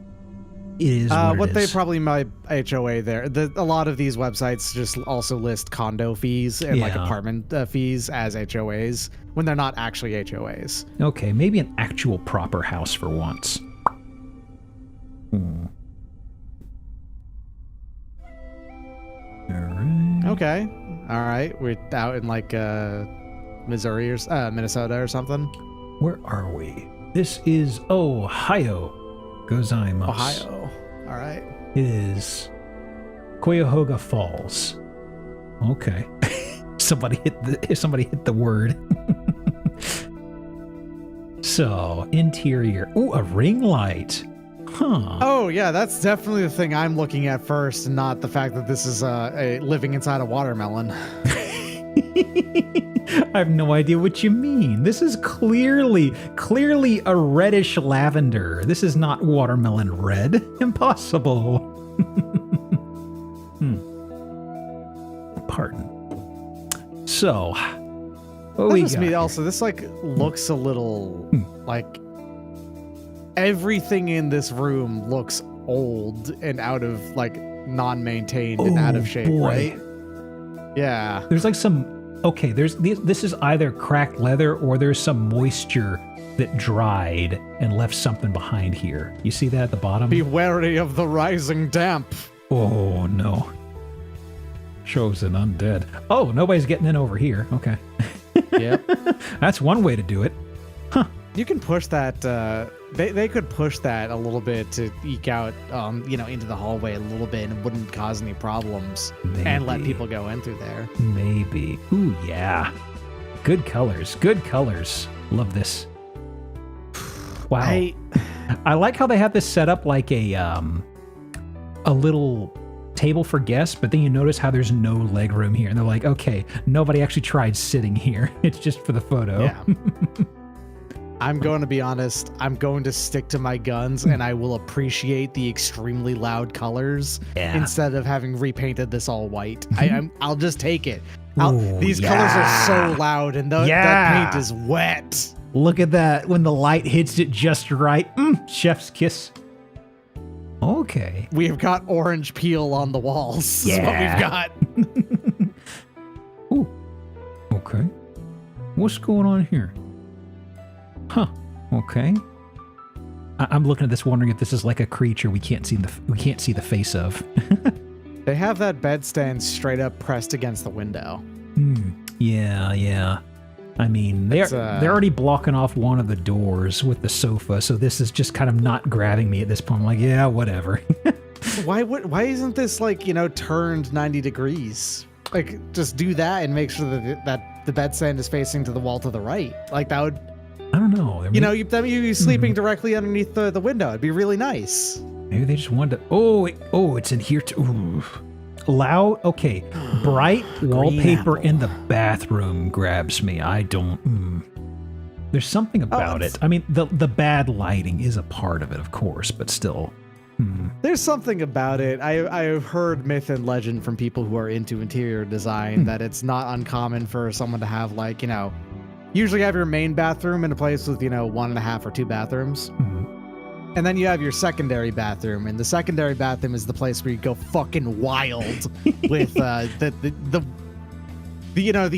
it is what it they is. probably might HOA there. A lot of these websites just also list condo fees and like Yeah. apartment fees as HOAs when they're not actually HOAs. Okay, maybe an actual proper house for once. All right. Okay. All right. We're out in like Missouri or Minnesota or something. Where are we? This is Ohio. Gozaimasu. Ohio. All right. It is Cuyahoga Falls. Okay. somebody hit the word. So, interior. Ooh, a ring light. Huh. Oh yeah, that's definitely the thing I'm looking at first, and not the fact that this is a living inside a watermelon. I have no idea what you mean. This is clearly a reddish lavender. This is not watermelon red. Impossible. Pardon. So, what we This got me here? also. This like looks a little like everything in this room looks old and out of like non-maintained and out of shape, boy. right? Yeah. There's like some... Okay, this is either cracked leather or there's some moisture that dried and left something behind here. You see that at the bottom? Be wary of the rising damp. Oh, no. Chosen undead. Oh, nobody's getting in over here. Okay. Yep. That's one way to do it. You can push that, they could push that a little bit to eke out, into the hallway a little bit and it wouldn't cause any problems. And let Maybe. people go in through there. Maybe. Ooh, yeah. Good colors. Good colors. Love this. Wow. I like how they have this set up like a little table for guests, but then you notice how there's no leg room here. And they're like, okay, nobody actually tried sitting here. It's just for the photo. Yeah. I'm going to be honest. I'm going to stick to my guns and I will appreciate the extremely loud colors instead of having repainted this all white. I'll just take it. These colors are so loud and that paint is wet. Look at that. When the light hits it just right. Chef's kiss. Okay. We have got orange peel on the walls. Yeah. Is what we've got. Ooh. Okay. What's going on here? Huh. Okay. I'm looking at this, wondering if this is like a creature we can't see the face of. They have that bedstand straight up pressed against the window. Yeah. I mean, they're already blocking off one of the doors with the sofa, so this is just kind of not grabbing me at this point. I'm like, yeah, whatever. Why isn't this turned 90 degrees? Like, just do that and make sure that the bedstand is facing to the wall to the right. Like, that would... I don't know. You'd be sleeping directly underneath the window. It'd be really nice. Maybe they just wanted to... Oh, it's in here too. Ooh. Loud. Okay. Bright wallpaper in the bathroom grabs me. I don't... There's something about it. I mean, the bad lighting is a part of it, of course, but still... There's something about it. I've heard myth and legend from people who are into interior design that it's not uncommon for someone to have usually have your main bathroom in a place with 1.5 or 2 bathrooms, and then you have your secondary bathroom, and the secondary bathroom is the place where you go fucking wild with the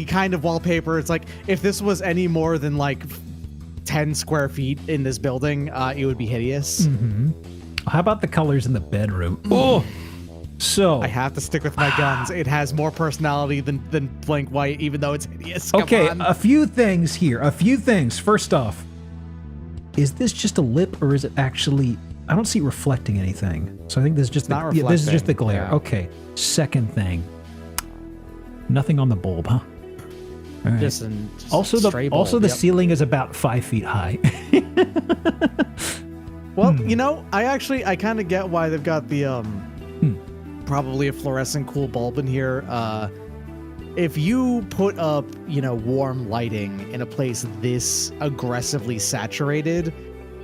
kind of wallpaper. It's like if this was any more than 10 square feet in this building, it would be hideous. How about the colors in the bedroom? Oh, so I have to stick with my guns. It has more personality than blank white, even though it's hideous. Okay, Come on. a few things here. First off, is this just a lip or is it actually... I don't see it reflecting anything. So I think this is just this is just the glare. Yeah. Okay. Second thing. Nothing on the bulb, huh? All right. Just also the ceiling is about 5 feet high. Well, I kind of get why they've got the probably a fluorescent cool bulb in here. If you put up, warm lighting in a place this aggressively saturated,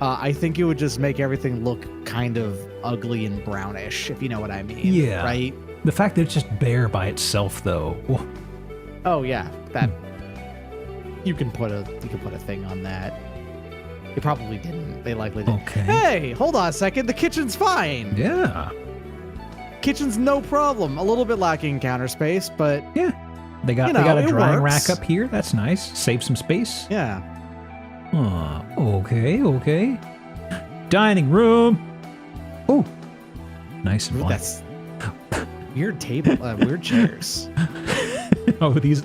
I think it would just make everything look kind of ugly and brownish, if you know what I mean. Yeah. Right? The fact that it's just bare by itself, though. Oh yeah, that you can put a thing on that. They probably didn't. They likely didn't. Okay. Hey, hold on a second. The kitchen's fine. Yeah. Kitchen's no problem. A little bit lacking counter space, but Yeah. They got a drying rack up here. That's nice. Save some space. yeah. Okay. Dining room. Oh. Nice and Ooh, fun. that's weird table, weird chairs. Oh, these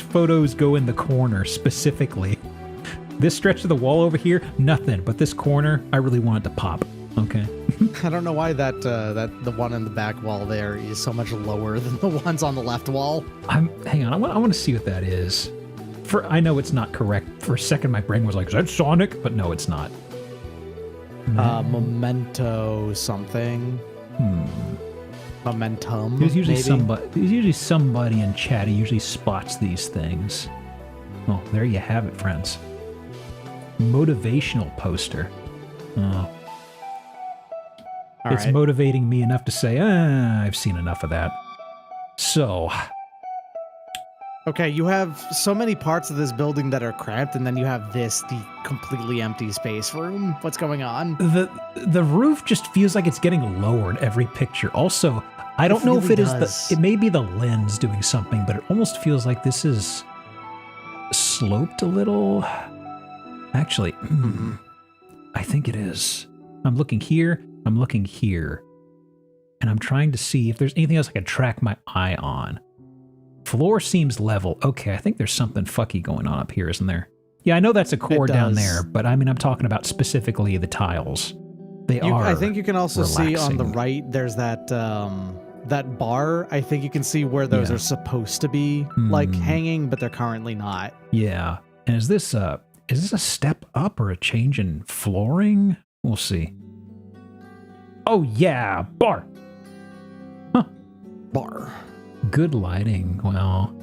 photos go in the corner specifically. This stretch of the wall over here, nothing. But this corner, I really want it to pop. Okay. I don't know why that the one in the back wall there is so much lower than the ones on the left wall. Hang on. I want to see what that is. I know it's not correct. For a second, my brain was like, "Is that Sonic?" But no, it's not. Memento something. Momentum. There's usually maybe? There's usually somebody in chat who usually spots these things. Oh, there you have it, friends. Motivational poster. Oh. It's motivating me enough to say, I've seen enough of that. So, Okay, you have so many parts of this building that are cramped, and then you have this, the completely empty space room. What's going on? The roof just feels like it's getting lower in every picture. Also, I don't know if really it is does. it may be the lens doing something, but it almost feels like this is sloped a little. Actually, I think it is. I'm looking here, I'm looking here, and I'm trying to see if there's anything else I can track my eye on. Floor seems level. Okay, I think there's something fucky going on up here, isn't there? Yeah, I know that's a core down there, but I mean, I'm talking about specifically the tiles. I think you can also see on the relaxing. right, there's that that bar. I think you can see where those are supposed to be like hanging, but they're currently not. Yeah. And is this a step up or a change in flooring? We'll see. Oh yeah, bar. Bar. Good lighting. Well.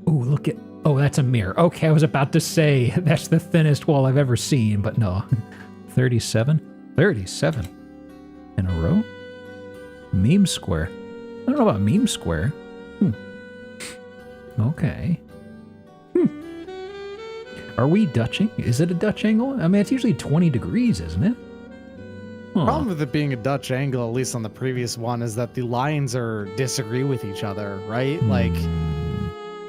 Ooh, look at. Oh, that's a mirror. Okay, I was about to say that's the thinnest wall I've ever seen, but no. 37? 37 in a row? Meme square. I don't know about meme square. Okay. Are we Dutching? Is it a Dutch angle? I mean, it's usually 20 degrees, isn't it? Huh. Problem with it being a Dutch angle, at least on the previous one, is that the lines disagree with each other, right? Like,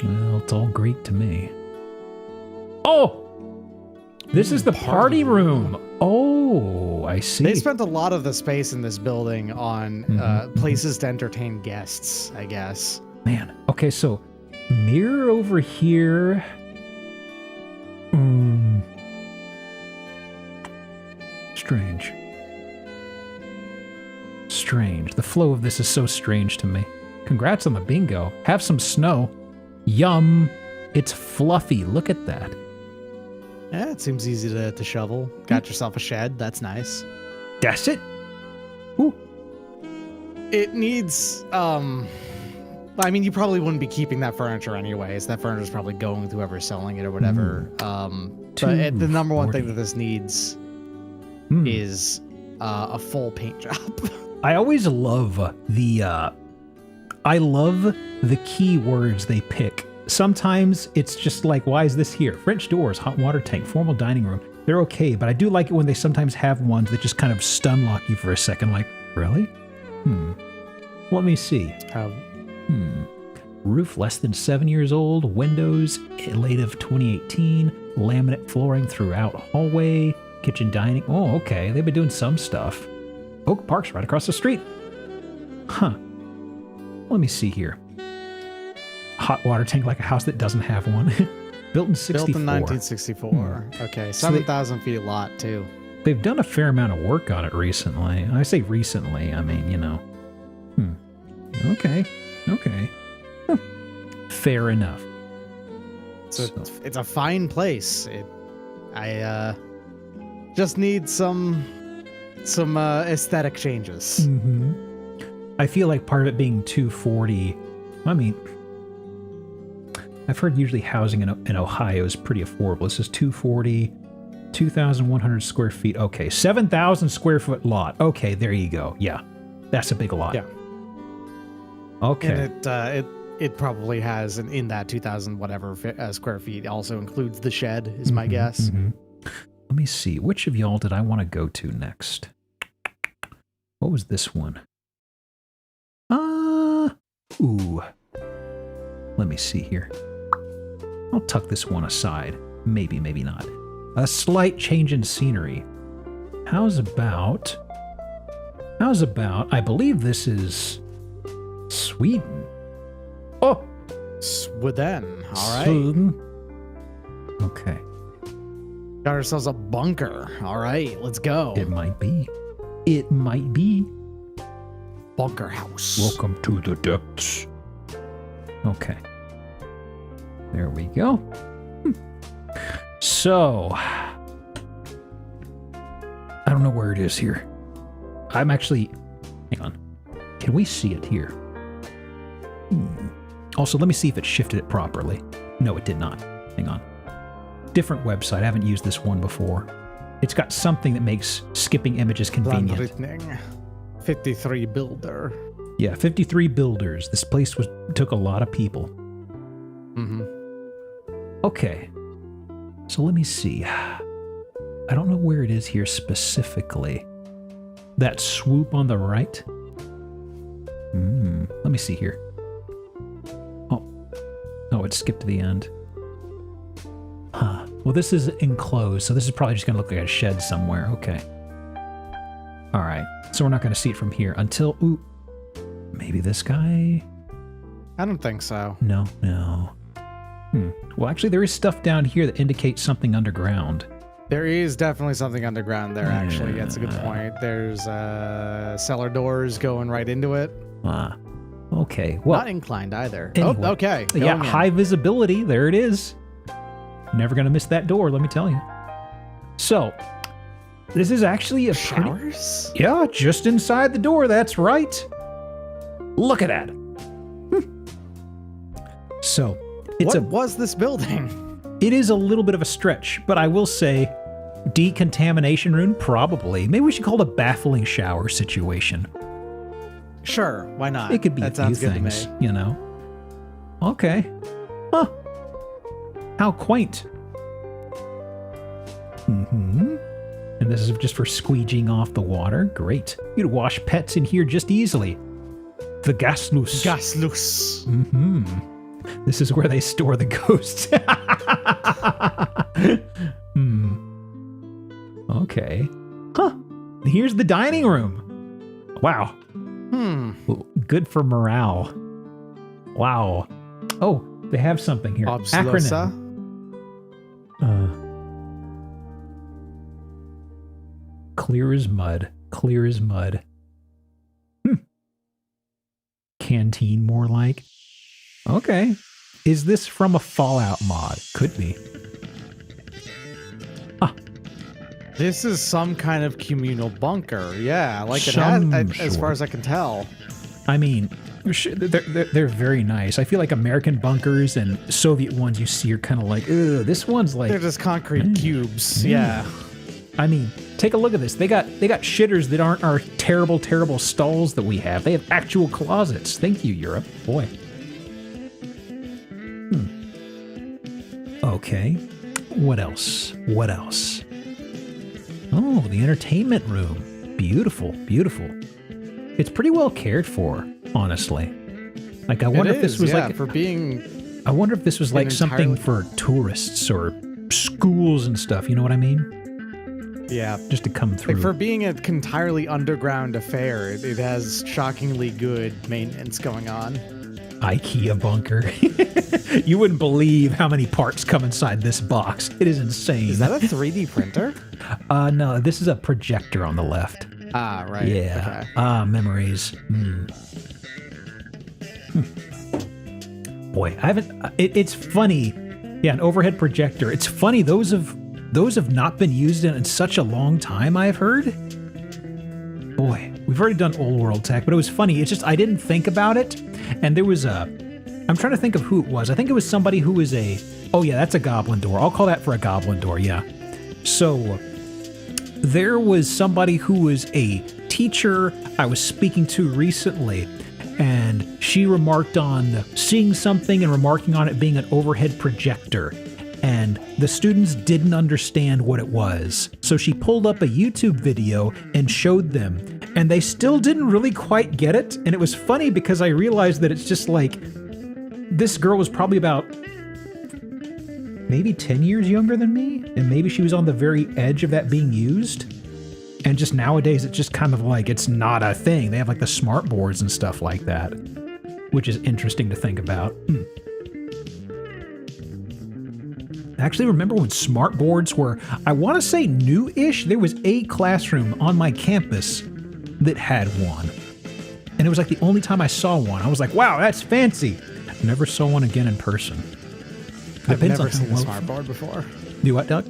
Well, it's all Greek to me. Oh! This is the party room. Oh, I see. they spent a lot of the space in this building on places to entertain guests, I guess. Man. Okay, so mirror over here. Strange. Strange. The flow of this is so strange to me. Congrats on the bingo. Have some snow. Yum. It's fluffy. Look at that. Yeah, it seems easy to shovel. Got yourself a shed. That's nice. That's it. Ooh. It needs, I mean, you probably wouldn't be keeping that furniture anyways. That furniture's probably going to whoever's selling it or whatever. But the number one thing that this needs is a full paint job. I always love the keywords they pick. Sometimes it's just like, why is this here? French doors, hot water tank, formal dining room. They're okay, but I do like it when they sometimes have ones that just kind of stun lock you for a second. Like, really? Let me see. Roof less than 7 years old. Windows late of 2018. Laminate flooring throughout hallway. Kitchen dining. Oh, okay. They've been doing some stuff. Oak Park's right across the street. Huh. Let me see here. Hot water tank like a house that doesn't have one. Built in 64. Built in 1964. Okay, 7,000 feet lot too. They've done a fair amount of work on it recently. I say recently, I mean, you know. Okay. Fair enough. It's a fine place. I just need some aesthetic changes. I feel like part of it being 240. I mean, I've heard usually housing in Ohio is pretty affordable. This is 240, 2,100 square feet. Okay, 7,000 square foot lot. Okay, there you go. Yeah, that's a big lot. Yeah. Okay. And it probably has in that 2,000 whatever square feet also includes the shed, is my guess. Let me see. Which of y'all did I want to go to next? What was this one? Ooh. Let me see here. I'll tuck this one aside. Maybe, maybe not. A slight change in scenery. How's about, I believe this is Sweden. Oh! Sweden. All right. Sweden. Okay. Got ourselves a bunker. All right, let's go. It might be. It might be. Bunker house. Welcome to the depths. Okay. There we go. So, I don't know where it is here. I'm actually, hang on. Can we see it here? Also, let me see if it shifted it properly. No, it did not. Hang on. Different website. I haven't used this one before. It's got something that makes skipping images convenient. Landritning. 53 builder. Yeah, 53 builders. This place took a lot of people. Mm-hmm. Okay. So let me see. I don't know where it is here specifically. That swoop on the right? Let me see here. Oh, it skipped to the end. Huh. Well, this is enclosed, so this is probably just going to look like a shed somewhere. Okay. All right. So we're not going to see it from here until... Ooh. Maybe this guy? I don't think so. No. Well, actually, there is stuff down here that indicates something underground. There is definitely something underground there, actually. That's a good point. There's cellar doors going right into it. Okay. Well, not inclined either. Anyway. Oh, okay. Yeah, Going in. high visibility. There it is. Never going to miss that door, let me tell you. So, this is actually a showers? Yeah, just inside the door. That's right. Look at that. So, what was this building? It is a little bit of a stretch, but I will say decontamination room, probably. Maybe we should call it a baffling shower situation. Sure, why not? It could be that a few sounds good things, to me. you know. Okay. Huh. How quaint. And this is just for squeegeeing off the water. Great. You could wash pets in here just easily. The Gasluss. Gasluss. This is where they store the ghosts. Okay. Huh. Here's the dining room. Wow. Good for morale. Wow. Oh, they have something here. Obslosa? Clear as mud. Clear as mud. Canteen, more like. Okay. Is this from a Fallout mod? Could be. This is some kind of communal bunker. Yeah, like it has, as far as I can tell. I mean, they're very nice. I feel like American bunkers and Soviet ones you see are kind of like, ugh, this one's like... They're just concrete cubes. Yeah. I mean, take a look at this. They got shitters that aren't our terrible, terrible stalls that we have. They have actual closets. Thank you, Europe. Boy. Okay. What else? What else? Oh, the entertainment room. Beautiful, beautiful. It's pretty well cared for, honestly. Like, I wonder if this was like for being. I wonder if this was like something for tourists or schools and stuff. You know what I mean? Yeah, just to come through. Like for being an entirely underground affair, it has shockingly good maintenance going on. IKEA bunker. You wouldn't believe how many parts come inside this box. It is insane. Is that a 3D printer? No, this is a projector on the left. Ah, right. Yeah. Okay. Memories. Boy, I haven't. It's funny. Yeah, an overhead projector. It's funny. Those have not been used in such a long time, I've heard. Boy, we've already done old world tech, but it was funny. It's just I didn't think about it. And there was I'm trying to think of who it was. I think it was somebody who was oh yeah, that's a goblin door. I'll call that for a goblin door, yeah. So there was somebody who was a teacher I was speaking to recently, and she remarked on seeing something and remarking on it being an overhead projector. And the students didn't understand what it was. So she pulled up a YouTube video and showed them, and they still didn't really quite get it. And it was funny because I realized that it's just like, this girl was probably about maybe 10 years younger than me, and maybe she was on the very edge of that being used. And just nowadays, it's just kind of like, it's not a thing. They have like the smart boards and stuff like that, which is interesting to think about. Actually, remember when smart boards were, I want to say new-ish? There was a classroom on my campus that had one. And it was like the only time I saw one. I was like, wow, that's fancy. Never saw one again in person. I've never seen a smart board before. Do what, Doug?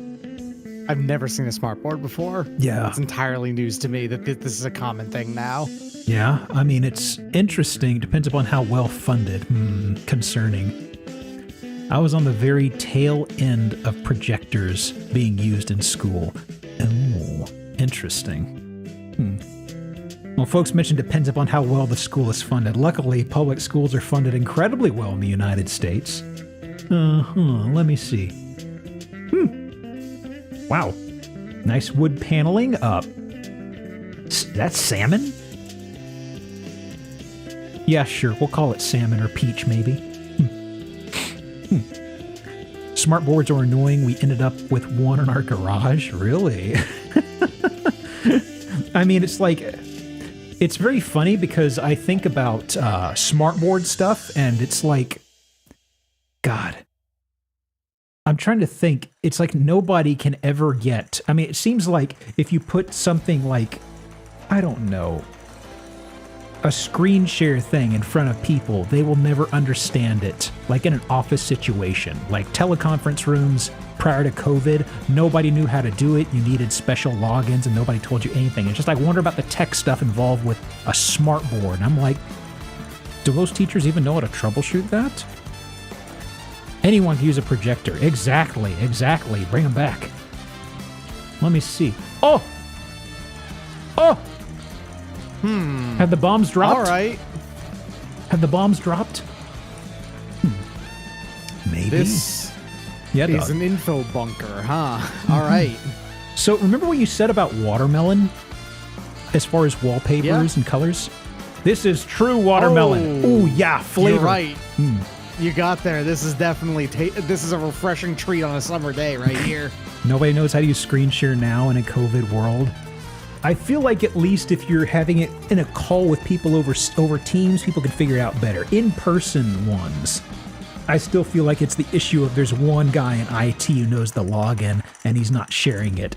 I've never seen a smart board before. Yeah. It's entirely news to me that this is a common thing now. Yeah, I mean, it's interesting. Depends upon how well funded. Concerning. I was on the very tail end of projectors being used in school. Oh, interesting. Well, folks mentioned depends upon how well the school is funded. Luckily, public schools are funded incredibly well in the United States. Let me see. Wow. Nice wood paneling. That's salmon? Yeah, sure. We'll call it salmon or peach, maybe. Smart boards are annoying. We ended up with one in our garage. Really? I mean, it's like... It's very funny because I think about smartboard stuff, and it's like... God. I'm trying to think. It's like nobody can ever get... I mean, it seems like if you put something like... I don't know... a screen share thing in front of people, they will never understand it. Like in an office situation, like teleconference rooms prior to COVID, nobody knew how to do it. You needed special logins and nobody told you anything. It's just like, I wonder about the tech stuff involved with a smart board. And I'm like, do those teachers even know how to troubleshoot that? Anyone can use a projector. Exactly. Bring them back. Let me see. Oh! Have the bombs dropped? All right. Have the bombs dropped? Maybe. This is an info bunker, huh? All right. So remember what you said about watermelon as far as wallpapers and colors? This is true watermelon. Oh, yeah, flavor. You're right. You got there. This is definitely this is a refreshing treat on a summer day right here. Nobody knows how to use screen share now in a COVID world. I feel like at least if you're having it in a call with people over Teams, people can figure it out better. In-person ones, I still feel like it's the issue of there's one guy in IT who knows the login and he's not sharing it.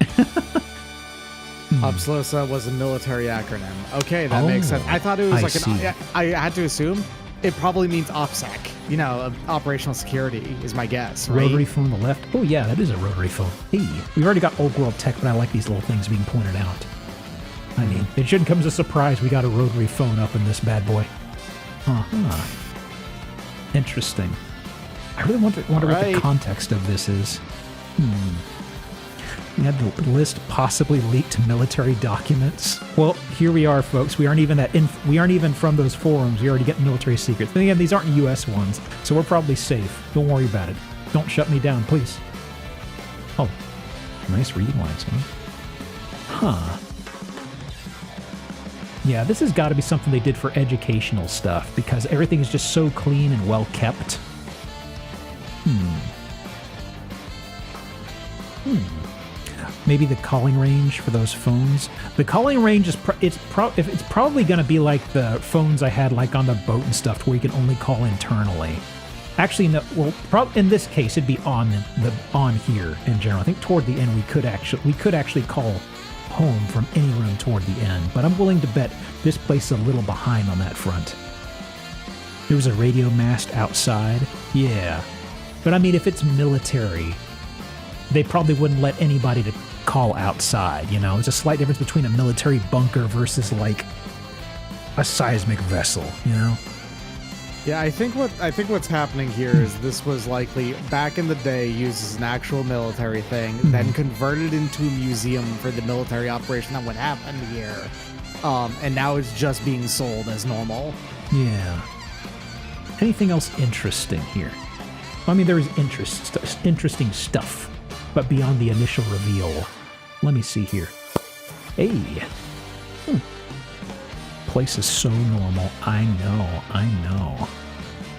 Obslosa was a military acronym. Okay, that makes sense. I thought it was I had to assume it probably means OPSEC. You know, operational security is my guess, right? Rotary phone on the left. Oh yeah, that is a rotary phone. Hey, we've already got old world tech, but I like these little things being pointed out. I mean, it shouldn't come as a surprise we got a rotary phone up in this bad boy. Interesting. I really wonder what the context of this is. We had to list possibly leaked military documents. Well, here we are, folks. We aren't even from those forums. We already get military secrets. Then again, these aren't U.S. ones, so we're probably safe. Don't worry about it. Don't shut me down, please. Oh, nice read lines, huh? Yeah, this has got to be something they did for educational stuff because everything is just so clean and well kept. Maybe the calling range for those phones. The calling range is it's probably going to be like the phones I had like on the boat and stuff, where you can only call internally. Actually, no. Well, in this case, it'd be on here in general. I think toward the end we could actually call home from any room toward the end, but I'm willing to bet this place is a little behind on that front. There was a radio mast outside. Yeah. But I mean, if it's military, they probably wouldn't let anybody to call outside, you know? There's a slight difference between a military bunker versus like a seismic vessel, you know? Yeah, I think what's happening here is this was likely back in the day used as an actual military thing, then converted into a museum for the military operation that would happen here, and now it's just being sold as normal. Yeah. Anything else interesting here? I mean, there is interesting stuff, but beyond the initial reveal. Let me see here. Hey. Place is so normal. I know.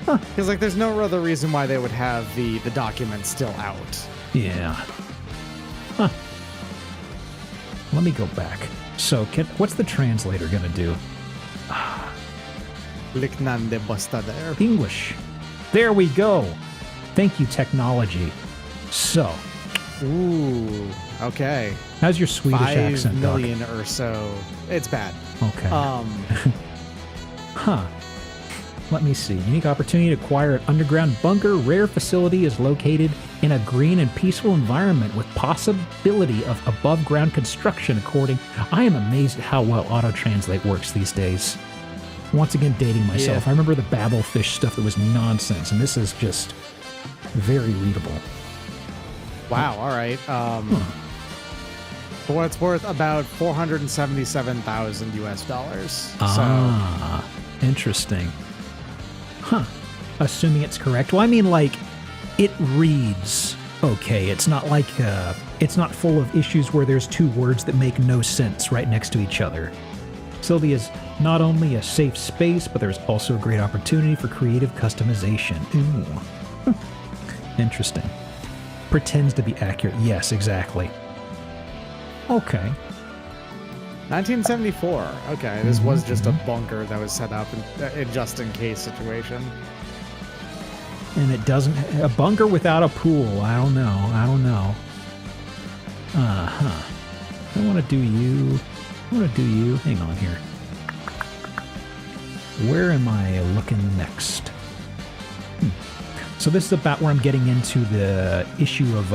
Because like there's no other reason why they would have the documents still out. Yeah. Let me go back. So what's the translator gonna do? Liknande basta there. English. There we go. Thank you, technology. So. Ooh. Okay. How's your Swedish 5 accent, Doc? million or so. It's bad. Okay. Let me see. Unique opportunity to acquire an underground bunker. Rare facility is located in a green and peaceful environment with possibility of above-ground construction. I am amazed at how well auto-translate works these days. Once again, dating myself. Yeah. I remember the Babelfish stuff that was nonsense, and this is just very readable. Wow. All right. For what it's worth, about $477,000 US. Interesting. Assuming it's correct. Well, I mean, like, it reads okay. It's not like it's not full of issues where there's two words that make no sense right next to each other. Sylvia is not only a safe space, but there's also a great opportunity for creative customization. Ooh. Interesting. Pretends to be accurate. Yes, exactly. Okay. 1974. Okay, this was just a bunker that was set up in just in case situation. And it doesn't... A bunker without a pool. I don't know. Uh-huh. I want to do you... Hang on here. Where am I looking next? So this is about where I'm getting into the issue of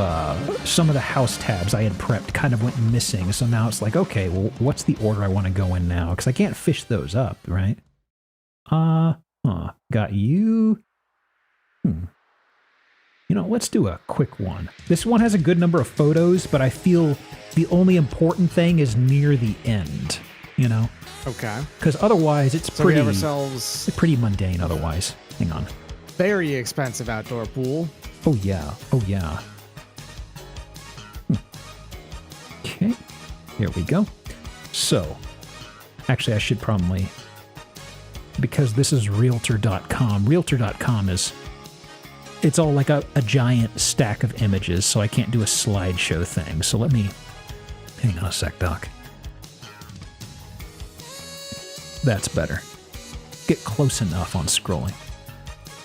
some of the house tabs I had prepped kind of went missing. So now it's like, okay, well, what's the order I want to go in now? Because I can't fish those up, right? Got you. You know, let's do a quick one. This one has a good number of photos, but I feel the only important thing is near the end, you know? Okay. Because otherwise it's So pretty, we have ourselves pretty mundane otherwise. Hang on. very expensive outdoor pool. Oh, yeah. Okay. Here we go. So, actually, I should probably... Because this is Realtor.com. Realtor.com is... It's all like a giant stack of images, so I can't do a slideshow thing. So let me... Hang on a sec, Doc. That's better. Get close enough on scrolling.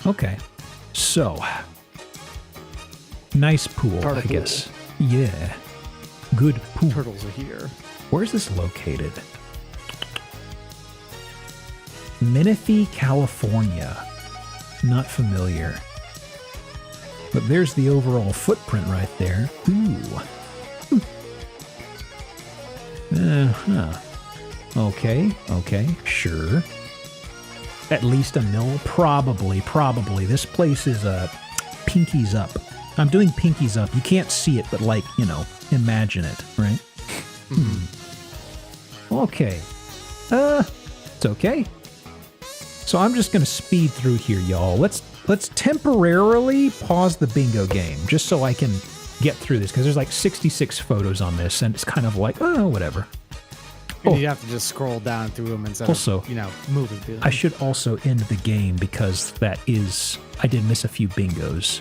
Okay. So... Nice pool, Turtle I pool. guess. Yeah. Good pool. Turtles are here. Where's this located? Menifee, California. Not familiar. But there's the overall footprint right there. Ooh. Uh-huh. Okay, sure. At least a mil? Probably. This place is pinkies up. I'm doing pinkies up. You can't see it, but like, you know, imagine it, right? Okay. It's okay. So I'm just gonna speed through here, y'all. Let's temporarily pause the bingo game, just so I can get through this, because there's like 66 photos on this, and it's kind of like, oh, whatever. And you have to just scroll down through them instead of, moving through them. I should also end the game, because I did miss a few bingos.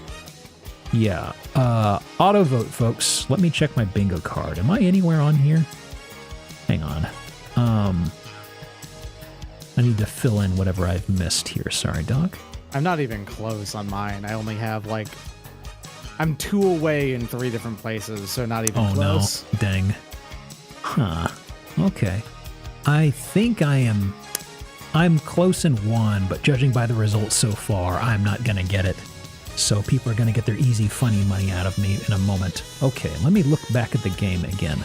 Yeah. Auto vote, folks. Let me check my bingo card. Am I anywhere on here? Hang on. I need to fill in whatever I've missed here. Sorry, Doc. I'm not even close on mine. I only have I'm 2 away in 3 different places, so not even close. No. Dang. Huh. Okay. I think I'm close in 1, but judging by the results so far, I'm not gonna get it. So people are gonna get their easy, funny money out of me in a moment. Okay, let me look back at the game again.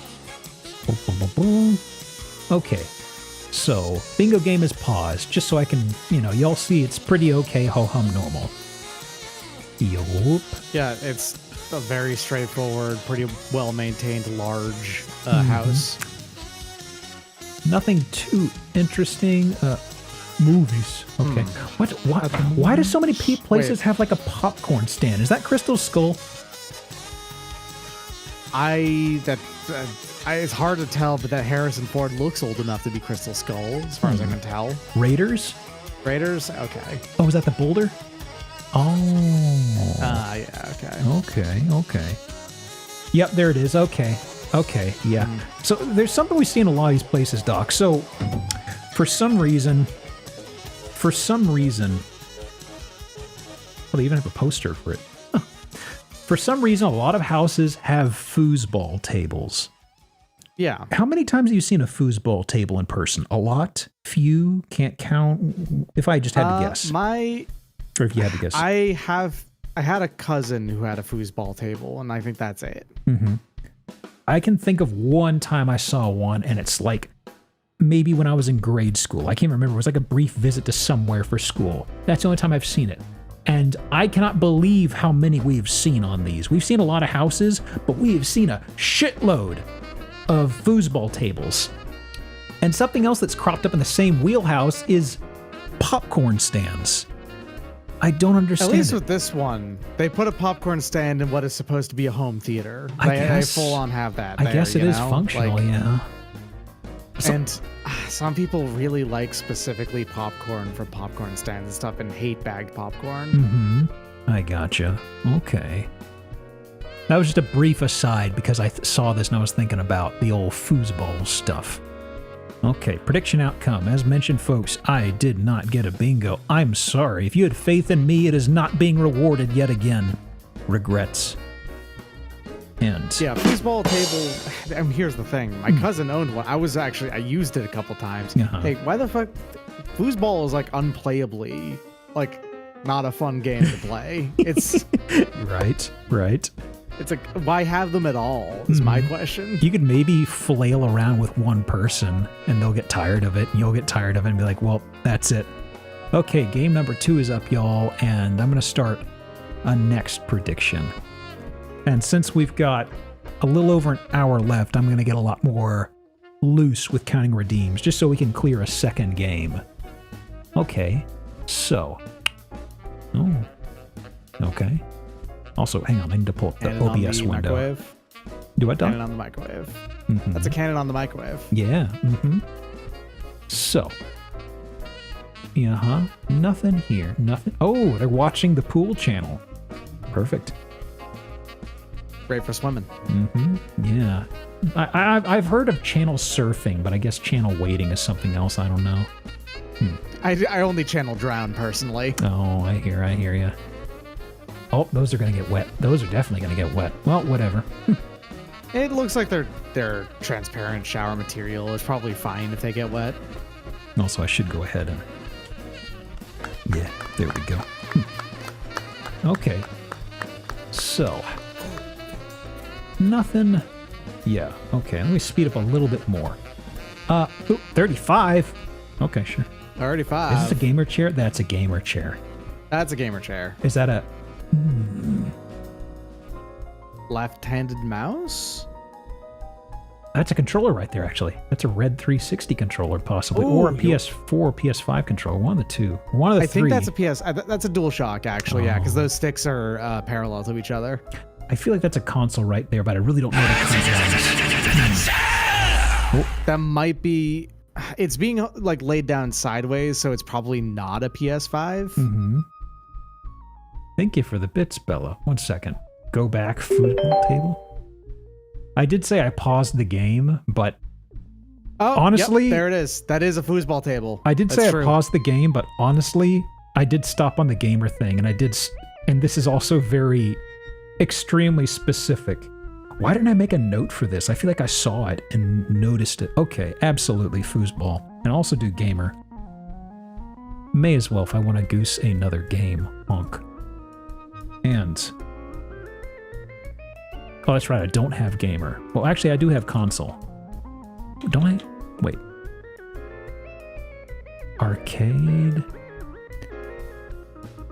Boom, boom, boom, boom. Okay. So, bingo game is paused, just so I can, y'all see it's pretty okay, ho-hum normal. Yup. Yeah, it's a very straightforward, pretty well-maintained, large house. Nothing too interesting. Movies. Okay. Why do so many places have like a popcorn stand? Is that Crystal Skull? It's hard to tell, but that Harrison Ford looks old enough to be Crystal Skull, as far as I can tell. Raiders? Okay. Oh, is that the boulder? Oh. Yeah, Okay. Yep, there it is. Okay, yeah. So there's something we see in a lot of these places, Doc. So for some reason, well, they even have a poster for it. Huh. For some reason, a lot of houses have foosball tables. Yeah. How many times have you seen a foosball table in person? A lot? Few? Can't count? If I just had to guess. Or if you had to guess. I had a cousin who had a foosball table, and I think that's it. Mm-hmm. I can think of one time I saw one, and it's like maybe when I was in grade school. I can't remember. It was like a brief visit to somewhere for school. That's the only time I've seen it. And I cannot believe how many we've seen on these. We've seen a lot of houses, but we have seen a shitload of foosball tables. And something else that's cropped up in the same wheelhouse is popcorn stands. I don't At understand least it. with this one, they put a popcorn stand in what is supposed to be a home theater. I They guess- full on have that. I there, guess it you is know? functional, Like, yeah. So- And some people really like specifically popcorn from popcorn stands and stuff and hate bagged popcorn. Mm-hmm. I gotcha. Okay. That was just a brief aside because I saw this and I was thinking about the old foosball stuff. Okay, prediction outcome. As mentioned, folks, I did not get a bingo. I'm sorry. If you had faith in me, it is not being rewarded yet again. Regrets. And Yeah, foosball table. I mean, here's the thing. My cousin owned one. I used it a couple times. Uh-huh. Hey, why the fuck? Foosball is like unplayably, like, not a fun game to play. It's right. it's like, why have them at all? Is my question. You could maybe flail around with one person and they'll get tired of it and you'll get tired of it and be like, well, that's it. Okay, game number 2 is up, y'all, and I'm going to start a next prediction. And since we've got a little over an hour left, I'm going to get a lot more loose with counting redeems just so we can clear a second game. Okay, so. Oh, okay. Also, hang on, I need to pull up the Cannon on OBS the window. microwave. Do what, Doc? Cannon on the microwave. Mhm. That's a cannon on the microwave. Yeah. Mm-hmm. So. Yeah, nothing here. Nothing. Oh, they're watching the pool channel. Perfect. Great for swimming. Mm-hmm. Yeah. I've heard of channel surfing, but I guess channel waiting is something else. I don't know. I only channel drown personally. Oh, I hear you. Oh, those are going to get wet. Those are definitely going to get wet. Well, whatever. It looks like their transparent shower material is probably fine if they get wet. Also, I should go ahead and... Yeah, there we go. Okay. So. Nothing. Yeah, okay. Let me speed up a little bit more. 35. Okay, sure. 35. Is this a gamer chair? That's a gamer chair. That's a gamer chair. Is that a... Left-handed mouse? That's a controller right there, actually. That's a red 360 controller, possibly. Ooh, or a PS4 or PS5 controller. One of the two. One of the I three. think that's that's a DualShock, actually, yeah, because those sticks are parallel to each other. I feel like that's a console right there, but I really don't know what a console is. That might be... It's being, like, laid down sideways, so it's probably not a PS5. Mm-hmm. Thank you for the bits, Bella. 1 second. Go back, football table. I did say I paused the game, but Oh, honestly- yep, there it is. That is a foosball table. I did That's say true. I paused the game, but honestly, I did stop on the gamer thing, and I did, and this is also very extremely specific. Why didn't I make a note for this? I feel like I saw it and noticed it. Okay, absolutely, foosball. And also do gamer. May as well if I want to goose another game, honk. And... Oh, that's right, I don't have gamer. Well, actually, I do have console. Don't I? Wait. Arcade?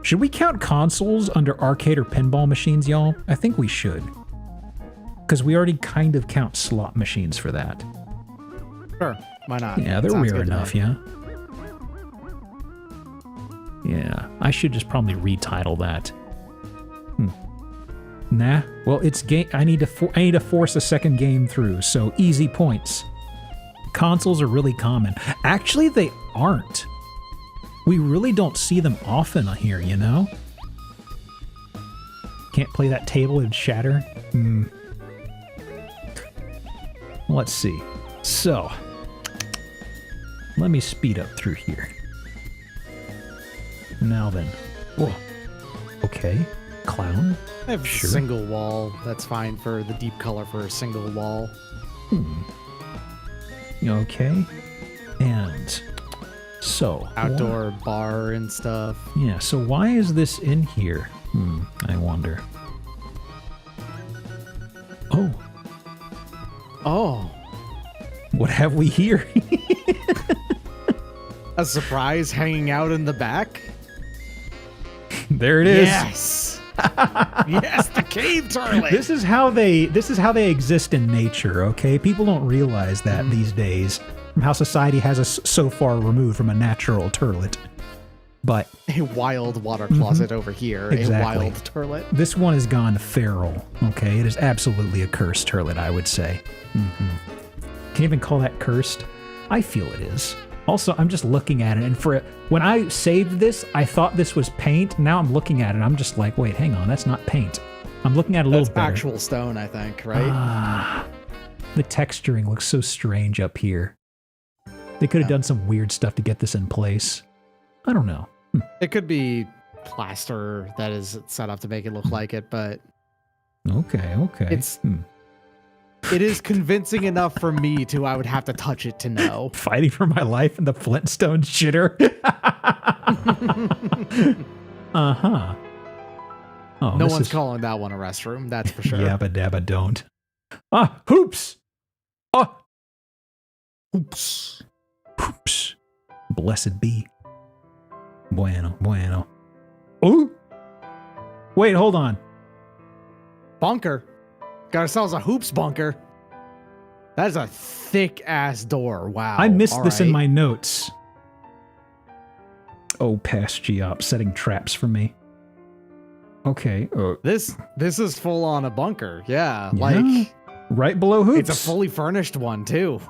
Should we count consoles under arcade or pinball machines, y'all? I think we should. Because we already kind of count slot machines for that. Sure, why not? Yeah, they're Sounds rare good to enough, me. yeah? Yeah, I should just probably retitle that. Nah, well, it's game. I need to force a second game through, so easy points. Consoles are really common. Actually, they aren't. We really don't see them often here, you know? Can't play that table and shatter? Let's see. So, let me speed up through here. Now then. Whoa. Okay. Clown. I have Sure. a single wall. That's fine for the deep color for a single wall. Okay. And so. Outdoor bar and stuff. Yeah, so why is this in here? I wonder. Oh, Oh, what have we here? a surprise hanging out in the back? There it is. Yes. Yes, the cave turtle. This is how they exist in nature, okay? People don't realize that these days, from how society has us so far removed from a natural turlet. But A wild water closet over here. Exactly. A wild toilet. this one has gone feral. Okay, it is absolutely a cursed toilet, I would say. Can you even call that cursed? I feel it is. Also, I'm just looking at it, and when I saved this, I thought this was paint. Now I'm looking at it, I'm just like, wait, hang on, that's not paint. I'm looking at it a little That's better. actual stone, I think, right? The texturing looks so strange up here. They could have done some weird stuff to get this in place. I don't know. It could be plaster that is set up to make it look like it, but Okay. It's- it is convincing enough for me to I would have to touch it to know. Fighting for my life in the Flintstone shitter. Uh-huh. Oh, No this one's is- calling that one a restroom, that's for sure. Yabba dabba don't. Ah, hoops! Ah, Oops. hoops. Blessed be. Bueno. Oh! Wait, hold on. Bunker. Got ourselves a hoops bunker. That is a thick ass door. Wow. I missed All this in right. my notes. Oh, past Geop setting traps for me. Okay. This is full on a bunker. Yeah. Yeah. Like Right below hoops. it's a fully furnished one too.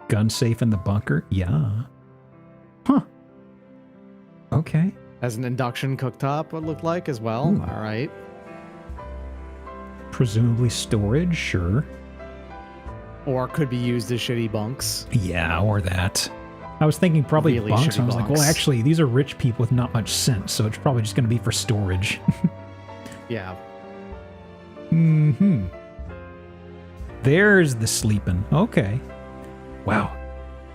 Gun safe in the bunker. Yeah. Huh. Okay. Has an induction cooktop, what it looked like as well. Ooh. All right. Presumably storage, sure. Or could be used as shitty bunks. Yeah, or that. I was thinking probably Really bunks. shitty I was like, well, bunks. actually, these are rich people with not much sense, so it's probably just going to be for storage. Yeah. Mm-hmm. There's the sleeping. Okay. Wow.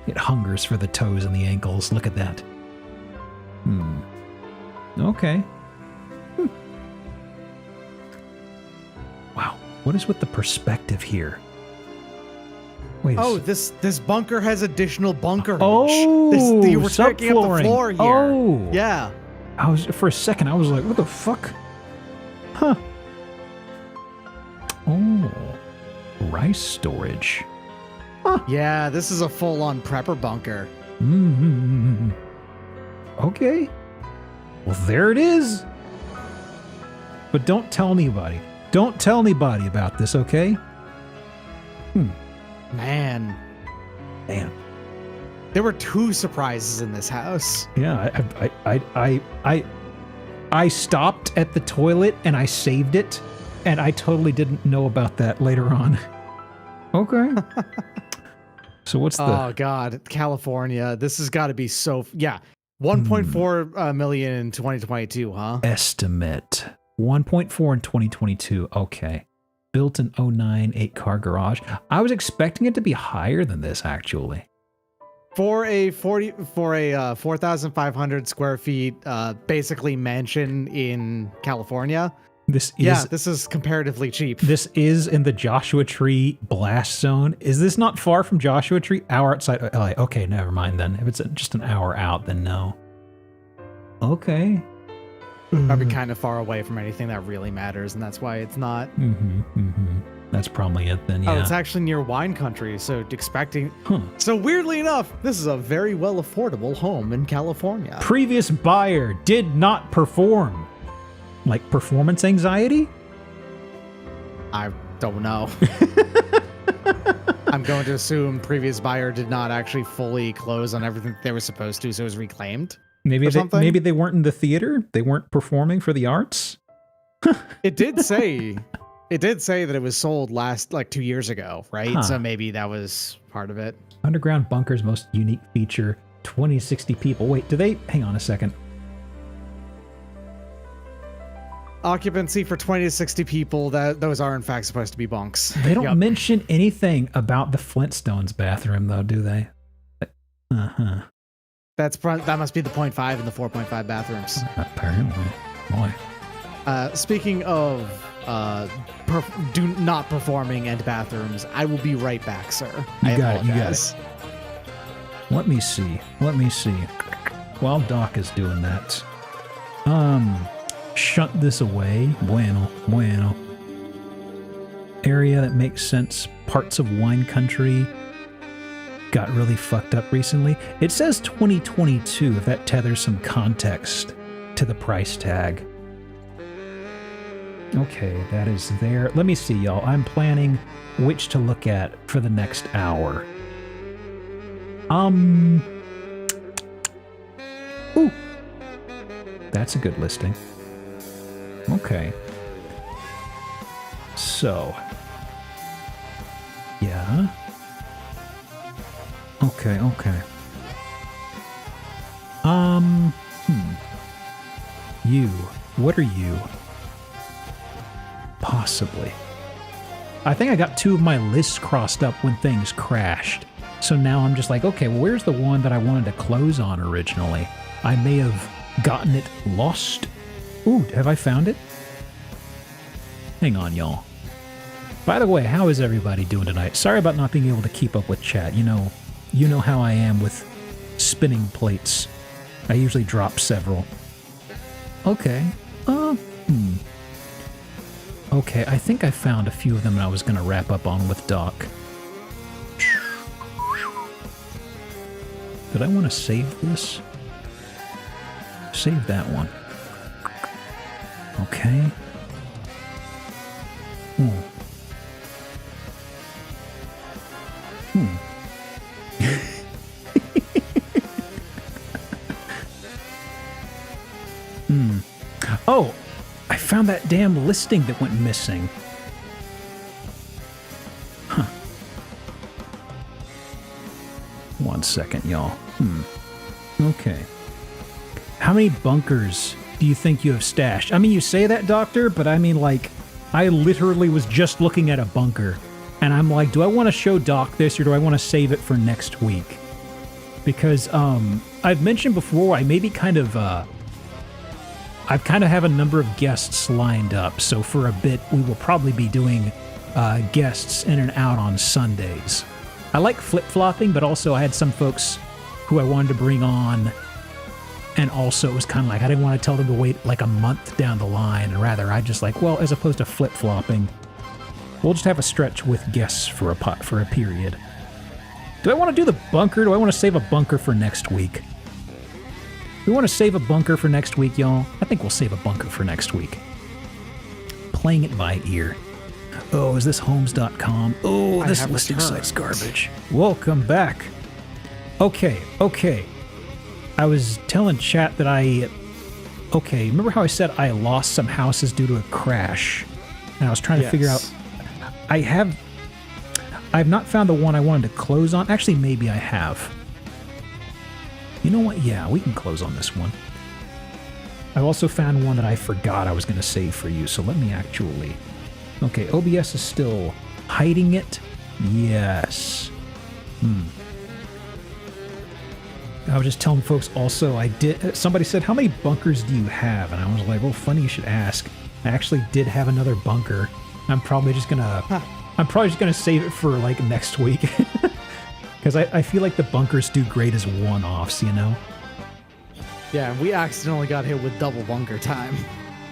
It hungers for the toes and the ankles. Look at that. Okay. Wow. What is with the perspective here? Wait. Oh, this bunker has additional bunker. Oh, you were checking up the subflooring. floor here. Oh. Yeah. I was for a second. I was like, "What the fuck?" Huh? Oh, rice storage. Yeah, this is a full-on prepper bunker. Mm-hmm. Okay. Well, there it is. But don't tell anybody. Don't tell anybody about this, okay? Man, Damn. there were 2 surprises in this house. Yeah, I stopped at the toilet and I saved it, and I totally didn't know about that later on. Okay. So what's the Oh God, California. This has got to be so. Yeah, 1.4 million in 2022, huh? estimate? 1.4 in 2022. Okay. Built in 09, 8-car garage. I was expecting it to be higher than this, actually. For a 4,500 square feet, basically mansion in California. This is Yeah, this is comparatively cheap. this is in the Joshua Tree blast zone. Is this not far from Joshua Tree? Hour outside of LA. Okay, never mind then. If it's just an hour out, then no. Okay. Probably kind of far away from anything that really matters, and that's why it's not. That's probably it then, yeah. Oh, it's actually near wine country, so expecting. Huh. So weirdly enough, this is a very well affordable home in California. Previous buyer did not perform. Like performance anxiety? I don't know. I'm going to assume previous buyer did not actually fully close on everything they were supposed to, so it was reclaimed. Maybe Or they, something? maybe they weren't in the theater? They weren't performing for the arts? It did say that it was sold last 2 years ago, right? Huh. So maybe that was part of it. Underground bunker's most unique feature, 2060 people. Wait, do they... Hang on a second. Occupancy for 20 to 60 people, those are in fact supposed to be bunks. They don't Yep. mention anything about the Flintstones bathroom, though, do they? Uh-huh. That must be the 0.5 and the 4.5 bathrooms. Apparently. Boy. Speaking of not performing and bathrooms, I will be right back, sir. You I got it, you got apologize. Let me see. While Doc is doing that. Shut this away. Bueno. Area that makes sense. Parts of wine country. got really fucked up recently. It says 2022 if that tethers some context to the price tag. Okay, that is there. Let me see, y'all. I'm planning which to look at for the next hour. Ooh. That's a good listing. Okay. So. Yeah. Okay. You. What are you? Possibly. I think I got two of my lists crossed up when things crashed. So now I'm just like, okay, well, where's the one that I wanted to close on originally? I may have gotten it lost. Ooh, have I found it? Hang on, y'all. By the way, how is everybody doing tonight? Sorry about not being able to keep up with chat. You know how I am with spinning plates. I usually drop several. Okay. Okay, I think I found a few of them that I was going to wrap up on with Doc. Did I want to save this? Save that one. Okay. Oh, I found that damn listing that went missing. Huh. 1 second, y'all. Okay. How many bunkers do you think you have stashed? I mean, you say that, Doctor, but I mean, like, I literally was just looking at a bunker, and I'm like, do I want to show Doc this, or do I want to save it for next week? Because, I've mentioned before, I maybe kind of, I've kind of have a number of guests lined up, so for a bit, we will probably be doing guests in and out on Sundays. I like flip-flopping, but also I had some folks who I wanted to bring on, and also it was kind of like I didn't want to tell them to wait like a month down the line, and rather I just like, well, as opposed to flip-flopping, we'll just have a stretch with guests for a period. Do I want to do the bunker? Do I want to save a bunker for next week? We want to save a bunker for next week, y'all. I think we'll save a bunker for next week. Playing it by ear. Oh, is this homes.com? Oh, this listing site's garbage. Welcome back. Okay. I was telling chat that remember how I said I lost some houses due to a crash? And I was trying to figure out... I've not found the one I wanted to close on. Actually, maybe I have. You know what? Yeah, we can close on this one. I also found one that I forgot I was going to save for you, so let me actually... Okay, OBS is still hiding it. Yes. I was just telling folks also, somebody said, how many bunkers do you have? And I was like, well, funny you should ask. I actually did have another bunker. I'm probably just going to save it for like next week. Because I feel like the bunkers do great as one-offs, you know? Yeah, we accidentally got hit with double bunker time.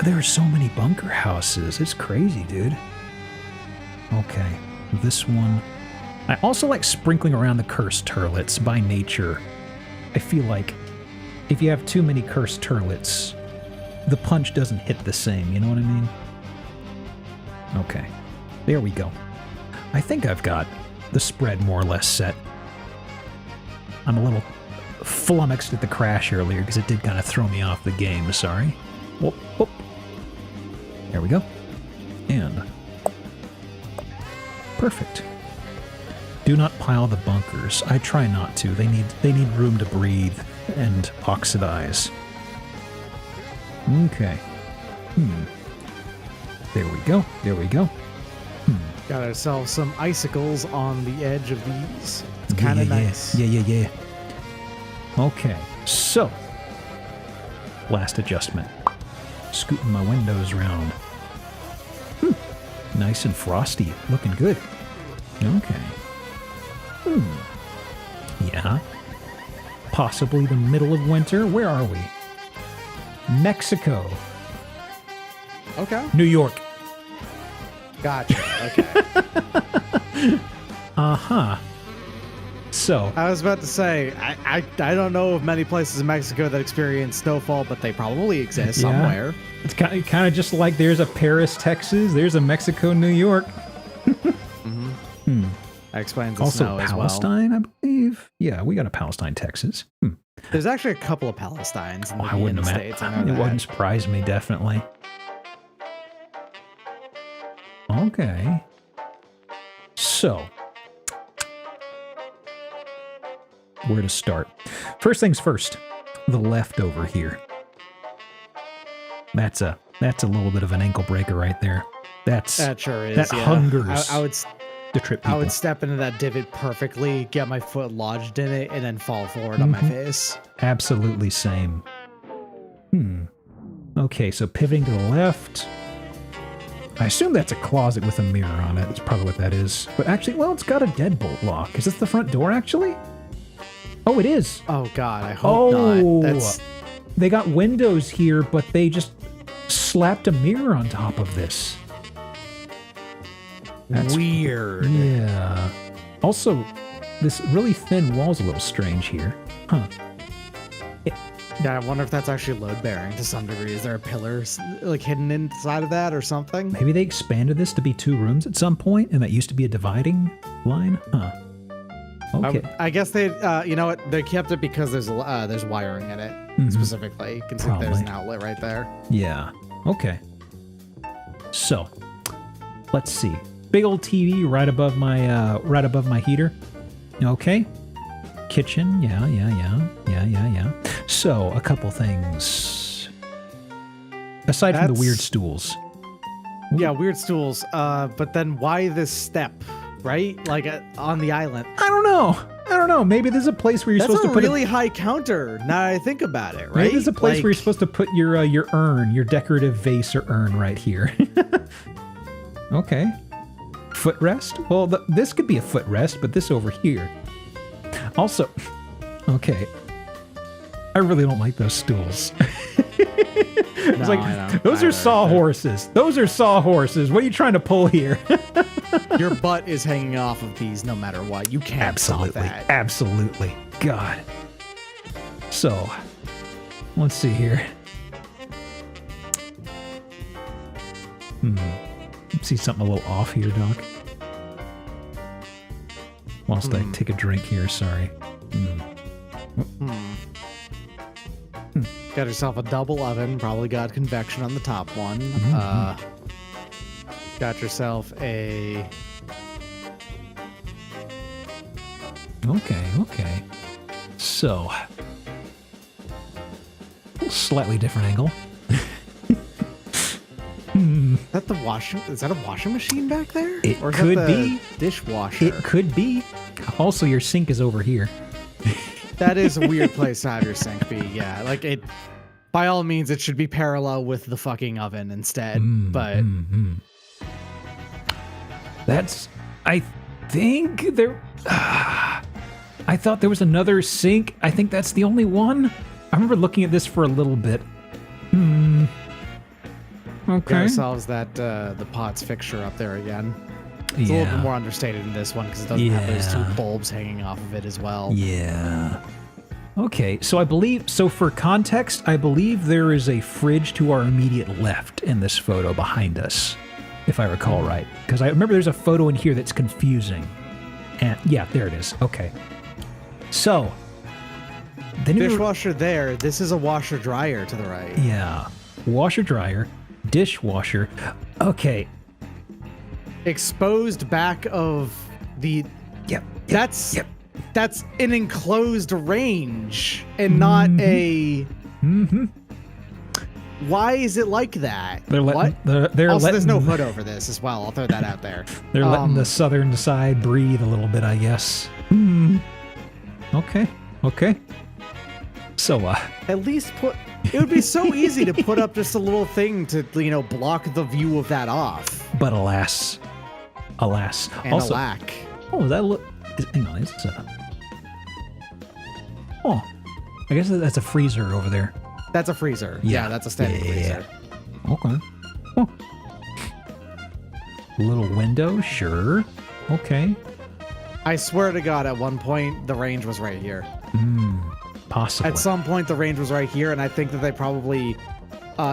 There are so many bunker houses. It's crazy, dude. Okay, this one. I also like sprinkling around the cursed turlets by nature. I feel like if you have too many cursed turlets, the punch doesn't hit the same, you know what I mean? Okay, there we go. I think I've got the spread more or less set. I'm a little flummoxed at the crash earlier because it did kind of throw me off the game, sorry. Whoop, whoop. There we go. And perfect. Do not pile the bunkers. I try not to. They need room to breathe and oxidize. Okay. There we go. Got ourselves some icicles on the edge of these. It's kind of nice. Yeah. Okay, so last adjustment. Scooting my windows around. Nice and frosty. Looking good. Okay. Yeah. Possibly the middle of winter. Where are we? Mexico. Okay. New York. Gotcha. Okay. So I was about to say, I don't know of many places in Mexico that experience snowfall, but they probably exist Yeah. somewhere. it's kind of just like there's a Paris, Texas. There's a Mexico, New York. That explains the Also snow as well. Palestine, I believe. Yeah, we got a Palestine, Texas. There's actually a couple of Palestines in the, I wouldn't in the have. States. I know It that. wouldn't surprise me, definitely. Okay. So, where to start? First things first. The leftover here. That's a little bit of an ankle breaker right there. That sure is. that yeah. hungers I would to trip people. I would step into that divot perfectly, get my foot lodged in it, and then fall forward on my face. Absolutely same. Okay, so pivoting to the left. I assume that's a closet with a mirror on it. That's probably what that is. But actually, well, it's got a deadbolt lock. Is this the front door, actually? Oh, it is. Oh God, I hope not. That's They got windows here, but they just slapped a mirror on top of this. That's weird. Yeah. Also, this really thin wall's a little strange here. Huh. Yeah, I wonder if that's actually load bearing to some degree. Is there a pillar like hidden inside of that or something? Maybe they expanded this to be 2 rooms at some point, and that used to be a dividing line? Huh. Okay. I guess they, you know what? They kept it because there's wiring in it specifically. You can see there's Probably. an outlet right there. Yeah. Okay. So, let's see. Big old TV right above my heater. Okay. Kitchen. Yeah. So, a couple things. Aside from the That's- weird stools. Yeah, weird stools. But then why this step, right? Like on the island. I don't know. Maybe there's a place where you're That's supposed a to put really high counter. Now I think about it, right? Maybe there's a place where you're Like- supposed to put your urn, your decorative vase or urn right here. Okay. Footrest? Well, this could be a footrest, but this over here. Also, okay. I really don't like those stools. It's No, like, I don't those are either. sawhorses. Those are sawhorses. What are you trying to pull here? Your butt is hanging off of these no matter what. You can't stop Absolutely. that. Absolutely. God. So, let's see here. See something a little off here, Doc? Whilst I take a drink here, sorry. Got yourself a double oven. Probably got convection on the top one. Got yourself a... Okay. So, slightly different angle. Is that a washing machine back there? It or is could that the be. dishwasher. It could be. Also, your sink is over here. That is a weird place to have your sink be. Yeah, like it. By all means, it should be parallel with the fucking oven instead. But That's. I think there. I thought there was another sink. I think that's the only one. I remember looking at this for a little bit. got Okay. ourselves that the pots fixture up there again. It's a little bit more understated in this one because it doesn't have those two Yeah. bulbs hanging off of it as well. Yeah. Okay, so for context, I believe there is a fridge to our immediate left in this photo behind us, if I recall right. Because I remember there's a photo in here that's confusing. And yeah, there it is. Okay. So, then you Dishwasher there. This is a washer dryer to the right. yeah, washer dryer, dishwasher. Okay. Exposed back of the. Yep. That's Yep. that's an enclosed range and not a. Why is it like that? They're letting what? they're Also, there's no letting hood over this as well. I'll throw that out there. they're letting the southern side breathe a little bit, I guess. Okay. So At least put. It would be so easy to put up just a little thing to block the view of that off. but alas. And Also, alack. oh, that look. Hang on, is this a? Oh, I guess that's a freezer over there. That's a freezer. Yeah. Yeah, that's a standard freezer. Okay. Oh. Little window, sure. Okay. I swear to God, at one point, the range was right here. Possibly. At some point, the range was right here, and I think that they probably...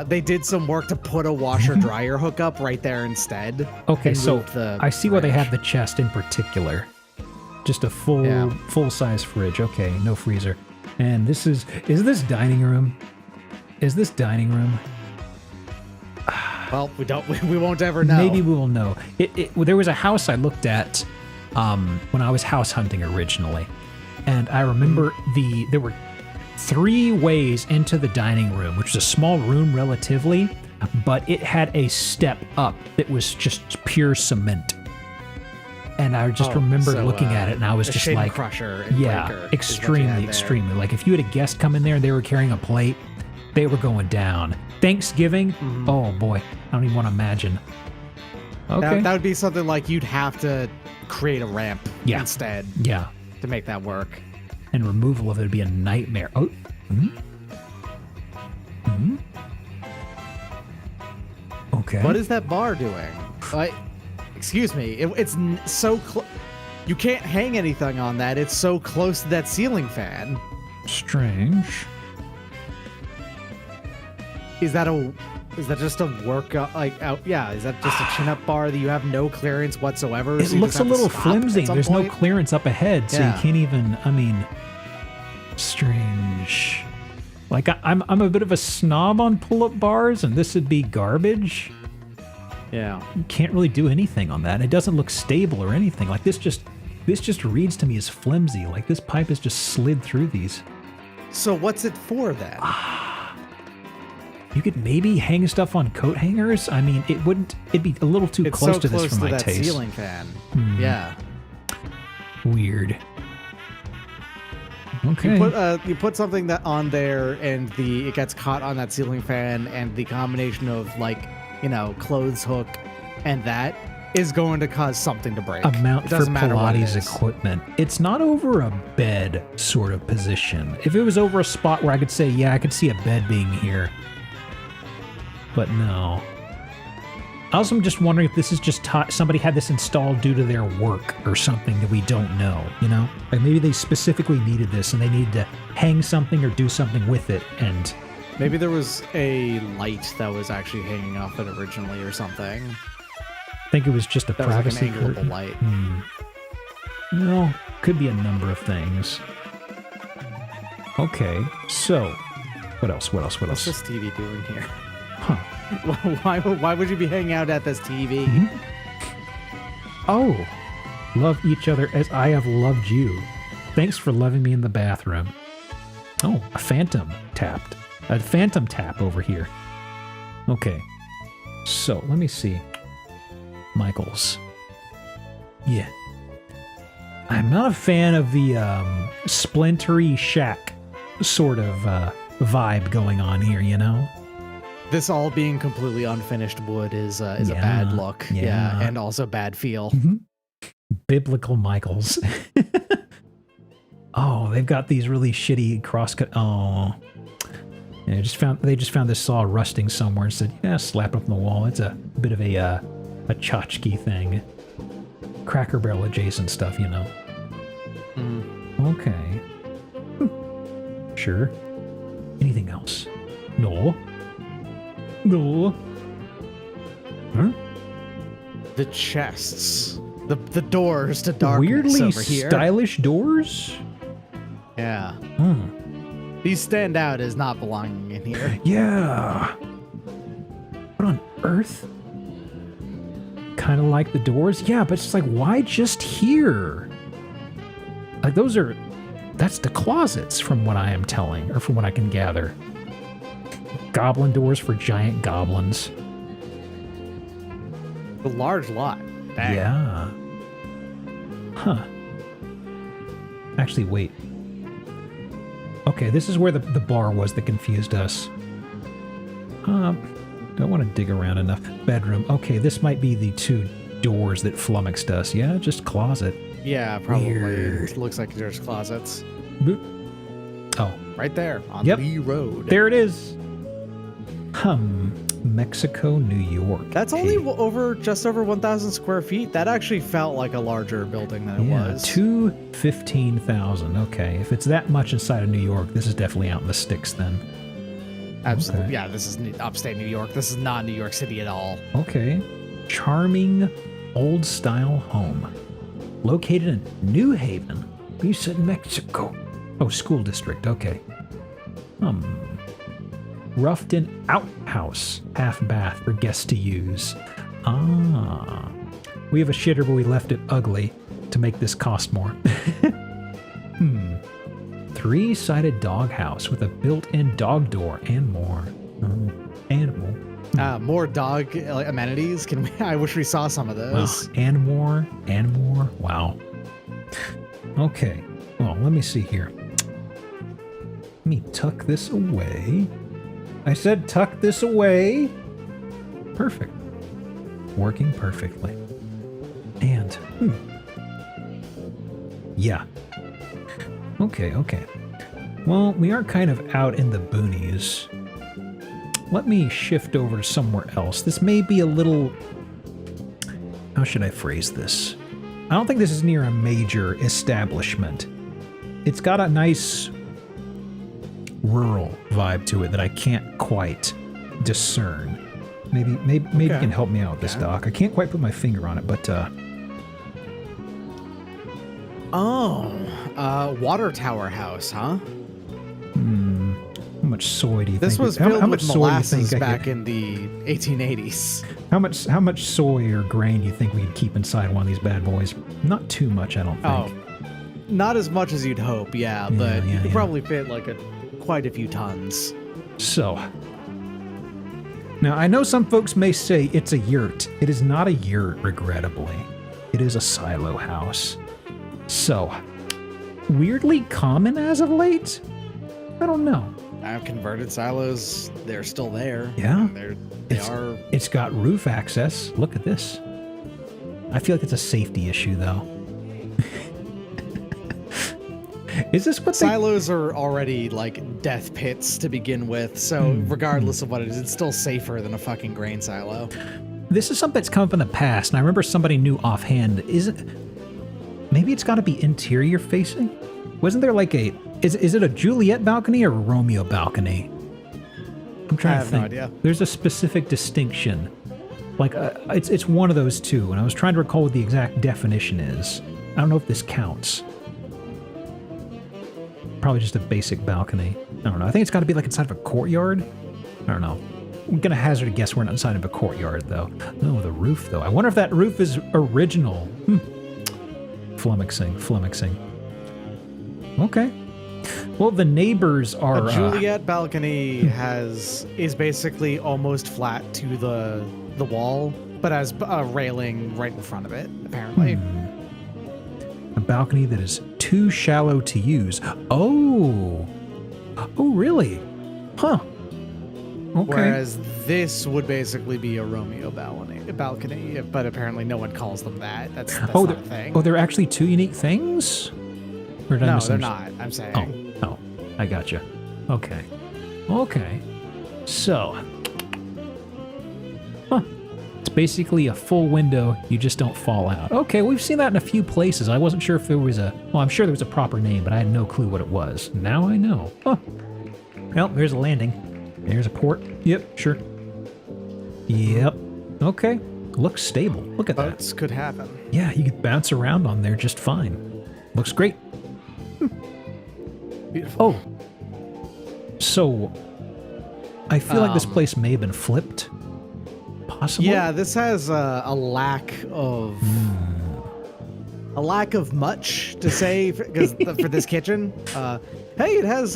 they did some work to put a washer-dryer hookup right there instead. Okay, and so moved the I see why they range. have the chest in particular. Just a full-size fridge. Okay, no freezer. And this is this dining room? Is this dining room? Well, we won't ever know. Maybe we will know. There was a house I looked at when I was house hunting originally, and I remember there were 3 ways into the dining room, which was a small room relatively, but it had a step up that was just pure cement. And I just remember looking at it, and I was just like, crusher and yeah, breaker is what you had extremely, there. extremely. Like if you had a guest come in there and they were carrying a plate, they were going down. Thanksgiving, oh boy, I don't even want to imagine. Okay. That would be something like you'd have to create a ramp Yeah. instead Yeah. to make that work. And removal of it would be a nightmare. Oh. Okay. What is that bar doing? Excuse me. It's so close. You can't hang anything on that. It's so close to that ceiling fan. Strange. Is that just a workout? Yeah. Is that just a chin-up bar that you have no clearance whatsoever? It so you looks just a have to little stop flimsy. at some There's point? no clearance up ahead, so Yeah. you can't even. I mean, strange. Like I'm a bit of a snob on pull-up bars, and this would be garbage. Yeah. You can't really do anything on that. It doesn't look stable or anything. Like this just reads to me as flimsy. Like this pipe has just slid through these. So what's it for then? You could maybe hang stuff on coat hangers. I mean, it'd be a little too It's close so to this close for my that taste. ceiling fan. Yeah. Weird. Okay. You put something that on there, and it gets caught on that ceiling fan, and the combination of clothes hook, and that is going to cause something to break. A mount It for doesn't matter what it Pilates is. equipment. It's not over a bed sort of position. If it was over a spot where I could say, yeah, I could see a bed being here. But no. I also am just wondering if this is just somebody had this installed due to their work or something that we don't know, you know? Like maybe they specifically needed this and they needed to hang something or do something with it, and Maybe there was a light that was actually hanging off it originally or something. I think it was just a That was like an privacy angleable curtain. light. No, could be a number of things. Okay, so what else? What's this TV doing here? Huh. Why would you be hanging out at this TV? Oh, love each other as I have loved you. Thanks for loving me in the bathroom. Oh, a phantom tapped. A phantom tap over here. Okay, so let me see. Michaels. Yeah. I'm not a fan of the splintery shack sort of vibe going on here, you know? This all being completely unfinished wood is a Yeah, bad look. yeah. And also bad feel. Biblical Michaels. Oh, they've got these really shitty crosscut. Oh, yeah, they just found this saw rusting somewhere and said, "Yeah, slap it up on the wall." It's a bit of a tchotchke thing, Cracker Barrel adjacent stuff, you know. Okay. Sure. Anything else? No. Huh? The chests. The doors to darkness Weirdly over here. stylish doors. Yeah. Hmm. These stand out as not belonging in here. Yeah. What on earth? Kind of like the doors? Yeah, but it's like, why just here? Like, that's the closets from what I am telling, or from what I can gather. Goblin doors for giant goblins. A large lot. Dang. Yeah. Huh. Actually, wait. Okay, this is where the bar was that confused us. Don't want to dig around enough. Bedroom. Okay, this might be the 2 doors that flummoxed us. Yeah, just closet. Yeah, probably. Weird. It looks like there's closets. Boop. Oh, Right there on Yep. Lee Road. there it is. Mexico, New York. That's only just over 1,000 square feet. That actually felt like a larger building than it was. 215,000. Okay, if it's that much inside of New York, this is definitely out in the sticks then. Absolutely. Okay. Yeah, this is upstate New York. This is not New York City at all. Okay. Charming old-style home. Located in New Haven. You said Mexico. Oh, school district. Okay. Roughed-in outhouse. Half bath for guests to use. Ah. We have a shitter, but we left it ugly to make this cost more. Three-sided doghouse with a built-in dog door and more. Animal. More dog amenities. I wish we saw some of those. Wow. And more. Wow. Okay. Well, let me see here. Let me tuck this away. I said tuck this away. Perfect. Working perfectly. And, yeah. Okay. Well, we are kind of out in the boonies. Let me shift over to somewhere else. This may be a little... How should I phrase this? I don't think this is near a major establishment. It's got a nice rural vibe to it that I can't quite discern. Maybe you can help me out with this, Doc. I can't quite put my finger on it, but water tower house, huh? how much soy do you This think? was filled how much with soy do you molasses think back in the 1880s. How much soy or grain do you think we could keep inside one of these bad boys? Not too much, I don't think. Oh, not as much as you'd hope, but you could probably fit like quite a few tons. So, now I know some folks may say it's a yurt. It is not a yurt, regrettably. It is a silo house. So, weirdly common as of late? I don't know. Converted silos, they're still there. Yeah. They are. It's got roof access. Look at this. I feel like it's a safety issue, though. Is this what silos are already like death pits to begin with, so regardless of what it is, it's still safer than a fucking grain silo. This is something that's come up in the past, and I remember somebody knew offhand. Maybe it's got to be interior facing? Wasn't there like is it a Juliet balcony or a Romeo balcony? I'm trying to think. No idea. There's a specific distinction. Like, it's one of those two, and I was trying to recall what the exact definition is. I don't know if this counts. Probably just a basic balcony. I don't know. I think it's got to be like inside of a courtyard. I don't know. I'm going to hazard a guess we're not inside of a courtyard, though. Oh, the roof, though. I wonder if that roof is original. Flummoxing. Okay. Well, the neighbors are... A Juliet balcony is basically almost flat to the wall, but has a railing right in front of it, apparently. A balcony that is too shallow to use. Oh, really? Huh. Okay. Whereas this would basically be a Romeo balcony, but apparently no one calls them that. That's not a thing. Oh, they're actually two unique things? Or did I No, they're misunderstand? not. I'm saying. Oh, I gotcha. Okay. So, it's basically a full window. You just don't fall out. Okay, we've seen that in a few places. I wasn't sure if there was I'm sure there was a proper name, but I had no clue what it was. Now I know. Well, there's a landing. There's a port. Yep, sure. Yep. Okay. Looks stable. Look at that. Boats could happen. Yeah, you could bounce around on there just fine. Looks great. Beautiful. Oh. So, I feel like this place may have been flipped. Possibly? Yeah, this has a lack of much to say for this kitchen. Hey, it has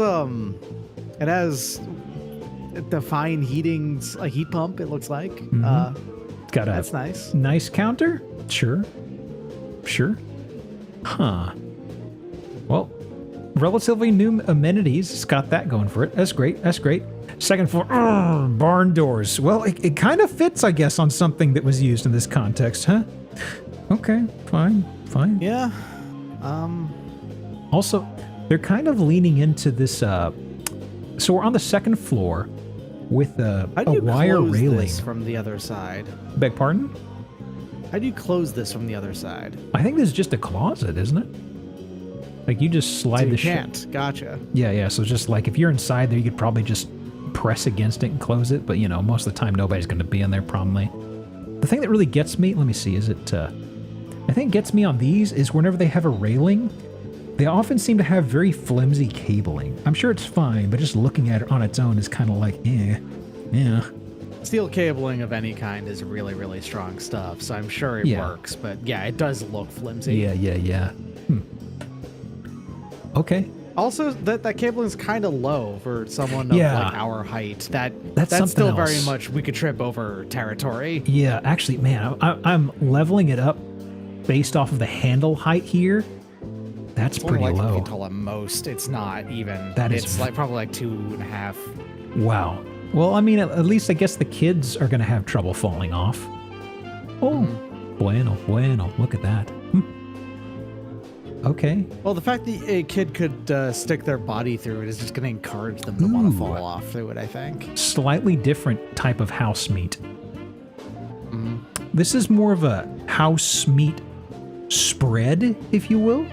the fine a heat pump. It looks like. It's got that's nice. Nice counter. Sure. Huh. Well, relatively new amenities. It's got that going for it. That's great. Second floor, barn doors. Well, it kind of fits, I guess, on something that was used in this context, huh? Okay, fine. Yeah. Also, they're kind of leaning into this, so we're on the second floor. with a How do you wire close railing. this from the other side? Beg pardon? How do you close this from the other side? I think this is just a closet, isn't it? Like you just slide So you the shit. can't. Gotcha. Yeah. So just like if you're inside there, you could probably just press against it and close it. But you know, most of the time nobody's going to be in there probably. The thing that really gets me, let me see, is it? I think gets me on these is whenever they have a railing, they often seem to have very flimsy cabling. I'm sure it's fine, but just looking at it on its own is kind of like, yeah. Steel cabling of any kind is really, really strong stuff, so I'm sure it works. But yeah, it does look flimsy. Yeah. Okay. Also, that cabling is kind of low for someone of like our height. That's something still very else. much we could trip over territory. Yeah, actually, man, I'm leveling it up based off of the handle height here. That's It's only pretty like 5 low. feet tall at most. It's not even. That is It's like probably like 2.5. Wow. Well, I mean, at least I guess the kids are going to have trouble falling off. Oh, bueno. Look at that. Okay. Well, the fact that a kid could stick their body through it is just going to encourage them to want to fall off through it, I think. Slightly different type of house meat. This is more of a house meat spread, if you will.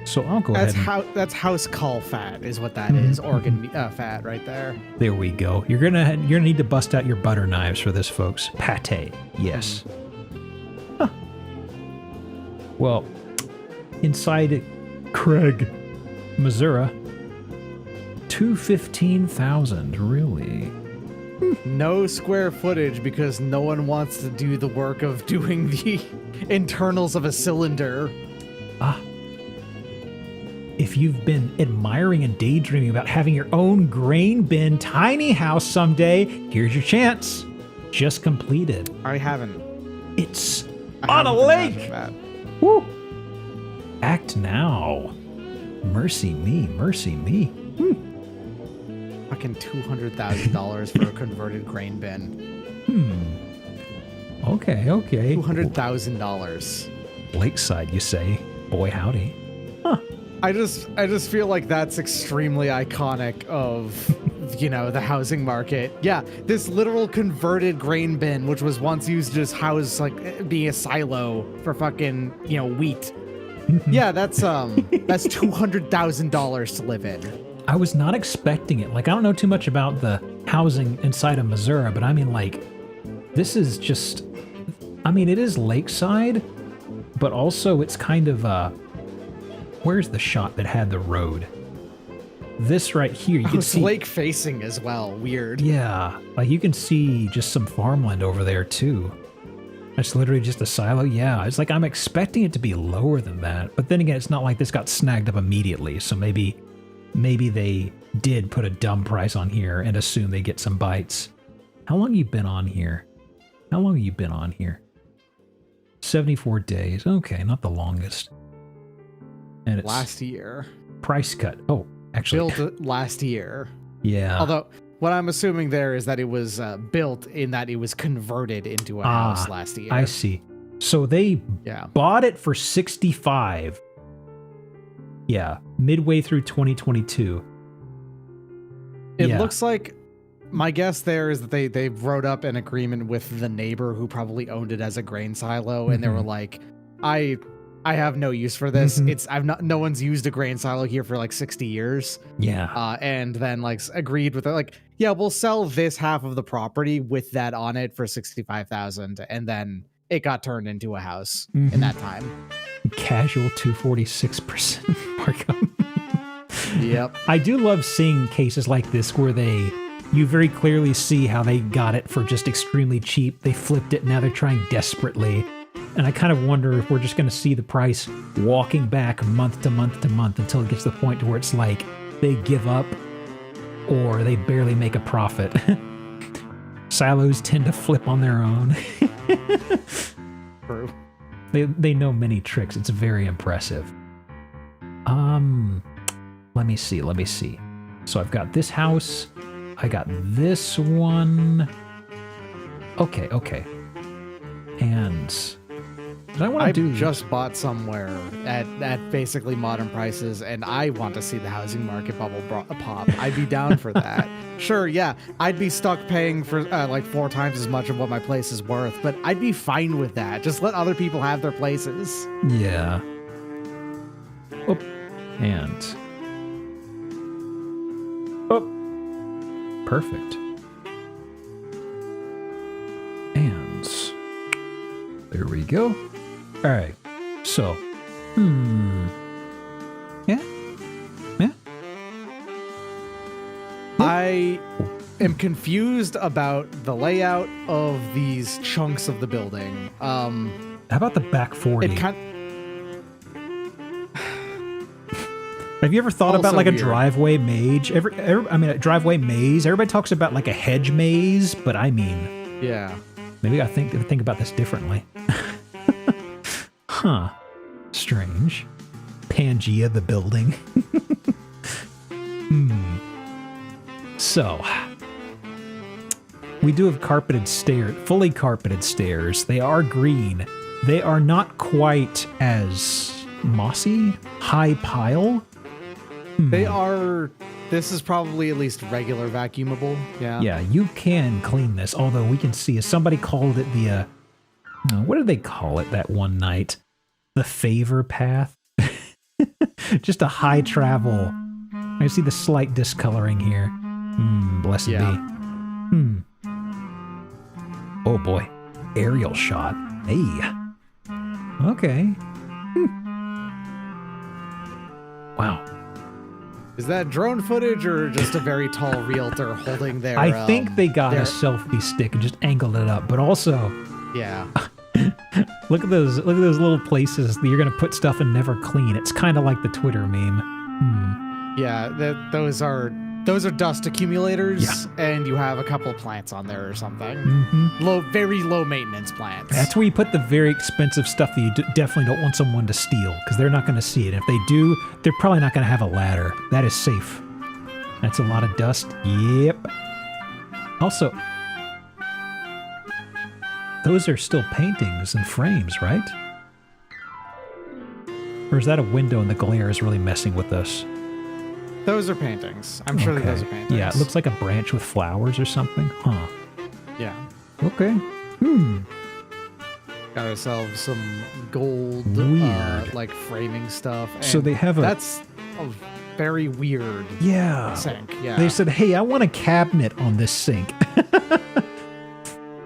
So I'll go ahead. That's house call fat is what that is. Organ fat right there. There we go. You're gonna need to bust out your butter knives for this, folks. Pate, yes. Huh. Well, inside Craig, Missouri, 215,000. Really? No square footage because no one wants to do the work of doing the internals of a cylinder. If you've been admiring and daydreaming about having your own grain bin tiny house someday, here's your chance. Just completed. I haven't. It's I on a haven't been lake. watching that. Woo! Act now. Mercy me. Fucking $200,000 for a converted grain bin. Okay. $200,000. Lakeside, you say? Boy, howdy. I just feel like that's extremely iconic of, you know, the housing market. Yeah, this literal converted grain bin, which was once used to just house, like, be a silo for fucking, you know, wheat. Yeah, that's $200,000 to live in. I was not expecting it. Like, I don't know too much about the housing inside of Missouri, but I mean, like, this is just, I mean, it is lakeside, but also it's kind of, where's the shot that had the road? This right here, you can It's see lake facing as well. Weird. Yeah, like you can see just some farmland over there too. That's literally just a silo. Yeah, it's like I'm expecting it to be lower than that, but then again, it's not like this got snagged up immediately. So maybe they did put a dumb price on here and assume they get some bites. How long have you been on here? 74 days. Okay, not the longest. And it's Last year. price cut. Oh, actually, Built last year. yeah. Although, what I'm assuming there is that it was built in that it was converted into a house last year. I see. So they Yeah. bought it for 65. Yeah, midway through 2022. It Yeah. looks like my guess there is that they wrote up an agreement with the neighbor who probably owned it as a grain silo, and they were like, I have no use for this. No one's used a grain silo here for like 60 years. Yeah. And then like agreed with it, like, yeah, we'll sell this half of the property with that on it for 65,000, and then it got turned into a house in that time. Casual 246% markup. Yep. I do love seeing cases like this where you very clearly see how they got it for just extremely cheap. They flipped it, now they're trying desperately. And I kind of wonder if we're just going to see the price walking back month to month to month until it gets to the point to where it's like they give up or they barely make a profit. Silos tend to flip on their own. True. They know many tricks. It's very impressive. Let me see. So I've got this house. I got this one. Okay. And did I want I to do just bought somewhere at basically modern prices, and I want to see the housing market bubble pop. I'd be down for that. Sure, yeah. I'd be stuck paying for like 4 times as much of what my place is worth, but I'd be fine with that. Just let other people have their places. Yeah. Oh, and perfect. And there we go. All right. So, yeah. I am confused about the layout of these chunks of the building. How about the back 40? Have you ever thought about like a driveway maze? A driveway maze. Everybody talks about like a hedge maze, but I mean, yeah. Maybe I think about this differently. Huh. Strange. Pangea the building. So, we do have fully carpeted stairs. They are green. They are not quite as mossy, high pile. They are. This is probably at least regular vacuumable. Yeah. Yeah, you can clean this. Although we can see, somebody called it the, what did they call it that one night? The favor path. Just a high travel. I see the slight discoloring here. Blessed be. Oh boy, aerial shot. Hey. Okay. Wow. Is that drone footage or just a very tall realtor holding their... I think they got a selfie stick and just angled it up, but also... Yeah. Look at those little places that you're going to put stuff and never clean. It's kind of like the Twitter meme. Yeah, those are dust accumulators, and you have a couple plants on there or something. Very low maintenance plants. That's where you put the very expensive stuff that you definitely don't want someone to steal, because they're not going to see it. If they do, they're probably not going to have a ladder. That is safe. That's a lot of dust. Yep. Also, those are still paintings and frames, right? Or is that a window and the glare is really messing with us? Those are paintings. I'm sure that those are paintings. Yeah, it looks like a branch with flowers or something. Huh. Yeah. Okay. Got ourselves some gold, like framing stuff. So they have That's a very weird sink. Yeah. They said, hey, I want a cabinet on this sink.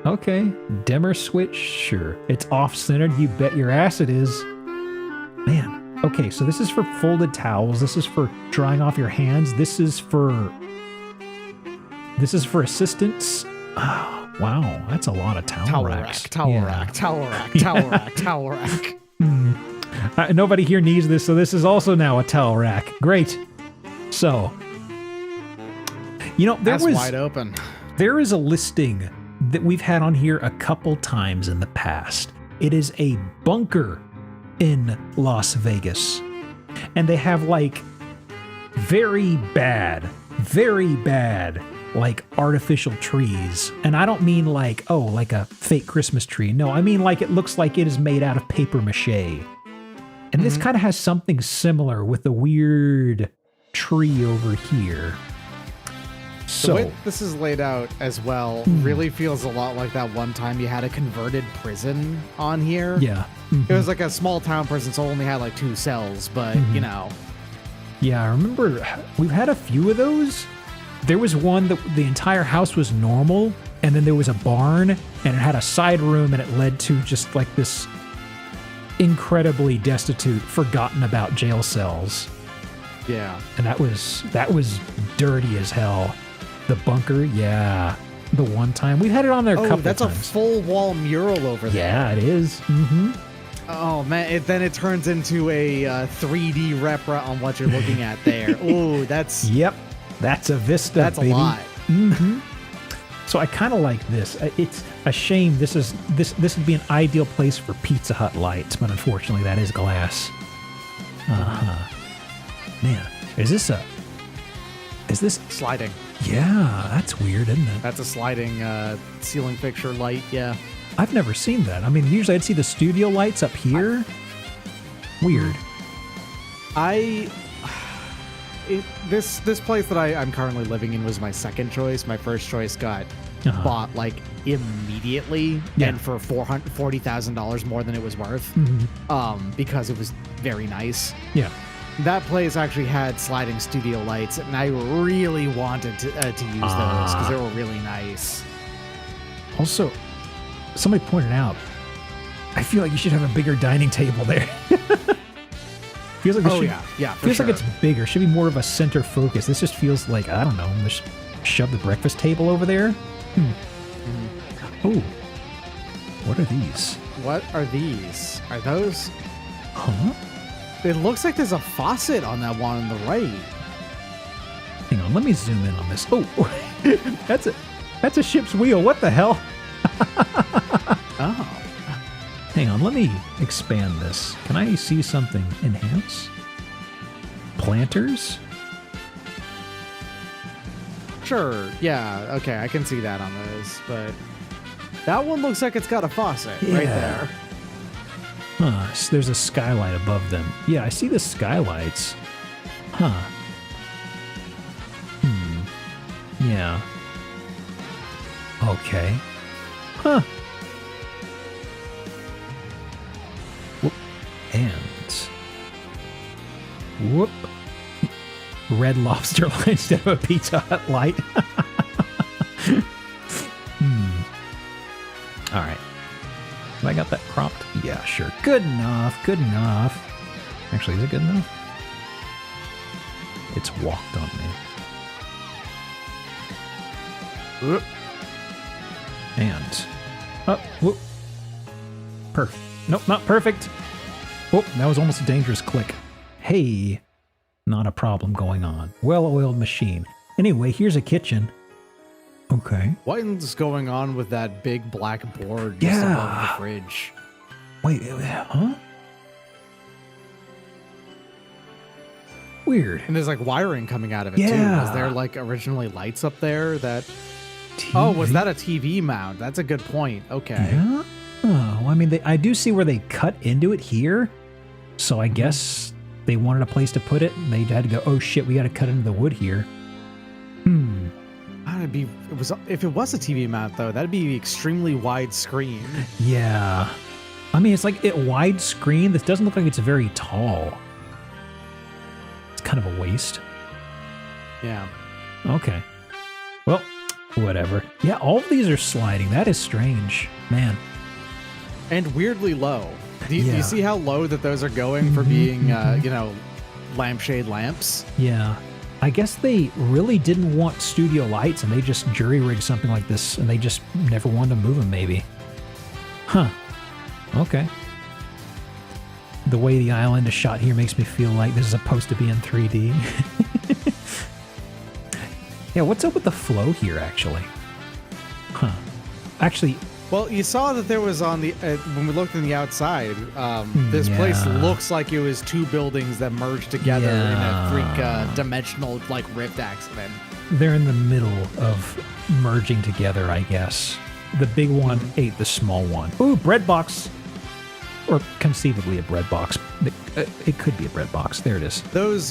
Okay. Dimmer switch? Sure. It's off-centered. You bet your ass it is. Man. Okay, so this is for folded towels. This is for drying off your hands. This is for assistance. Oh, wow, that's a lot of towel racks. Towel rack. Nobody here needs this, so this is also now a towel rack. Great. So, That's wide open. There is a listing that we've had on here a couple times in the past. It is a bunker in Las Vegas, and they have like very bad like artificial trees. And I don't mean like a fake Christmas tree. No, I mean like it looks like it is made out of paper mache. And this kind of has something similar with the weird tree over here. So the way this is laid out as well really feels a lot like that one time you had a converted prison on here. Yeah. It was like a small town prison, so it only had like 2 cells, but Yeah, I remember we've had a few of those. There was one that the entire house was normal, and then there was a barn, and it had a side room, and it led to just like this incredibly destitute, forgotten about jail cells. Yeah. And that was dirty as hell. The bunker, yeah. The one time. We've had it on there a couple that's times. A full wall mural over there. Yeah, it is. Oh man, then it turns into a 3D repra on what you're looking at there. Oh, that's... Yep, that's a vista, That's baby. a lot. So I kind of like this. It's a shame this would be an ideal place for Pizza Hut lights, but unfortunately that is glass. Man, is this sliding? Yeah, that's weird, isn't it? That's a sliding ceiling fixture light, yeah. I've never seen that. I mean, usually I'd see the studio lights up here. Weird. this place that I'm currently living in was my second choice. My first choice got bought like immediately and for $40,000 more than it was worth, because it was very nice. Yeah. That place actually had sliding studio lights, and I really wanted to use those because they were really nice. Also, somebody pointed out, I feel like you should have a bigger dining table there. Feels like for sure. like it's bigger. Should be more of a center focus. This just feels like, I don't know, just shove the breakfast table over there. Oh, what are these? What are these? Are those? Huh? It looks like there's a faucet on that one on the right. Hang on, let me zoom in on this. Oh, that's a ship's wheel. What the hell? Oh. Hang on, let me expand this. Can I see something? Enhance? Planters? Sure, yeah, okay, I can see that on those, but that one looks like it's got a faucet right there. Huh, so there's a skylight above them. Yeah, I see the skylights. Huh. Yeah. Okay. Huh. Whoop. And... Whoop. Red Lobster line instead of a Pizza Hut light. All right. Have I got that cropped? Yeah, sure. Good enough. Good enough. Actually, is it good enough? It's walked on me. Whoop. And... whoop. Perfect. Nope, not perfect. Whoop, that was almost a dangerous click. Hey. Not a problem going on. Well-oiled machine. Anyway, here's a kitchen. Okay. What's going on with that big black board just above the fridge? Wait, huh? Weird. And there's like wiring coming out of it too. Was there like originally lights up there that... TV? Oh, was that a TV mount? That's a good point. Okay. Yeah? Oh, I mean, I do see where they cut into it here. So I guess they wanted a place to put it, and they had to go, oh shit, we got to cut into the wood here. If it was a TV mount though, that'd be extremely wide screen. Yeah. I mean, it's like wide screen. This doesn't look like it's very tall. It's kind of a waste. Yeah. Okay. Well, whatever. Yeah, all of these are sliding. That is strange. Man. And weirdly low. Do you see how low that those are going for being, lampshade lamps? Yeah. I guess they really didn't want studio lights, and they just jury-rigged something like this, and they just never wanted to move them, maybe. Huh. Okay. The way the island is shot here makes me feel like this is supposed to be in 3D. Yeah, what's up with the flow here, actually? Huh. Actually... Well, you saw that there was on the when we looked in the outside. This place looks like it was two buildings that merged together in a freak dimensional like rift accident. They're in the middle of merging together, I guess. The big one ate the small one. Ooh, bread box, or conceivably a bread box. It could be a bread box. There it is. Those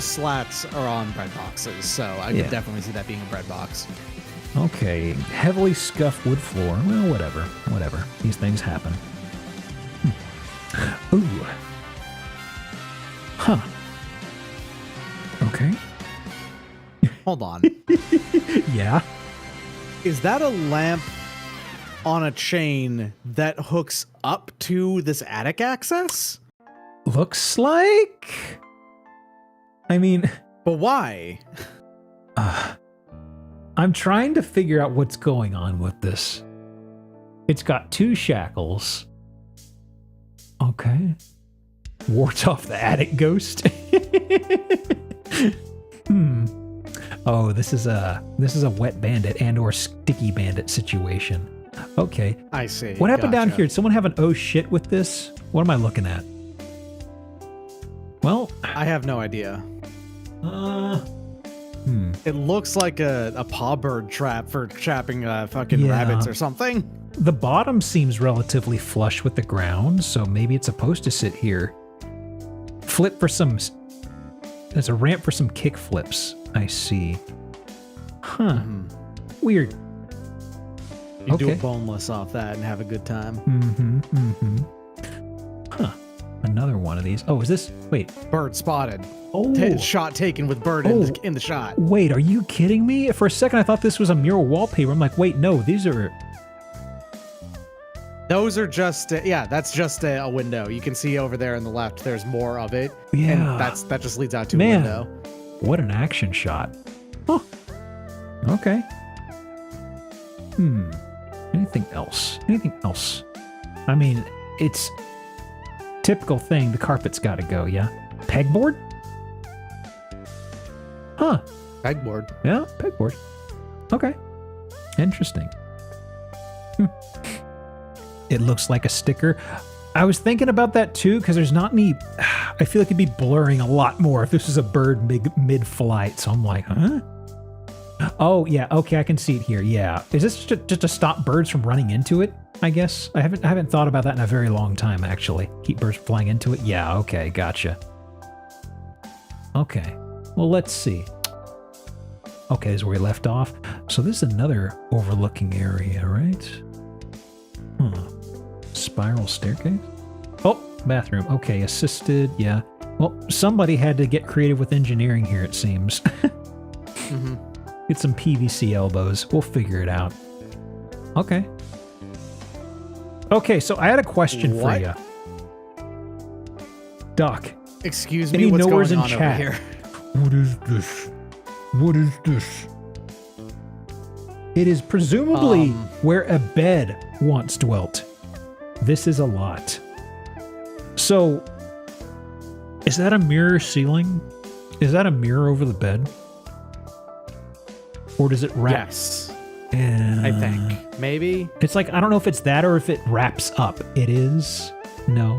slats are on bread boxes, so I could definitely see that being a bread box. Okay, heavily scuffed wood floor. Well, whatever. These things happen. Ooh. Huh. Okay. Hold on. Yeah. Is that a lamp on a chain that hooks up to this attic access? Looks like... I mean... But why? I'm trying to figure out what's going on with this. It's got two shackles. Okay. Wards off the attic ghost. Oh, this is a wet bandit and or sticky bandit situation. Okay. I see. What happened down here? Did someone have an oh shit with this? What am I looking at? Well, I have no idea. It looks like a paw bird trap for trapping fucking rabbits or something. The bottom seems relatively flush with the ground, so maybe it's supposed to sit here. Flip for some There's a ramp for some kick flips. I see. Huh. Weird. You do a Okay. boneless off that and have a good time. Huh. Another one of these. Oh, is this? Wait. Bird spotted. Oh. Shot taken with bird in the shot. Wait, are you kidding me? For a second, I thought this was a mural wallpaper. I'm like, wait, no, these are... Those are just that's just a window. You can see over there on the left. There's more of it. Yeah. And that just leads out to a Man, window. what an action shot. Huh. Okay. Anything else? Anything else? I mean, it's typical thing. The carpet's got to go, yeah? Pegboard? Huh. Pegboard. Yeah, pegboard. Okay. Interesting. It looks like a sticker. I was thinking about that too, because there's not any... I feel like it'd be blurring a lot more if this was a bird mid-flight. So I'm like, huh? Oh, yeah. Okay, I can see it here. Yeah. Is this just to stop birds from running into it, I guess? I haven't thought about that in a very long time, actually. Keep birds from flying into it? Yeah, okay. Gotcha. Okay. Well, let's see. Okay, this is where we left off. So this is another overlooking area, right? Spiral staircase? Oh, bathroom. Okay, assisted. Yeah. Well, somebody had to get creative with engineering here, it seems. Get some PVC elbows. We'll figure it out. Okay. Okay, so I had a question for you. Doc. Excuse Any me, what's knowers going in on chat? over here? What is this? What is this? It is presumably where a bed once dwelt. This is a lot. So, is that a mirror ceiling? Is that a mirror over the bed? Or does it wrap? Yes. I think. Maybe. It's like, I don't know if it's that or if it wraps up. It is. No.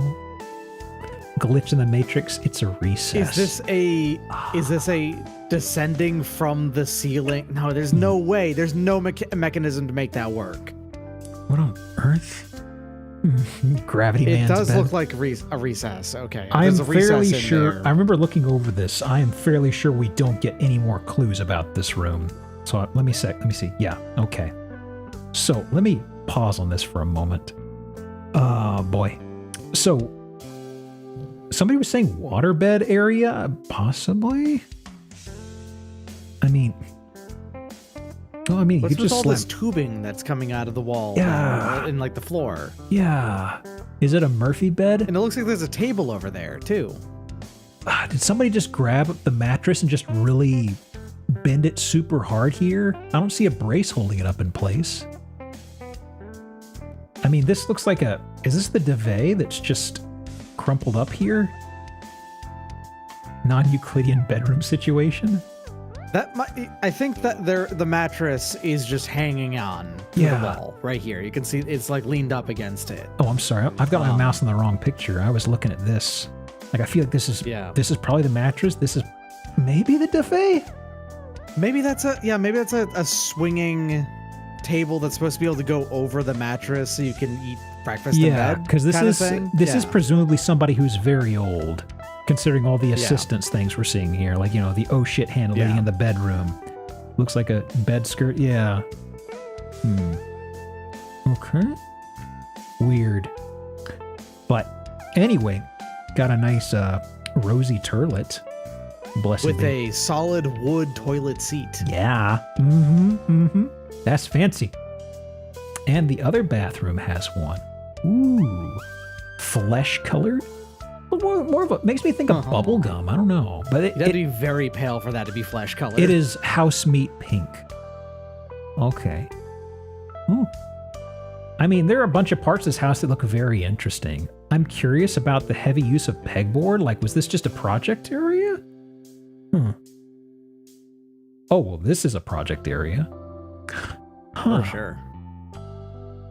Glitch in the Matrix. It's a recess. Is this a descending from the ceiling? No, there's no way. There's no mechanism to make that work. What on earth? Gravity It Man's does bed. look like a recess. Okay. I'm There's a recess fairly in sure. there. I remember looking over this. I am fairly sure we don't get any more clues about this room. So let me see. Yeah. Okay. So let me pause on this for a moment. Oh boy. So somebody was saying waterbed area, possibly. I mean, well, I mean, What's you with just all slam. this tubing that's coming out of the wall? Yeah. In like the floor. Yeah. Is it a Murphy bed? And it looks like there's a table over there too. Did somebody just grab the mattress and just really bend it super hard here? I don't see a brace holding it up in place. I mean, this looks like is this the duvet that's just crumpled up here? Non-Euclidean bedroom situation? I think that the mattress is just hanging on to the wall right here. You can see it's like leaned up against it. Oh, I'm sorry. I've got my mouse on the wrong picture. I was looking at this. Like, I feel like this is probably the mattress. This is maybe the duvet. Maybe that's a swinging table that's supposed to be able to go over the mattress so you can eat breakfast in bed. Because this is presumably somebody who's very old, considering all the assistance things we're seeing here. Like, you know, the oh shit handling in the bedroom. Looks like a bed skirt. Yeah. Okay. Weird. But anyway, got a nice rosy turlet. Blessed with be. a solid wood toilet seat. Yeah. That's fancy. And the other bathroom has one. Ooh. Flesh colored? More of a, makes me think of bubble gum. I don't know. But You'd have to be very pale for that to be flesh colored. it is house meat pink. Okay. I mean, there are a bunch of parts of this house that look very interesting. I'm curious about the heavy use of pegboard. Like, was this just a project area? Oh, well, this is a project area. For sure.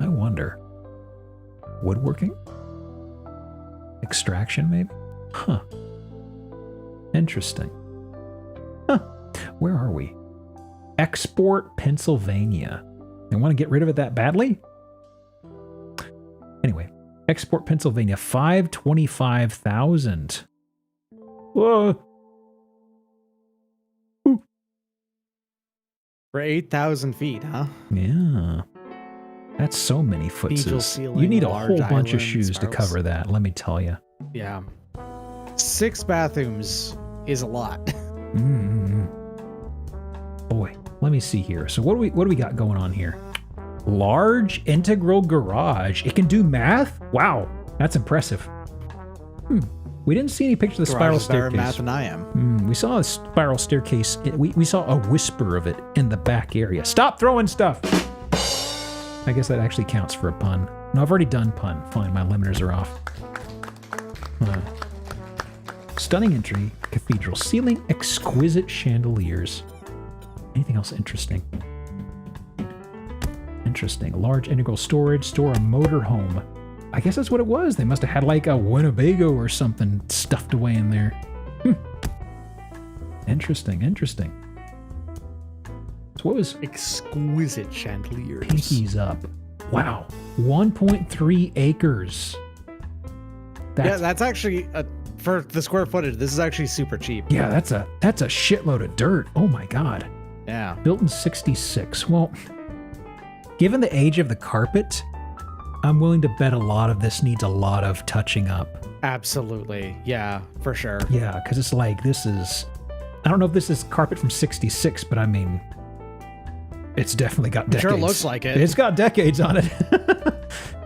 I wonder. Woodworking? Extraction, maybe? Huh. Interesting. Huh. Where are we? Export, Pennsylvania. They want to get rid of it that badly? Anyway, Export, Pennsylvania, 525,000. Whoa. For 8,000 feet, huh? Yeah. That's so many Cathedral footses. ceiling, You need a large whole bunch of island, shoes to spirals. cover that, let me tell you. Yeah. 6 bathrooms is a lot. Mm. Boy, let me see here. So what do we got going on here? Large integral garage. It can do math? Wow, that's impressive. We didn't see any picture of the spiral Garage is better at staircase. math than I am. We saw a spiral staircase. We saw a whisper of it in the back area. Stop throwing stuff! I guess that actually counts for a pun. No, I've already done pun. Fine, my limiters are off. Stunning entry, cathedral ceiling, exquisite chandeliers. Anything else interesting? Interesting. Large integral storage, store a motor home. I guess that's what it was. They must have had like a Winnebago or something stuffed away in there. Interesting, interesting. So what was Exquisite chandeliers. Pinky's up? Wow, 1.3 acres. Yeah, that's actually for the square footage. This is actually super cheap. Yeah, that's a shitload of dirt. Oh my god. Yeah. Built in 66. Well, given the age of the carpet, I'm willing to bet a lot of this needs a lot of touching up. Absolutely. Yeah, for sure. Yeah, because it's like, this is... I don't know if this is carpet from 66, but I mean... It's definitely got decades. Sure looks like it. It's got decades on it.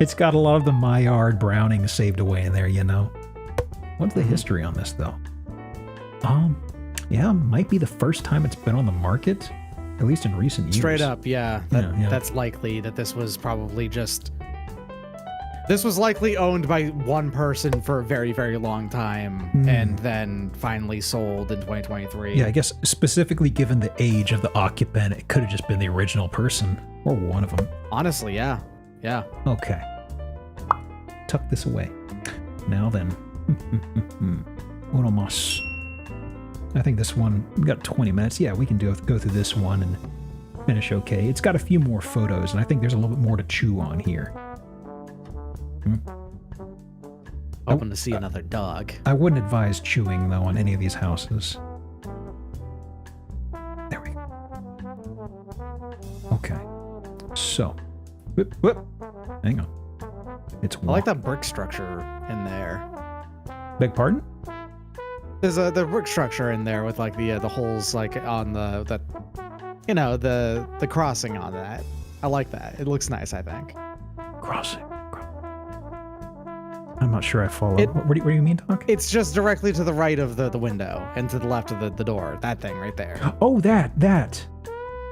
It's got a lot of the Maillard Browning saved away in there, you know? What's the history on this, though? Yeah, might be the first time it's been on the market, at least in recent years. Straight up, yeah. Yeah. That's likely that this was probably just... This was likely owned by one person for a very, very long time, and then finally sold in 2023. Yeah, I guess specifically given the age of the occupant, it could have just been the original person, or one of them. Honestly, yeah. Yeah. Okay. Tuck this away. Now then. Uno mas. I think this one, we got 20 minutes. Yeah, we can go through this one and finish okay. It's got a few more photos, and I think there's a little bit more to chew on here. Hoping to see another dog. I wouldn't advise chewing, though, on any of these houses. There we go. Okay. So. Whoop. Hang on. It's I like that brick structure in there. Beg pardon? There's the brick structure in there with like the holes like on the crossing on that. I like that. It looks nice, I think. Crossing. I'm not sure I follow. What do you mean, Doc? It's just directly to the right of the window and to the left of the door. That thing right there. Oh, that.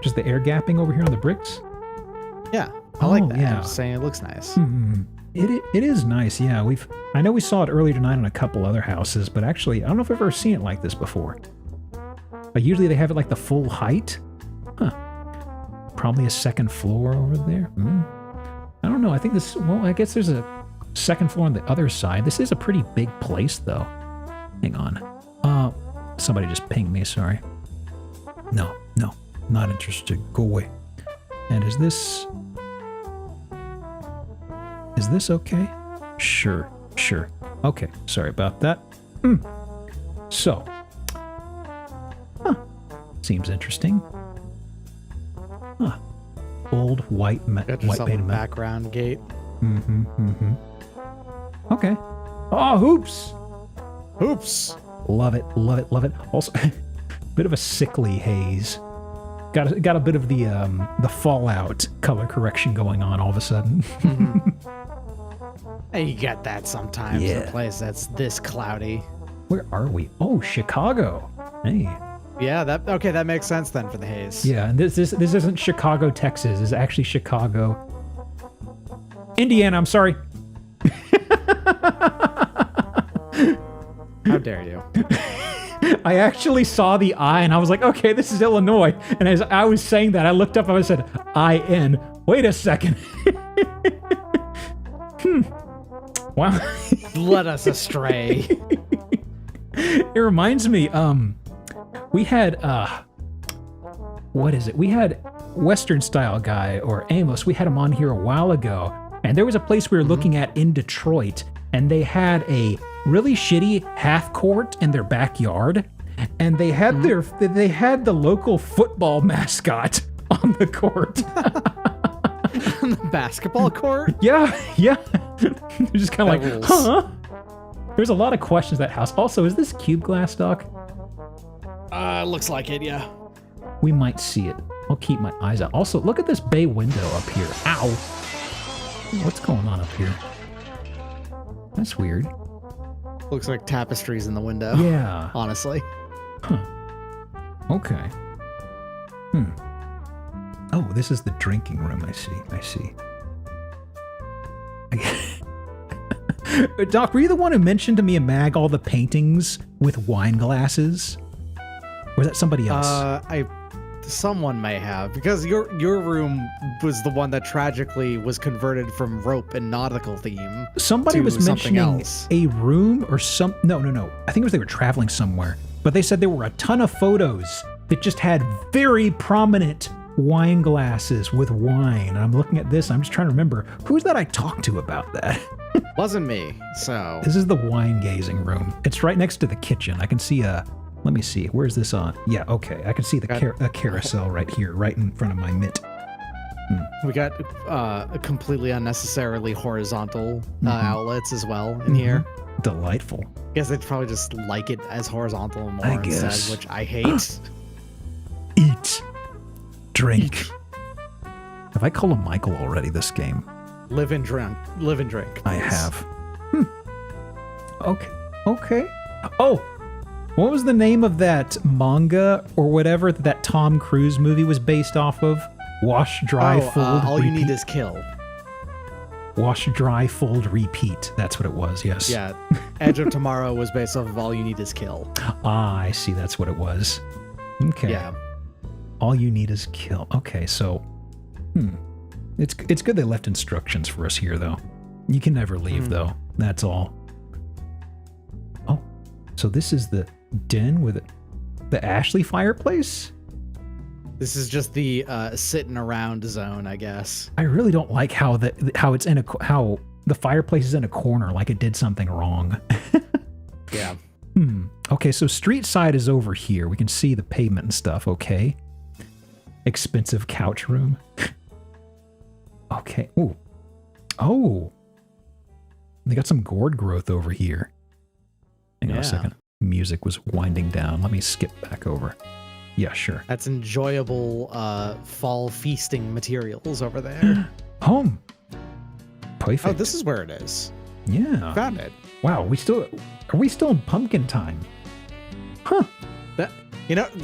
Just the air gapping over here on the bricks? Yeah, I like that. Yeah. I'm just saying it looks nice. It is nice, yeah. I know we saw it earlier tonight on a couple other houses, but actually, I don't know if I've ever seen it like this before. But usually they have it like the full height. Huh. Probably a second floor over there. I don't know. I think this, well, I guess there's a second floor on the other side. This is a pretty big place, though. Hang on. Somebody just pinged me, sorry. No, not interested. Go away. And is this okay? Sure. Okay, sorry about that. So. Seems interesting. Old white Got yourself a painted metal. background gate. Okay. Oh, hoops! Hoops. Love it. Also, bit of a sickly haze. Got a bit of the Fallout color correction going on all of a sudden. Hey, you get that sometimes in Yeah. a place that's this cloudy. Where are we? Oh, Chicago. Hey. Yeah, that makes sense then for the haze. Yeah, and this isn't Chicago, Texas. It's actually Chicago, Indiana. I'm sorry. How dare you? I actually saw the I and I was like, okay, this is Illinois. And as I was saying that, I looked up and I said, I-N. Wait a second. Wow. Led us astray. It reminds me, we had, what is it? We had Western Style Guy, or Amos, we had him on here a while ago. And there was a place we were looking at in Detroit, and they had a really shitty half court in their backyard. And they had they had the local football mascot on the court. On the basketball court? Yeah. They're just kind of like, rules. huh? There's a lot of questions that house. Also, is this cube glass, Doc? Looks like it, yeah. We might see it. I'll keep my eyes out. Also, look at this bay window up here. Ow. What's going on up here? That's weird. Looks like tapestries in the window. Yeah. Honestly. Okay. Oh, this is the drinking room. I see. Doc, were you the one who mentioned to me and Mag all the paintings with wine glasses? Or was that somebody else? Someone may have, because your room was the one that tragically was converted from rope and nautical theme. Somebody to was something mentioning else. a room or some. No. I think it was they were traveling somewhere. But they said there were a ton of photos that just had very prominent wine glasses with wine. And I'm looking at this. I'm just trying to remember who's that I talked to about that. Wasn't me, so. This is the wine gazing room. It's right next to the kitchen. I can see a. Let me see. Where's this on? Yeah, okay. I can see the a carousel right here, right in front of my mitt. We got a completely unnecessarily horizontal outlets as well in here. Delightful. I guess they'd probably just like it as horizontal more I instead, guess. which I hate. Eat. Drink. Have I called him Michael already this game? Live and drink. I please. have. Okay. Oh, what was the name of that manga or whatever that Tom Cruise movie was based off of? Wash, dry, fold, all repeat. you need is kill. Wash, dry, fold, repeat. That's what it was, yes. Yeah, Edge of Tomorrow was based off of All You Need Is Kill. Ah, I see. That's what it was. Okay. Yeah. All you need is kill. Okay, so... It's good they left instructions for us here, though. You can never leave, though. That's all. Oh, so this is the den with the Ashley fireplace? This is just the sitting around zone, I guess. I really don't like how it's in how the fireplace is in a corner, like it did something wrong. Yeah. Okay, so street side is over here. We can see the pavement and stuff. Okay. Expensive couch room. Okay. Ooh. Oh. They got some gourd growth over here. Hang on a second. Music was winding down. Let me skip back over. Yeah, sure. That's enjoyable fall feasting materials over there. Home. Perfect. Oh, this is where it is. Yeah. Found it. Wow, are we still in pumpkin time? Huh.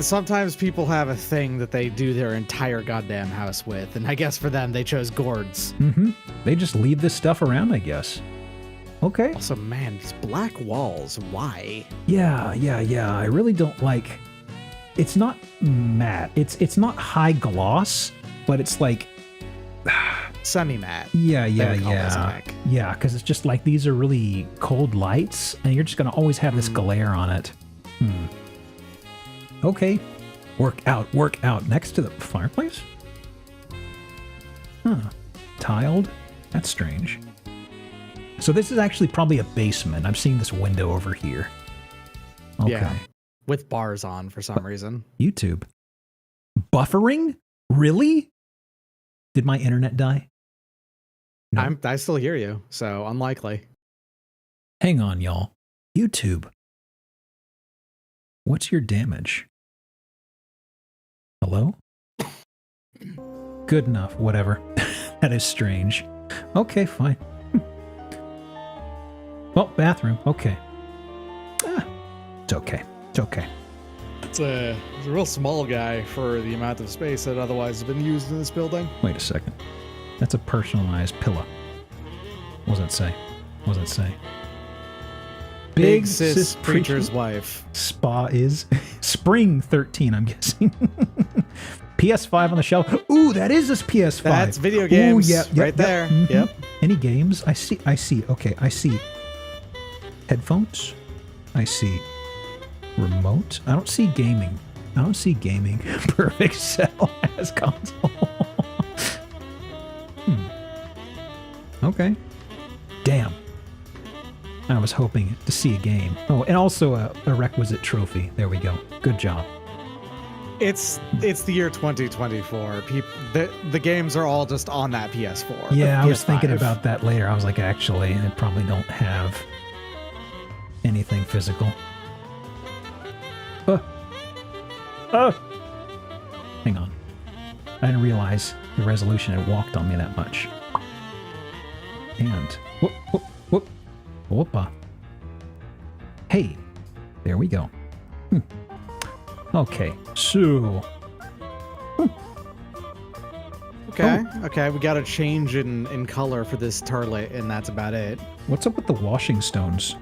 Sometimes people have a thing that they do their entire goddamn house with, and I guess for them, they chose gourds. They just leave this stuff around, I guess. Okay. Also, man, these black walls, why? Yeah. I really don't like... It's not matte. It's not high gloss, but it's like... Semi-matte. Yeah. back. Yeah, because it's just like these are really cold lights, and you're just going to always have this glare on it. Okay. Work out next to the fireplace? Huh. Tiled? That's strange. So this is actually probably a basement. I'm seeing this window over here. Okay. Yeah. With bars on for some reason. YouTube. Buffering? Really? Did my internet die? No. I still hear you, so unlikely. Hang on, y'all. YouTube. What's your damage? Hello? Good enough, whatever. That is strange. Okay, fine. Well, bathroom. Okay. It's okay. It's a real small guy for the amount of space that otherwise has been used in this building. Wait a second. That's a personalized pillow. What does it say? Big sis preacher's wife. Spa is spring 13, I'm guessing. PS5 on the shelf. Ooh, that is this PS5. That's video games. Ooh, Right there. Mhm. Yep. Any games? I see. Okay, I see. Headphones. I see. Remote. I don't see gaming. Perfect cell as console. Okay. Damn. I was hoping to see a game. Oh, and also a requisite trophy. There we go. Good job. It's the year 2024. The games are all just on that PS4. Yeah, I was PS5. thinking about that later. I was like, actually, I probably don't have anything physical. Hang on. I didn't realize the resolution had walked on me that much. And whoop. Hey, there we go. Okay, so Okay, we got a change in color for this turlet, and that's about it. what's up with the washing stones?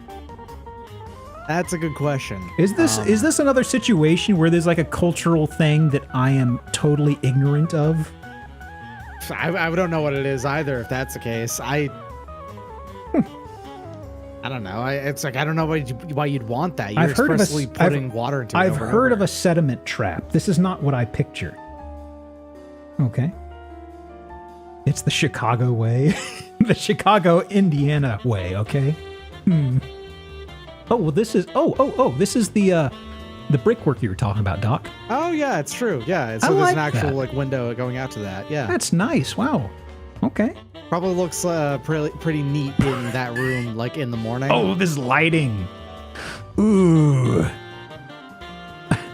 That's a good question. Is this another situation where there's like a cultural thing that I am totally ignorant of? I don't know what it is either. If that's the case, I don't know. It's like I don't know why you'd want that. You're expressly putting water into it. I've heard of a sediment trap. This is not what I picture. Okay. It's the Chicago way. The Chicago, Indiana way, okay? Oh, well, this is... this is the brickwork you were talking about, Doc. Oh, yeah, it's true. Yeah, so there's an actual like window going out to that. Yeah. That's nice. Wow. Okay. Probably looks pretty neat in that room, like in the morning. Oh, this lighting. Ooh.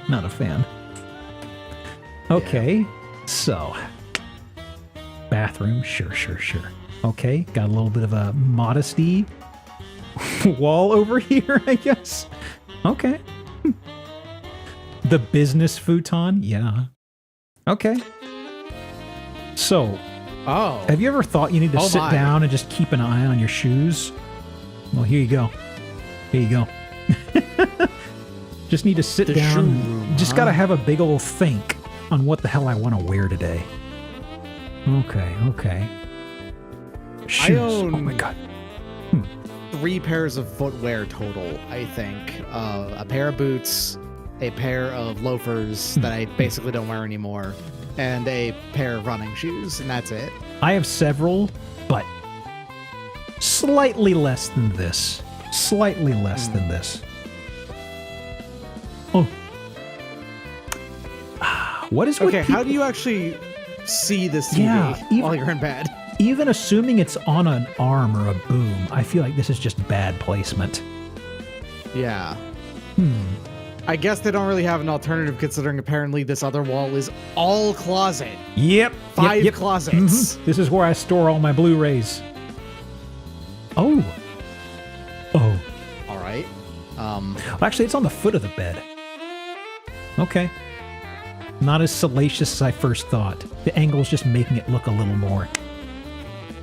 Not a fan. Okay, so bathroom, sure. Okay, got a little bit of a modesty wall over here, I guess. Okay. The business futon, yeah. Okay. So, have you ever thought you need to sit down and just keep an eye on your shoes? Well, here you go. Just need to sit down. Just gotta have a big old think on what the hell I want to wear today. Okay. Shoes. Oh my god. 3 pairs of footwear total, I think. A pair of boots, a pair of loafers that I basically don't wear anymore, and a pair of running shoes, and that's it. I have several, but slightly less than this. Oh. What is with Okay, how do you actually see this TV while you're in bed? Even assuming it's on an arm or a boom, I feel like this is just bad placement. Yeah. I guess they don't really have an alternative considering apparently this other wall is all closet. Yep. 5 closets. This is where I store all my Blu-rays. Oh. All right. Actually, it's on the foot of the bed. Okay. Not as salacious as I first thought. The angle's just making it look a little more.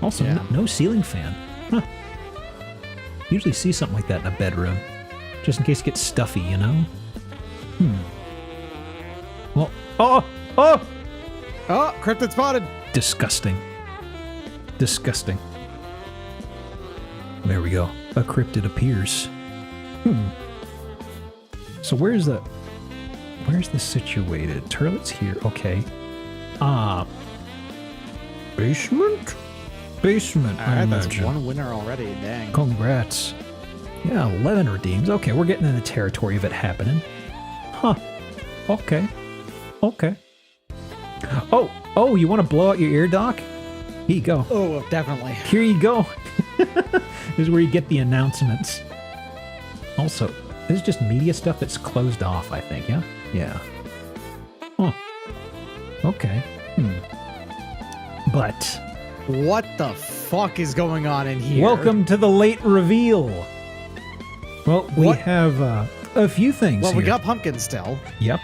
Also, no ceiling fan. Huh. Usually see something like that in a bedroom. Just in case it gets stuffy, you know? Well, oh! Cryptid spotted! Disgusting. There we go. A cryptid appears. So where's this situated? Turlet's here. Okay. Basement, I imagine. That's one winner already. Dang. Congrats. Yeah, 11 redeems. Okay, we're getting in the territory of it happening. Huh. Okay. Oh, you want to blow out your ear, Doc? Here you go. Oh, definitely. Here you go. This is where you get the announcements. Also, this is just media stuff that's closed off, I think, yeah? Yeah. Huh. Okay. But... what the fuck is going on in here? Welcome to the late reveal. Well, we have a few things Well, here. we got pumpkins still. Yep.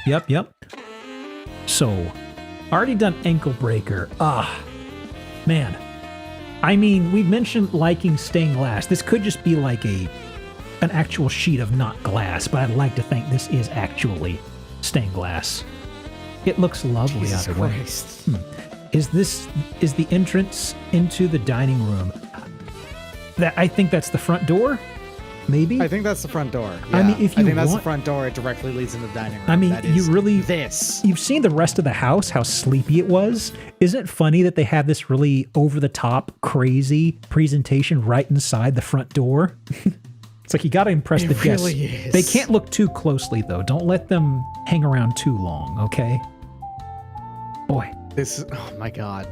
So, already done ankle breaker. Man. I mean, we mentioned liking stained glass. This could just be like an actual sheet of not glass, but I'd like to think this is actually stained glass. It looks lovely Jesus either way. Christ. Is the entrance into the dining room? I think that's the front door. Maybe. I think that's the front door. Yeah. I mean, if you I think that's the want- front door. It directly leads into the dining room. I mean, That you is really this. You've seen the rest of the house, how sleepy it was. Isn't it funny that they have this really over the top, crazy presentation right inside the front door? It's like you got to impress the guests. really is. They can't look too closely, though. Don't let them hang around too long, okay? Boy, Oh my god.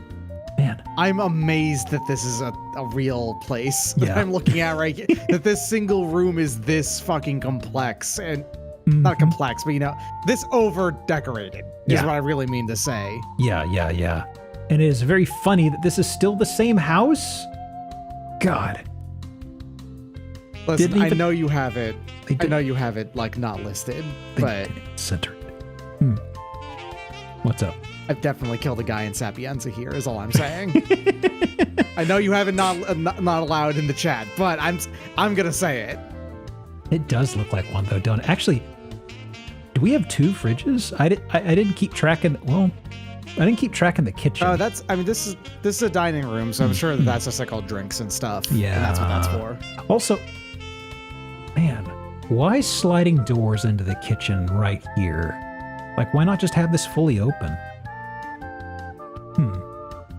man. I'm amazed that this is a real place that Yeah. I'm looking at right here. That this single room is this fucking complex. And not complex, but this over decorated is Yeah. what I really mean to say. Yeah. And it is very funny that this is still the same house. God. Listen, Didn't I even- know you have it. They I did- know you have it like not listed, They but didn't center it. What's up? I've definitely killed a guy in Sapienza here. Is all I'm saying. I know you have it not allowed in the chat, but I'm gonna say it. It does look like one, though, don't it? Actually, do we have 2 fridges? I didn't keep track of, well, I didn't keep track in the kitchen. Oh, this is a dining room, so I'm sure that that's just like all drinks and stuff. Yeah. And that's what that's for. Also, man, why sliding doors into the kitchen right here? Like, why not just have this fully open?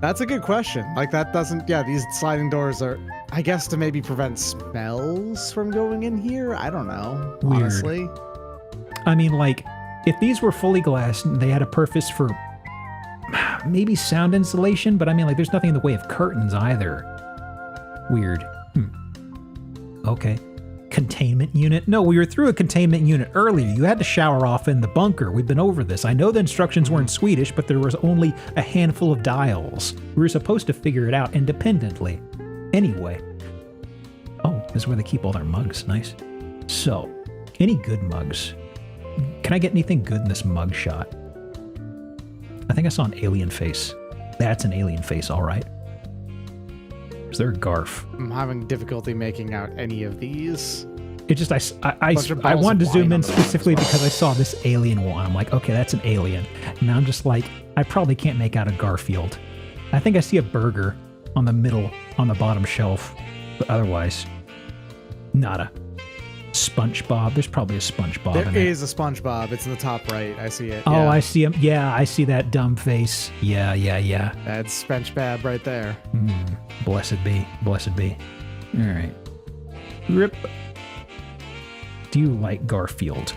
That's a good question. Like that doesn't, these sliding doors are, I guess, to maybe prevent smells from going in here. I don't know, Weird. honestly. I mean, like, if these were fully glass, they had a purpose for maybe sound insulation, but I mean, like, there's nothing in the way of curtains either. Weird. Okay. Containment unit? No, we were through a containment unit earlier. You had to shower off in the bunker. We've been over this. I know the instructions were in Swedish, but there was only a handful of dials. We were supposed to figure it out independently. Anyway. Oh, this is where they keep all their mugs. Nice. So, any good mugs? Can I get anything good in this mug shot? I think I saw an alien face. That's an alien face, all right. Is there a Garf? I'm having difficulty making out any of these. It just, I Bunch of I bottles wanted to of zoom wine in on the wall specifically as well. because I saw this alien one. I'm like, okay, that's an alien. And I'm just like, I probably can't make out a Garfield. I think I see a burger on the bottom shelf, but otherwise, nada. SpongeBob. There's probably a SpongeBob There in there. is a SpongeBob. It's in the top right. I see it. Oh, yeah. I see him. Yeah, I see that dumb face. Yeah. That's SpongeBob right there. Blessed be. Blessed be. All right. Rip. Do you like Garfield?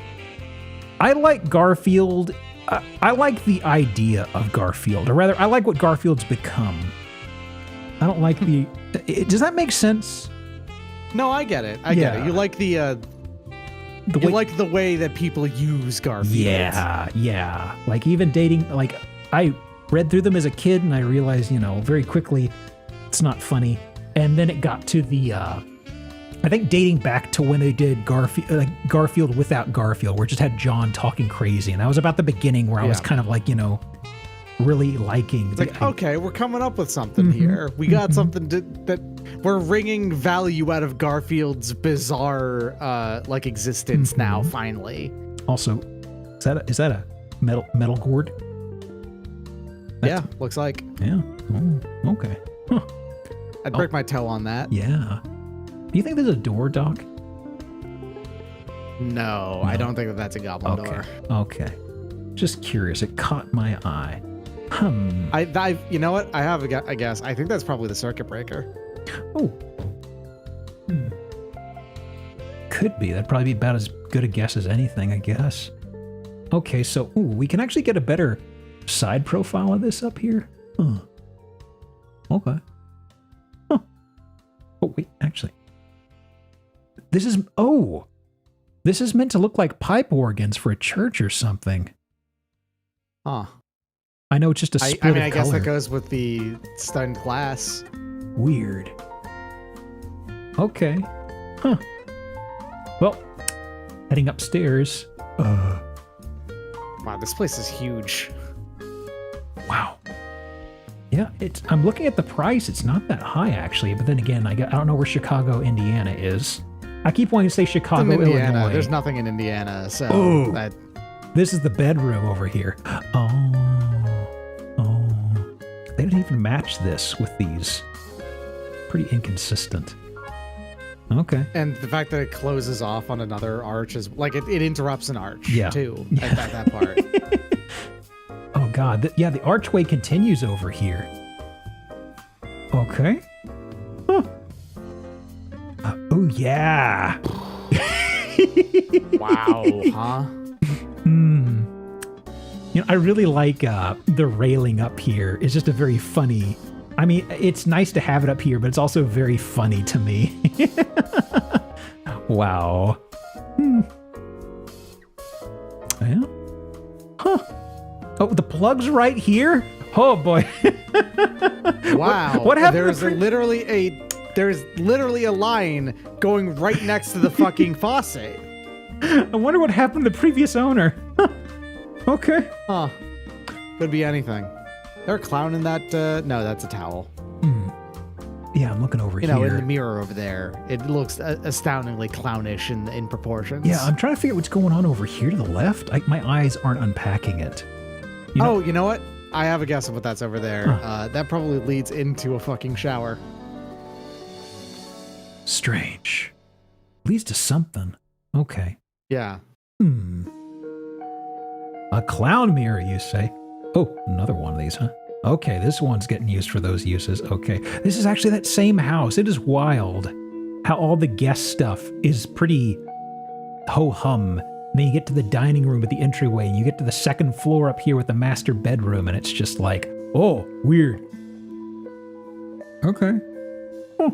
I like Garfield. I like the idea of Garfield, or rather, I like what Garfield's become. I don't like the. Does that make sense? No, I get it. I get it. Yeah. You like The you way- like the way that people use Garfield. Yeah. Like even dating, like I read through them as a kid and I realized, very quickly it's not funny. And then it got to the, I think dating back to when they did Garfield without Garfield, where it just had John talking crazy. And that was about the beginning where I was Yeah. kind of like, really liking. It's like, okay, we're coming up with something here. We got something that we're wringing value out of Garfield's bizarre existence now, finally. Also, is that a metal gourd? Yeah, looks like. Yeah. Oh, okay. Huh. I'd break my toe on that. Yeah. Do you think there's a door, Doc? No, I don't think that's a goblin door. Okay. Just curious. It caught my eye. I you know what? I have a guess. I think that's probably the circuit breaker. Oh. Could be. That'd probably be about as good a guess as anything, I guess. Okay, so we can actually get a better side profile of this up here. Huh. Okay. Huh. Oh, wait, actually. This is meant to look like pipe organs for a church or something. Huh. I know it's just a split I mean, of I guess color. that goes with the stained glass. Weird. Okay. Huh. Well, heading upstairs. Wow, this place is huge. Wow. Yeah, I'm looking at the price. It's not that high, actually. But then again, I don't know where Chicago, Indiana is. I keep wanting to say It's Chicago, in Indiana. Illinois. There's nothing in Indiana, so Oh. that This is the bedroom over here. Oh. They didn't even match this with these. Pretty inconsistent. Okay. and the fact that it closes off on another arch is like it interrupts an arch Yeah. too Yeah. at that part. Oh God, the archway continues over here. Okay. Huh. Oh yeah. Wow, huh? You know, I really like the railing up here. It's just a very funny. I mean, it's nice to have it up here, but it's also very funny to me. Wow. Yeah. Huh. Oh, the plug's right here? Oh boy. Wow. What happened? There's literally a line going right next to the fucking faucet. I wonder what happened to the previous owner. Huh. Okay. Huh. Could be anything. They're clowning that. No, that's a towel. Yeah, I'm looking over You here. know, in the mirror over there, it looks astoundingly clownish in proportions. Yeah, I'm trying to figure out what's going on over here to the left. My eyes aren't unpacking it. Oh, you know what? I have a guess of what that's over there. That probably leads into a fucking shower. Strange. Leads to something. Okay. Yeah. A clown mirror, you say? Oh, another one of these, huh? Okay, this one's getting used for those uses. Okay. This is actually that same house. It is wild how all the guest stuff is pretty ho-hum. Then you get to the dining room at the entryway, and you get to the second floor up here with the master bedroom, and it's just like, oh, weird. Okay. Huh.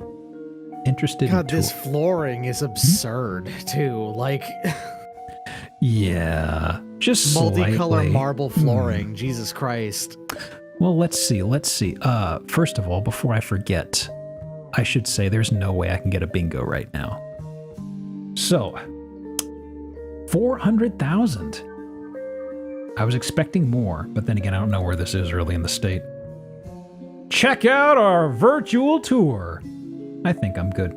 Interested God, in this flooring is absurd, too. Like, yeah, just multicolor slightly. marble flooring. Jesus Christ. Well, let's see. First of all, before I forget, I should say there's no way I can get a bingo right now. So, 400,000. I was expecting more, but then again, I don't know where this is really in the state. Check out our virtual tour. I think I'm good.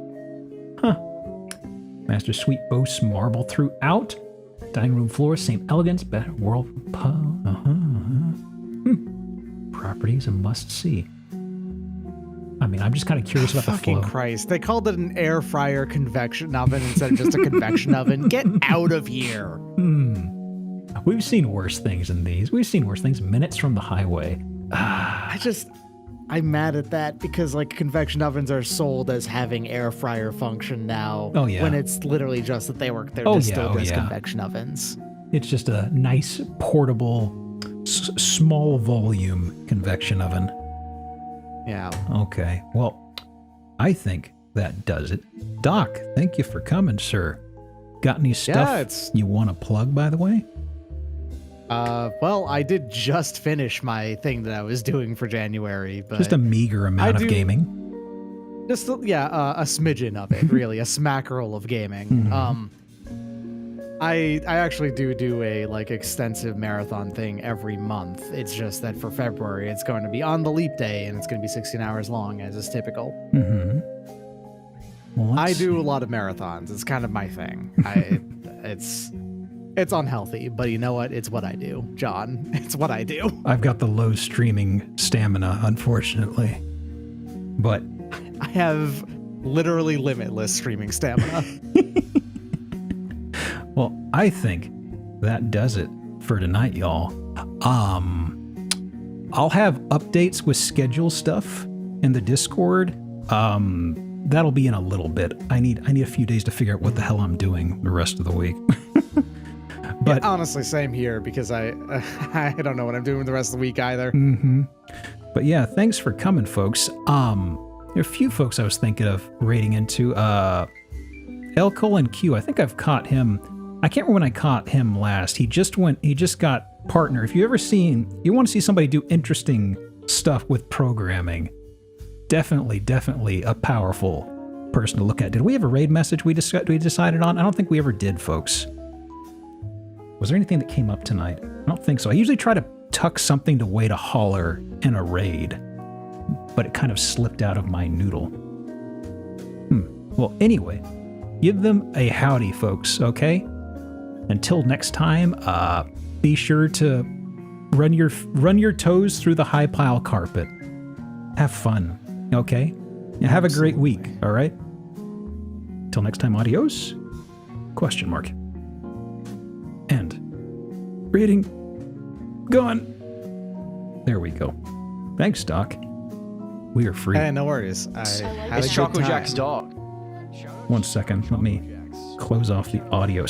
Huh. Master Suite boasts marble throughout. Dining room floor, same elegance, better world. Property is a must-see. I mean, I'm just kind of curious about the flow. Fucking Christ. They called it an air fryer convection oven instead of just a convection oven. Get out of here. We've seen worse things than these. We've seen worse things minutes from the highway. I'm mad at that because like convection ovens are sold as having air fryer function now. Oh, yeah. When it's literally just that they're still just convection ovens. It's just a nice, portable, small volume convection oven. Yeah. Okay. Well, I think that does it. Doc, thank you for coming, sir. Got any stuff you want to plug, by the way? Well, I did just finish my thing that I was doing for January, but Just a meager amount of gaming. Just a smidgen of it, really, a smackerel of gaming. I actually do a like extensive marathon thing every month. It's just that for February it's going to be on the leap day and it's going to be 16 hours long, as is typical. Well, I do a lot of marathons. It's kind of my thing. It's unhealthy, but you know what? It's what I do, John. It's what I do. I've got the low streaming stamina, unfortunately. But I have literally limitless streaming stamina. well, I think that does it for tonight, y'all. I'll have updates with schedule stuff in the Discord. That'll be in a little bit. I need a few days to figure out what the hell I'm doing the rest of the week. But yeah, honestly, same here because I don't know what I'm doing the rest of the week either. But yeah, thanks for coming, folks. There are a few folks I was thinking of raiding into. L:Q. I think I've caught him. I can't remember when I caught him last. He just got partner. If you want to see somebody do interesting stuff with programming, definitely a powerful person to look at. Did we have a raid message we decided on? I don't think we ever did, folks. Was there anything that came up tonight? I don't think so. I usually try to tuck something to way to holler in a raid, but it kind of slipped out of my noodle. Well, anyway, give them a howdy, folks, okay? Until next time, be sure to run your toes through the high pile carpet. Have fun, okay? And have a great week, all right? Till next time, adios? ? End. Reading. Gone. There we go. Thanks, Doc. We are free. Hey, no worries. I had It's a good Choco time. Jack's dog. 1 second. Let me close off the audio